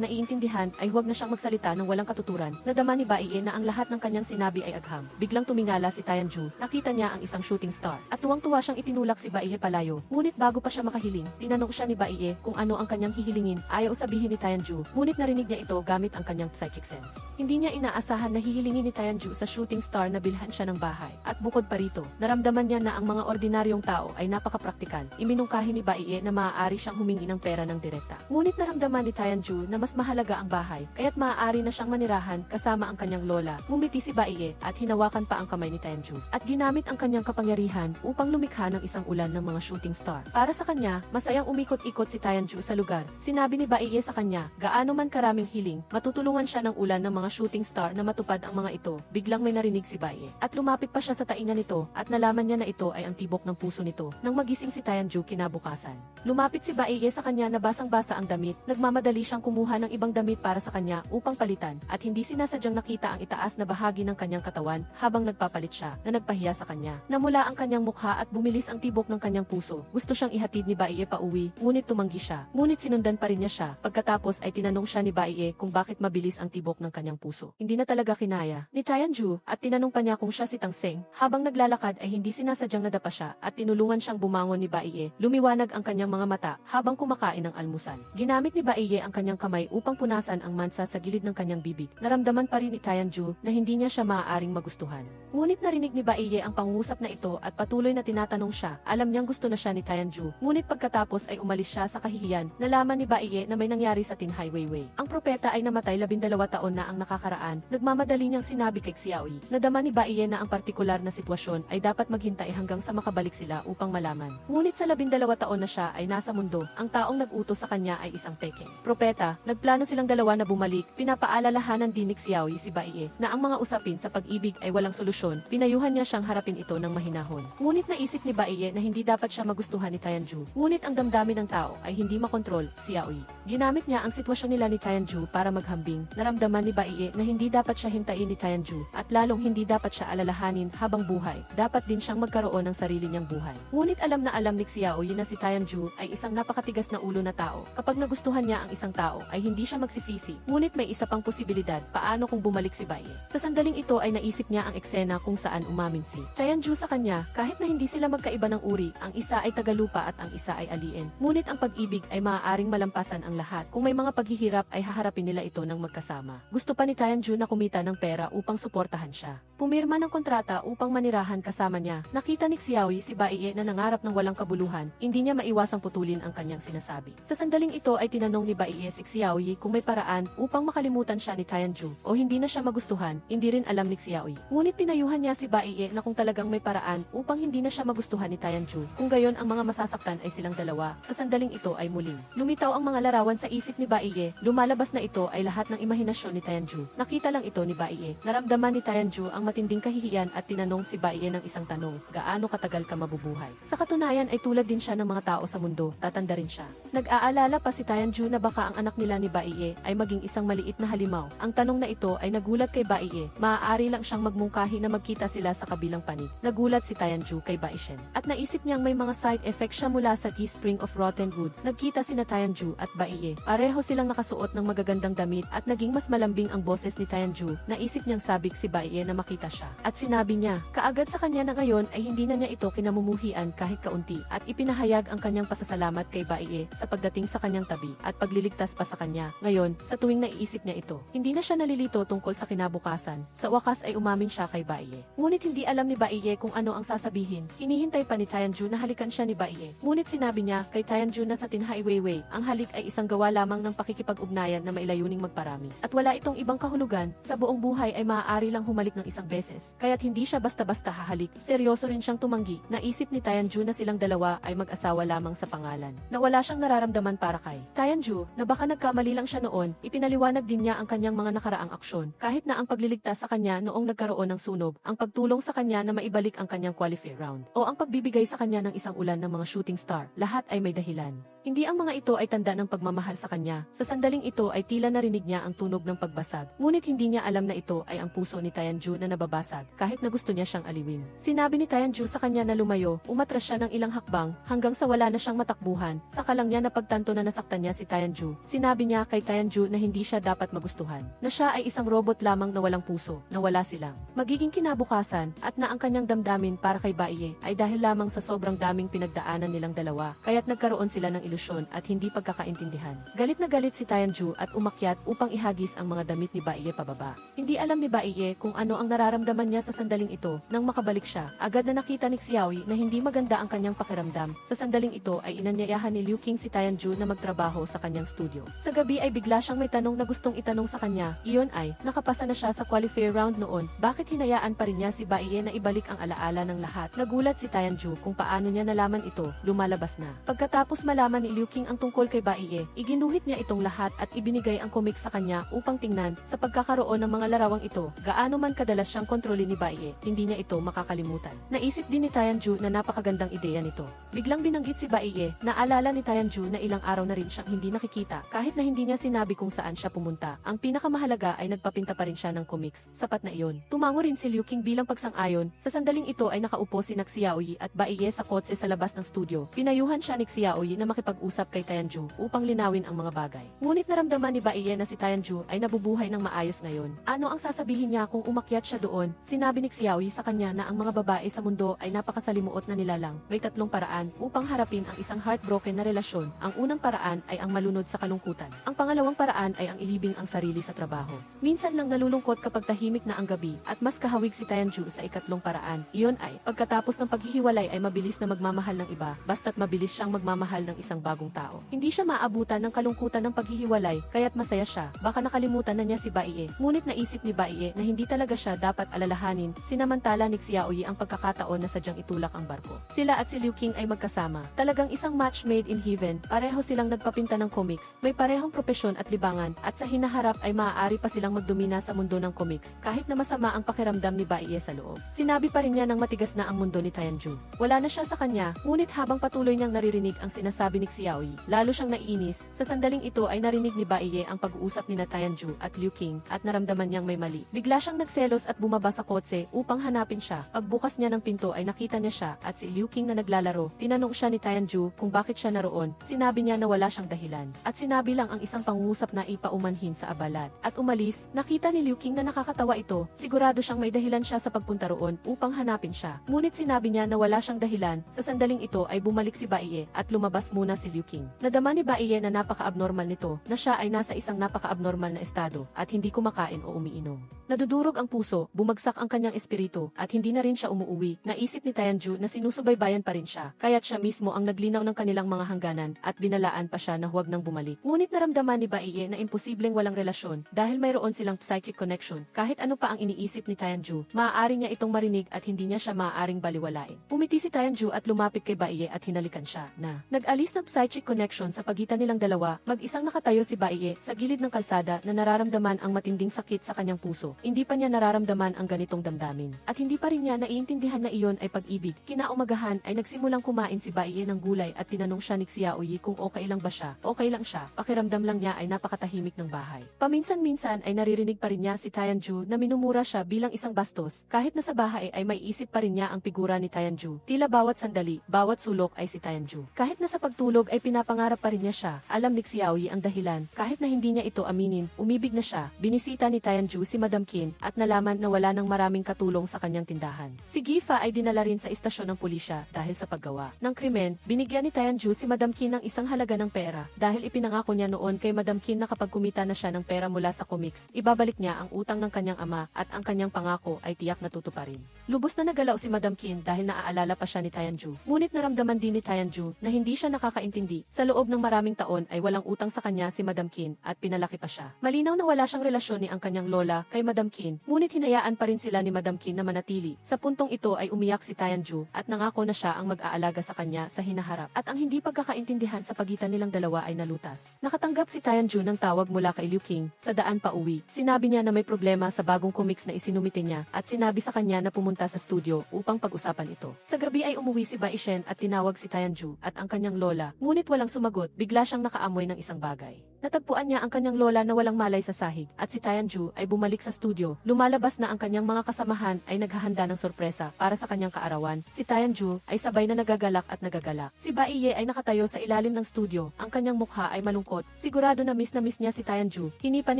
naiintindihan ay huwag na siyang magsalita ng walang katuturan. Nadama ni Baiye na ang lahat ng kanyang sinabi ay agham. Biglang tumingala si Tianju, nakita niya ang isang shooting star at tuwang-tuwa siyang itinulak si Baiye palayo. Ngunit bago pa siya makahiling, tinanong siya ni Baiye kung ano ang kanyang hihilingin. Ayaw sabihin ni Tianju, ngunit narinig niya ito gamit ang kanyang psychic sense. Hindi niya inaasahan na hihilingin ni Tianju sa shooting star na bilhan siya ng bahay. At bukod pa rito, naramdaman niya na ang mga ordinaryong tao ay napakapraktikal. Iminungkahi ni Baiye na maaari siyang humingi ng pera ng direkta. Ngunit naramdaman ni Tianju na mas mahalaga ang bahay, kaya't maaari na siyang manirahan kasama ang kanyang lola. Ngumiti si Baiye at hinawakan pa ang kamay ni Tianju. At ginamit ang kanyang kapangyarihan upang lumikha ng isang ulan ng mga shooting star. Para sa kanya, masayang umikot-ikot si Tianju sa lugar. Sinabi ni Baiye sa kanya, gaano man karaming hiling, matutulungan siya ng ulan ng mga shooting star na matupad ang mga ito. Biglang may narinig si Baiye. At lumapit pa siya sa tainga nito at nalaman niya na ito ay ang tibok ng puso nito. Nang magising si Tianju kinabukasan, lumapit si Baiye sa kanya na basang-basa ang damit. Nagmamadali siyang kumuha ng ibang damit para sa kanya upang palitan at hindi sinasadyang nakita ang itaas na bahagi ng kanyang katawan habang nagpapalit siya na nagpahiya sa kanya. Namula ang kanyang mukha at bumilis ang tibok ng kanyang puso. Gusto siyang ihatid ni Baiye pauwi, ngunit tumanggi siya. Ngunit sinundan pa rin niya siya. Pagkatapos ay tinanong siya ni Baiye kung bakit mabilis ang tibok ng kanyang puso. Hindi na talaga kinaya ni Tianju at tinanong pa niya kung siya si Tang Seng. Habang naglalakad ay hindi sinasadyang nadapa siya at tinulungan siyang bumangon ni Baiye. Lumiwanag ang kanyang mga mata habang kumakain ng almusal. Ginamit ni Baiye ang kanyang kamay upang punasan ang mansa sa gilid ng kanyang bibig. Naramdaman pa rin ni Tianju na hindi niya siya maaaring magustuhan. Ngunit narinig ni Baiye ang pangungusap na ito at patuloy na tinatanong siya. Alam niyang gusto na siya ni Tianju. Ngunit pagkatapos ay umalis siya sa kahihiyan. Nalaman ni Baiye na may nangyari sa Tin Hai Weiwei. Ang propeta ay namatay 12 taon na ang nakakaraan nagmamadali niyang sinabi kay Xiaoyi. Nadama ni Baiye na ang partikular na sitwasyon ay dapat maghintay hanggang sa makabalik sila upang malaman. Ngunit sa 12 taon na siya ay nasa mundo, ang taong nag-utos sa kanya ay isang peke. Propeta, nagplano silang dalawa na bumalik, pinapaalalahanan din ni Xiaoyi si Baiye na ang mga usapin sa pag-ibig ay walang solusyon, pinayuhan niya siyang harapin ito ng mahinahon. Ngunit naisip ni Baiye na hindi dapat siya magustuhan ni Tianju. Ngunit ang damdamin ng tao ay hindi makontrol, Xiaoyi. Ginamit niya ang sitwasyon nila ni Tianju para maghambing. Naramdaman ni Baiye na hindi dapat siya hintayin ni Tianju at lalong hindi dapat siya alalahanin habang buhay. Dapat din siyang magkaroon ng sarili niyang buhay. Ngunit alam na alam ni Xiaoyi na si Tianju ay isang napakatigas na ulo na tao. Kapag nagustuhan niya ang isang tao ay hindi siya magsisisi. Ngunit may isa pang posibilidad, paano kung bumalik si Baiye? Sa sandaling ito ay naisip niya ang eksena kung saan umamin si Tianju sa kanya kahit na hindi sila magkaiba ng uri, ang isa ay tagalupa at ang isa ay alien. Ngunit ang pag-ibig ay maaaring malampasan ang lahat. Kung may mga paghihirap ay haharapin nila ito ng magkasama. Gusto pa ni Tianju na kumita ng pera upang suportahan siya. Pumirma ng kontrata upang manirahan kasama niya. Nakita ni Xiaoyi si Baiye na nangarap ng walang kabuluhan, hindi niya maiwasang putulin ang kanyang sinasabi. Sa sandaling ito ay tinanong ni Baiye si Xiaoyi kung may paraan upang makalimutan siya ni Tianju o hindi na siya magustuhan, hindi rin alam ni Xiaoyi. Ngunit pinayuhan niya si Baiye na kung talagang may paraan upang hindi na siya magustuhan ni Tianju, kung gayon ang mga masasaktan ay silang dalawa. Sa sandaling ito ay muling lumitaw ang mga larawan sa isip ni Baiye, lumalabas na ito ay lahat ng imahinasyon ni Tianju. Nakita lang ito ni Baiye. Naramdaman ni Tianju ang matinding kahihiyan at tinanong si Baiye ng isang tanong, gaano katagal ka mabubuhay? Sa katunayan ay tulad din siya ng mga tao sa mundo, tatanda rin siya. Nag-aalala pa si Tianju na baka ang anak nila ni Baiye ay maging isang maliit na halimaw. Ang tanong na ito ay nagulat kay Baiye, maaari lang siyang magmungkahi na magkita sila sa kabilang panig. Nagulat si Tianju kay Baishen. At naisip niyang may mga side effect siya mula sa Teespring of Rotten Wood. Nagkita sina Tianju at Baiye. Pareho silang nakasuot ng magagandang damit at naging mas malambing ang boses ni Tianju. Naisip niyang sabik si Baiye na makita siya. At sinabi niya, kaagad sa kanya na ngayon ay hindi na niya ito kinamumuhian kahit kaunti at ipinahayag ang kanyang pasasalamat kay Baiye sa pagdating sa kanyang tabi at pagliligtas pa sa kanya. Ngayon, sa tuwing naiisip niya ito, hindi na siya nalilito tungkol sa kinabukasan. Sa wakas ay umamin siya kay Baiye. Ngunit hindi alam ni Baiye kung ano ang sasabihin. Hinihintay pa ni Tianju na halikan siya ni Baiye. Ngunit sinabi niya kay Tianju na sa Tinhai Weiwei, ang halik ay isang gawa lamang ng pakikipag-ugnayan na mailayuning magparami. At wala itong ibang kahulugan, sa buong buhay ay maaari lang humalik ng isang beses. Kaya't hindi siya basta-basta hahalik. Seryoso rin siyang tumanggi. Naisip ni Tianju na silang dalawa ay mag-asawa lamang sa pangalan. Na wala siyang nararamdaman para kay Tianju, na baka nagkamali lang siya noon, ipinaliwanag din niya ang kanyang mga nakaraang aksyon. Kahit na ang pagliligtas sa kanya noong nagkaroon ng sunog, ang pagtulong sa kanya na maibalik ang kanyang qualifier round, o ang pagbibigay sa kanya ng isang ulan ng mga shooting star, lahat ay may dahilan. Hindi ang mga ito ay tanda ng pagmamahal sa kanya. Sa sandaling ito ay tila narinig niya ang tunog ng pagbasag. Ngunit hindi niya alam na ito ay ang puso ni Tianju na nababasag kahit na gusto niya siyang aliwin. Sinabi ni Tianju sa kanya na lumayo, umatras siya ng ilang hakbang hanggang sa wala na siyang matakbuhan. Saka lang niya napagtanto na nasaktan niya si Tianju. Sinabi niya kay Tianju na hindi siya dapat magustuhan. Na siya ay isang robot lamang na walang puso, na wala silang magiging kinabukasan at na ang kanyang damdamin para kay Baiye ay dahil lamang sa sobrang daming pinagdaanan nilang dalawa. Kaya't nagkaroon sila ng ilusyon at hindi pagkakaintindihan. Galit na galit si Tianju at umakyat upang ihagis ang mga damit ni Baiye pababa. Hindi alam ni Baiye kung ano ang nararamdaman niya sa sandaling ito. Nang makabalik siya, agad na nakita ni Xiaoyi na hindi maganda ang kanyang pakiramdam. Sa sandaling ito ay inanyayahan ni Liu Qing si Tianju na magtrabaho sa kanyang studio. Sa gabi ay bigla siyang may tanong na gustong itanong sa kanya. Iyon ay, nakapasa na siya sa qualifier round noon. Bakit hinayaan pa rin niya si Baiye na ibalik ang alaala ng lahat? Nagulat si Tianju kung paano niya nalaman ito. Lumalabas na. Pagkatapos malaman ni Liu Qing ang tungkol kay Baiye, iginuhit niya itong lahat at ibinigay ang comic sa kanya upang tingnan sa pagkakaroon ng mga larawang ito. Gaano man kadalas siyang kontrolin ni Baiye, hindi niya ito makakalimutan. Naisip din ni Tianju na napakagandang ideya nito. Biglang binanggit si Baiye, naalala ni Tianju na ilang araw na rin siyang hindi nakikita kahit na hindi niya sinabi kung saan siya pumunta. Ang pinakamahalaga ay nagpapinta pa rin siya ng comics. Sapat na iyon. Tumango rin si Liu Qing bilang pagsang-ayon. Sa sandaling ito ay nakaupo si Xiaoyi at Baiye sa kotse sa labas ng studio. Pinayuhan siya ni Xiaoyi na makipag-usap kay Tianju upang linawin ang mga bagay. Ngunit naramdaman ni Baiye na si Tianju ay nabubuhay ng maayos ngayon. Ano ang sasabihin niya kung umakyat siya doon? Sinabi ni Xiaoyi sa kanya na ang mga babae sa mundo ay napakasalimuot na nilalang. May tatlong paraan upang harapin ang isang heartbroken na relasyon. Ang unang paraan ay ang malunod sa kalungkutan. Ang pangalawang paraan ay ang ilibing ang sarili sa trabaho. Minsan lang nalulungkot kapag tahimik na ang gabi at mas kahawig si Tianju sa ikatlong paraan. Iyon ay, pagkatapos ng paghihiwalay ay mabilis na magmamahal ng iba, basta't mabilis siyang magmamahal ng isang isang bagong tao. Hindi siya maabutan ng kalungkutan ng paghihiwalay, kaya't masaya siya. Baka nakalimutan na niya si Baie. Ngunit naisip ni Baie na hindi talaga siya dapat alalahanin, sinamantala ni Xiaoyi ang pagkakataon na sadyang itulak ang barko. Sila at si Liu King ay magkasama. Talagang isang match made in heaven, pareho silang nagpapinta ng comics, may parehong propesyon at libangan, at sa hinaharap ay maaari pa silang magdomina sa mundo ng comics, kahit na masama ang pakiramdam ni Baie sa loob. Sinabi pa rin niya nang matigas na ang mundo ni Tianju. Wala na siya sa kanya, ngunit habang patuloy niyang naririnig ang sinasabi ni Xiaoyi, lalo siyang naiinis. Sa sandaling ito ay narinig ni Baie ang pag-uusap ni Tianju at Liu King, at naramdaman niyang may mali. Bigla siyang nagselos at bumaba sa kotse upang hanapin siya. Pagbukas niya ng pinto ay nakita niya siya at si Liu King na naglalaro. Tinanong siya ni Tianju kung bakit siya naroon. Sinabi niya na wala siyang dahilan. At sinabi lang ang isang pangungusap na ipaumanhin sa abalat. At umalis, nakita ni Liu King na nakakatawa ito. Sigurado siyang may dahilan siya sa pagpunta roon upang hanapin siya. Ngunit sinabi niya na wala siyang dahilan. Sa sandaling ito ay bumalik si Baie at lumabas muna si Liu King. Nadama ni Baie na napaka-abnormal nito, na siya ay nasa isang napaka-abnormal na estado at hindi kumakain o umiinom. Nadudurog ang puso, bumagsak ang kanyang espiritu, at hindi na rin siya umuuwi. Naisip ni Tianju na sinusubaybayan pa rin siya, kaya't siya mismo ang naglinaw ng kanilang mga hangganan at binalaan pa siya na huwag nang bumalik. Ngunit naramdaman ni Baie na imposibleng walang relasyon dahil mayroon silang psychic connection. Kahit ano pa ang iniisip ni Tianju, maaari niya itong marinig at hindi niya siya maaaring baliwalain. Pumiti si Tianju at lumapit kay Baie at hinalikan siya na nag-alis ng psychic connection sa pagitan nilang dalawa. Mag-isang nakatayo si Baie sa gilid ng kalsada na nararamdaman ang matinding sakit sa kanyang puso. Hindi pa niya nararamdaman ang ganitong damdamin. At hindi pa rin niya naiintindihan na iyon ay pag-ibig. Kinaumagahan ay nagsimulang kumain si Baie ng gulay at tinanong siya ni Xiaoyi kung okay lang ba siya. Okay lang siya. Pakiramdam lang niya ay napakatahimik ng bahay. Paminsan-minsan ay naririnig pa rin niya si Tianju na minumura siya bilang isang bastos. Kahit na sa bahay ay may isip pa rin niya ang figura ni Tianju. Tila bawat sandali, bawat sulok ay si Tianju. Kahit na sa pagtulog ay pinapangarap pa rin niya siya. Alam ni Xiaoyi ang dahilan. Kahit na hindi niya ito aminin, umibig na siya. Binisita ni Tianju si Madam Qin at nalaman na wala ng maraming katulong sa kanyang tindahan. Si Gifa ay dinala rin sa istasyon ng pulisya dahil sa paggawa ng krimen. Binigyan ni Tianju si Madam Qin ng isang halaga ng pera dahil ipinangako niya noon kay Madam Qin na kapag kumita na siya ng pera mula sa comics, ibabalik niya ang utang ng kanyang ama at ang kanyang pangako ay tiyak na tutuparin. Lubos na nagalaw si Madam Qin dahil naaalala pa siya ni Tianju. Ngunit naramdaman din ni Tianju na hindi siya nakakaintindi. Sa loob ng maraming taon ay walang utang sa kanya si Madam Qin at pinalaki pa siya. Malinaw na wala siyang relasyon ni ang kanyang lola kay Madam Qin. Ngunit hinayaan pa rin sila ni Madam Qin na manatili. Sa puntong ito ay umiyak si Tianju at nangako na siya ang mag-aalaga sa kanya sa hinaharap. At ang hindi pagkakaintindihan sa pagitan nilang dalawa ay nalutas. Nakatanggap si Tianju ng tawag mula kay Liu King sa daan pa uwi. Sinabi niya na may problema sa bagong comics na isinumite niya at sinabi sa kanya na pumunta sa studio upang pag-usapan ito. Sa gabi ay umuwi si Bai Shen at tinawag si Tianju at ang kanyang lola. Ngunit walang sumagot, bigla siyang nakaamoy ng isang bagay. Natagpuan niya ang kanyang lola na walang malay sa sahig at si Tianju ay bumalik sa studio. Lumalabas na ang kanyang mga kasamahan ay naghahanda ng sorpresa para sa kanyang kaarawan. Si Tianju ay sabay na nagagalak at nagagalak. Si Baie ay nakatayo sa ilalim ng studio. Ang kanyang mukha ay malungkot. Sigurado na miss niya si Tianju. Hinipan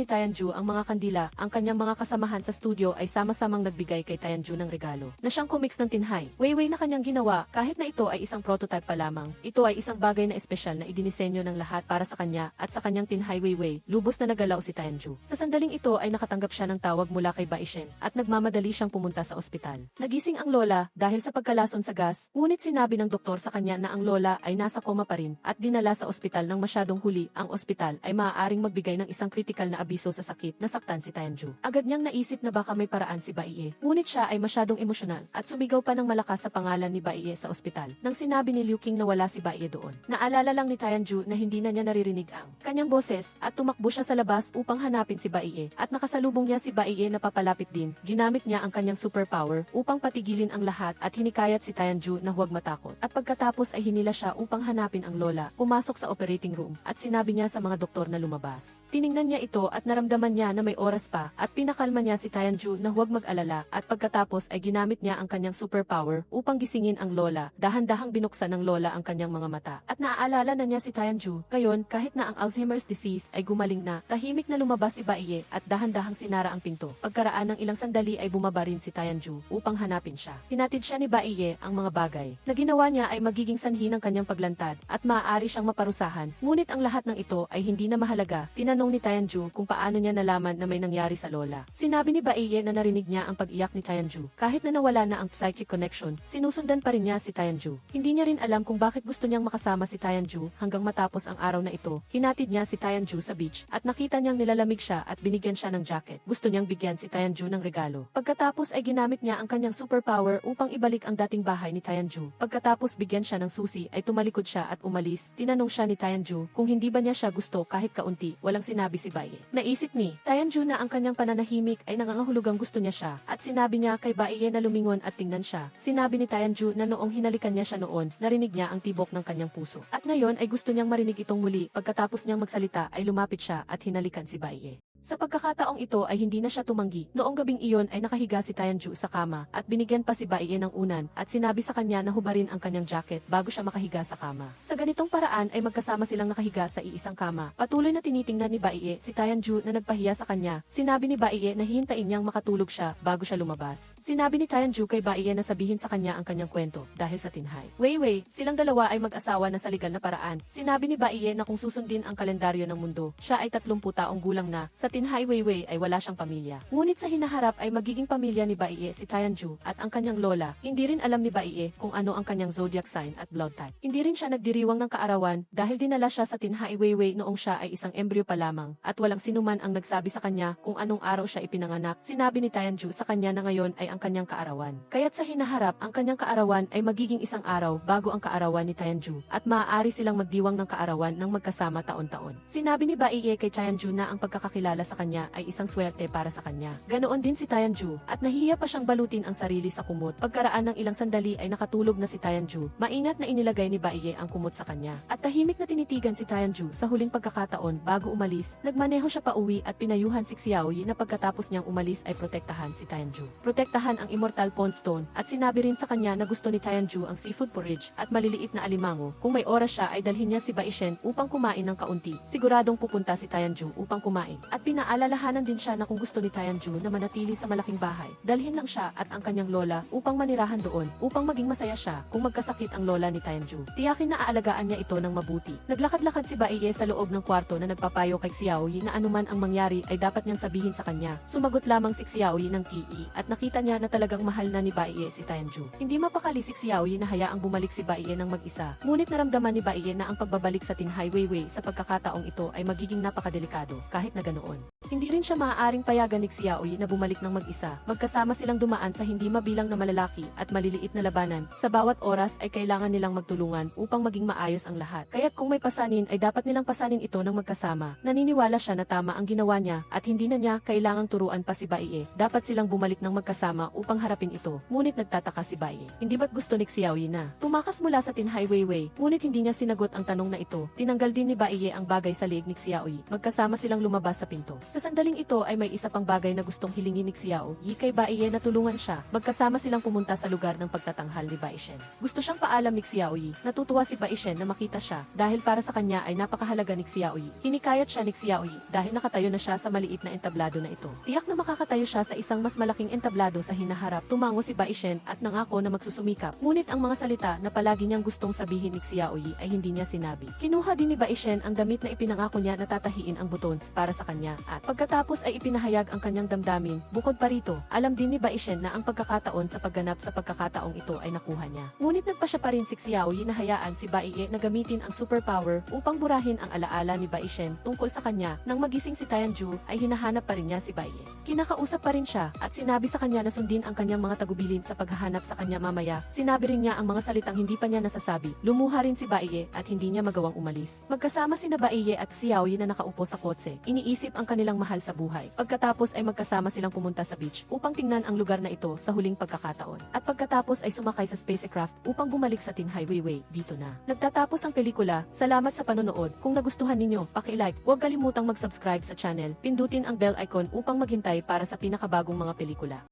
ni Tianju ang mga kandila. Ang kanyang mga kasamahan sa studio ay sama-samang nagbigay kay Tianju ng regalo na siyang comics ng tinhay. Weiwei na kanyang ginawa kahit na ito ay isang prototype pa lamang. Ito ay isang bagay na espesyal na idinisenyo ng lahat para sa kanya at sa kanyang tinhay Weiwei. Lubos na nagalaw si Tianju. Sa sandaling ito ay nakatanggap siya ng tawag mula kay Bai Shen at nagmamadali siyang pumunta sa ospital. Nagising ang lola dahil sa pagkalason sa gas, ngunit sinabi ng doktor sa kanya na ang lola ay nasa koma pa rin at dinala sa ospital ng masyadong huli. Ang ospital ay maaaring magbigay ng isang kritikal na abiso sa sakit na saktan si Tianju. Agad niyang naisip na baka may paraan si Baie. Ngunit siya ay masyadong emosyonal at sumigaw pa ng malakas sa pangalan ni Baie sa ospital. Nang sinabi ni Liu King na wala si Baie doon, naalala lang ni Tianju na hindi na niya naririnig ang kanyang boses at tumakbo siya sa labas upang hanapin si Baie at nakasalubong niya si Baie na papalapit din. Ginamit niya ang kanyang superpower upang patigilin ang lahat at hinikayat si Tianju na huwag matakot. At pagkatapos ay hinila siya upang hanapin ang lola. Pumasok sa operating room at sinabi niya sa mga doktor na lumabas. Tiningnan niya ito at naramdaman niya na may oras pa at pinakalma niya si Tianju na huwag mag-alala at pagkatapos ay ginamit niya ang kanyang superpower upang gisingin ang lola. Dahan-dahang binuksan ng lola ang kanyang mga mata at naaalala na niya si Tianju. Ngayon, kahit na ang Alzheimer's disease ay gumaling na, tahimik na lumabas si Baie at dahan-dahang sinara ang pinto. Pagkaraan ng ilang sandali ay bumaba rin si Tianju upang hanapin siya. Hinatid siya ni Baie ang mga bagay na ginawa niya ay magiging sanhi ng kanyang paglantad at maaari siyang maparusahan. Ngunit ang lahat ng ito ay hindi na mahalaga. Tinanong ni Tianju kung paano niya nalaman na may nangyari sa lola. Sinabi ni Baie na narinig niya ang pag-iyak ni Tianju. Kahit na nawala na ang psychic connection, sinusundan pa rin niya si Tianju. Hindi niya rin alam kung bakit gusto niyang makasama si Tianju hanggang matapos ang araw na ito. Hinatid niya si Tianju sa beach at nakita niyang nilalamig siya at binigyan siya ng jacket. Gusto niyang bigyan si Tianju ng regalo. Pagkatapos ay ginamit niya ang kanyang superpower upang ibalik ang dating bahay ni Tianju. Pagkatapos bigyan siya ng susi ay tumalikod siya at umalis. Tinanong siya ni Tianju kung hindi ba niya siya gusto kahit kaunti. Walang sinabi si Baiye. Naisip ni Tianju na ang kanyang pananahimik ay nangangahulugang gusto niya siya at sinabi niya kay Baiye na lumingon at tingnan siya. Sinabi ni Tianju na noong hinalikan niya siya noon, narinig niya ang tibok ng kanyang puso. At ngayon ay gusto niyang marinig itong muli. Pagkatapos niyang magsalita ay lumapit siya at hinalikan si Baiye. Sa pagkakataong ito ay hindi na siya tumanggi. Noong gabing iyon ay nakahiga si Tianju sa kama at binigyan pa si Baiye ng unan at sinabi sa kanya na hubarin ang kanyang jacket bago siya makahiga sa kama. Sa ganitong paraan ay magkasama silang nakahiga sa iisang kama. Patuloy na tinitingnan ni Baiye si Tianju na nagpahiya sa kanya. Sinabi ni Baiye na hihintayin niyang makatulog siya bago siya lumabas. Sinabi ni Tianju kay Baiye na sabihin sa kanya ang kanyang kwento dahil sa tinhay. Weiwei, silang dalawa ay mag-asawa na sa legal na paraan. Sinabi ni Baiye na kung susundin ang kalendaryo ng mundo, siya ay 30 taong gulang na. Sa tinhay Weiwei ay wala siyang pamilya. Ngunit sa hinaharap ay magiging pamilya ni Baiye si Tianju at ang kanyang lola. Hindi rin alam ni Baiye kung ano ang kanyang zodiac sign at blood type. Hindi rin siya nagdiriwang ng kaarawan dahil dinala siya sa tinhay Weiwei noong siya ay isang embryo pa lamang at walang sinuman ang nagsabi sa kanya kung anong araw siya ipinanganak. Sinabi ni Tianju sa kanya na ngayon ay ang kanyang kaarawan. Kaya't sa hinaharap ang kanyang kaarawan ay magiging isang araw bago ang kaarawan ni Tianju at maaari silang magdiwang ng kaarawan ng magkasama taon-taon. Sinabi ni Baiye kay Tianju na ang pagkakakilala sa kanya ay isang swerte para sa kanya. Ganoon din si Tianju at nahihiya pa siyang balutin ang sarili sa kumot. Pagkaraan ng ilang sandali ay nakatulog na si Tianju. Maingat na inilagay ni Baiye ang kumot sa kanya. At tahimik na tinitigan si Tianju sa huling pagkakataon bago umalis. Nagmaneho siya pa uwi at pinayuhan si Xiaoyi na pagkatapos niyang umalis ay protektahan si Tianju. Protektahan ang Immortal Pond Stone at sinabi rin sa kanya na gusto ni Tianju ang seafood porridge at maliliit na alimango. Kung may oras siya ay dalhin niya si Baishen upang kumain ng kaunti. Siguradong pupunta si Tianju upang kumain. At pinaalalahanan din siya na kung gusto ni Tianju na manatili sa malaking bahay, dalhin lang siya at ang kanyang lola upang manirahan doon upang maging masaya siya kung magkasakit ang lola ni Tianju. Tiyakin na aalagaan niya ito ng mabuti. Naglakad-lakad si Baiye sa loob ng kwarto na nagpapayo kay Xiaoyi na anuman ang mangyari ay dapat niyang sabihin sa kanya. Sumagot lamang si Xiaoyi ng TE at nakita niya na talagang mahal na ni Baiye si Tianju. Hindi mapakali si Xiaoyi na hayaang bumalik si Baiye ng mag-isa. Ngunit naramdaman ni Baiye na ang pagbabalik sa tinhay Weiwei sa pagkakataong ito ay magiging napakadelikado kahit na ganoon. Hindi rin siya maaaring payagan ni Xiaoyi na bumalik ng mag-isa. Magkasama silang dumaan sa hindi mabilang na malalaki at maliliit na labanan. Sa bawat oras ay kailangan nilang magtulungan upang maging maayos ang lahat. Kaya't kung may pasanin ay dapat nilang pasanin ito ng magkasama. Naniniwala siya na tama ang ginawa niya at hindi na niya kailangang turuan pa si Baiye. Dapat silang bumalik ng magkasama upang harapin ito. Ngunit nagtataka si Baiye. Hindi ba't gusto ni Xiaoyi na tumakas mula sa tinhay Weiwei? Ngunit hindi niya sinagot ang tanong na ito. Tinanggal din ni Baiye ang bagay sa liig ni Xiaoyi. Magkasama silang lumabas sa pinto. Sa sandaling ito ay may isa pang bagay na gustong hilingin ni Xiaoyi kay Baiye na tulungan siya. Magkasama silang pumunta sa lugar ng pagtatanghal ni Baishen. Gusto siyang paalam ni Xiaoyi. Natutuwa si Baishen na makita siya dahil para sa kanya ay napakahalaga ni Xiaoyi. Hinikayat siya ni Xiaoyi dahil nakatayo na siya sa maliit na entablado na ito. Tiyak na makakatayo siya sa isang mas malaking entablado sa hinaharap. Tumango si Baishen at nangako na magsusumikap. Ngunit ang mga salita na palagi niyang gustong sabihin ni Xiaoyi ay hindi niya sinabi. Kinuha din ni Baishen ang damit na ipinangako niya na tatahiin ang buttons para sa kanya at pagkatapos ay ipinahayag ang kanyang damdamin. Bukod pa rito, alam din ni Baishen na ang pagkakataon sa pagganap sa pagkakataong ito ay nakuha niya. Ngunit nagpa siya pa rin si Xiaoyi na hayaan si Baiye na gamitin ang superpower upang burahin ang alaala ni Baishen tungkol sa kanya. Nang magising si Tianju ay hinahanap pa rin niya si Baiye. Kinakausap pa rin siya at sinabi sa kanya na sundin ang kanyang mga tagubilin sa paghahanap sa kanya mamaya. Sinabi rin niya ang mga salitang hindi pa niya nasasabi. Lumuha rin si Baiye at hindi niya magawang umalis. Magkasama sina Baiye at Xiaoyi na nakaupo sa kotse. Iniisip ang kanilang mahal sa buhay. Pagkatapos ay magkasama silang pumunta sa beach upang tingnan ang lugar na ito sa huling pagkakataon. At pagkatapos ay sumakay sa spacecraft upang bumalik sa tinhay Weiwei. Dito na nagtatapos ang pelikula. Salamat sa panonood. Kung nagustuhan ninyo, paki-like. Huwag kalimutang mag-subscribe sa channel. Pindutin ang bell icon upang maghintay para sa pinakabagong mga pelikula.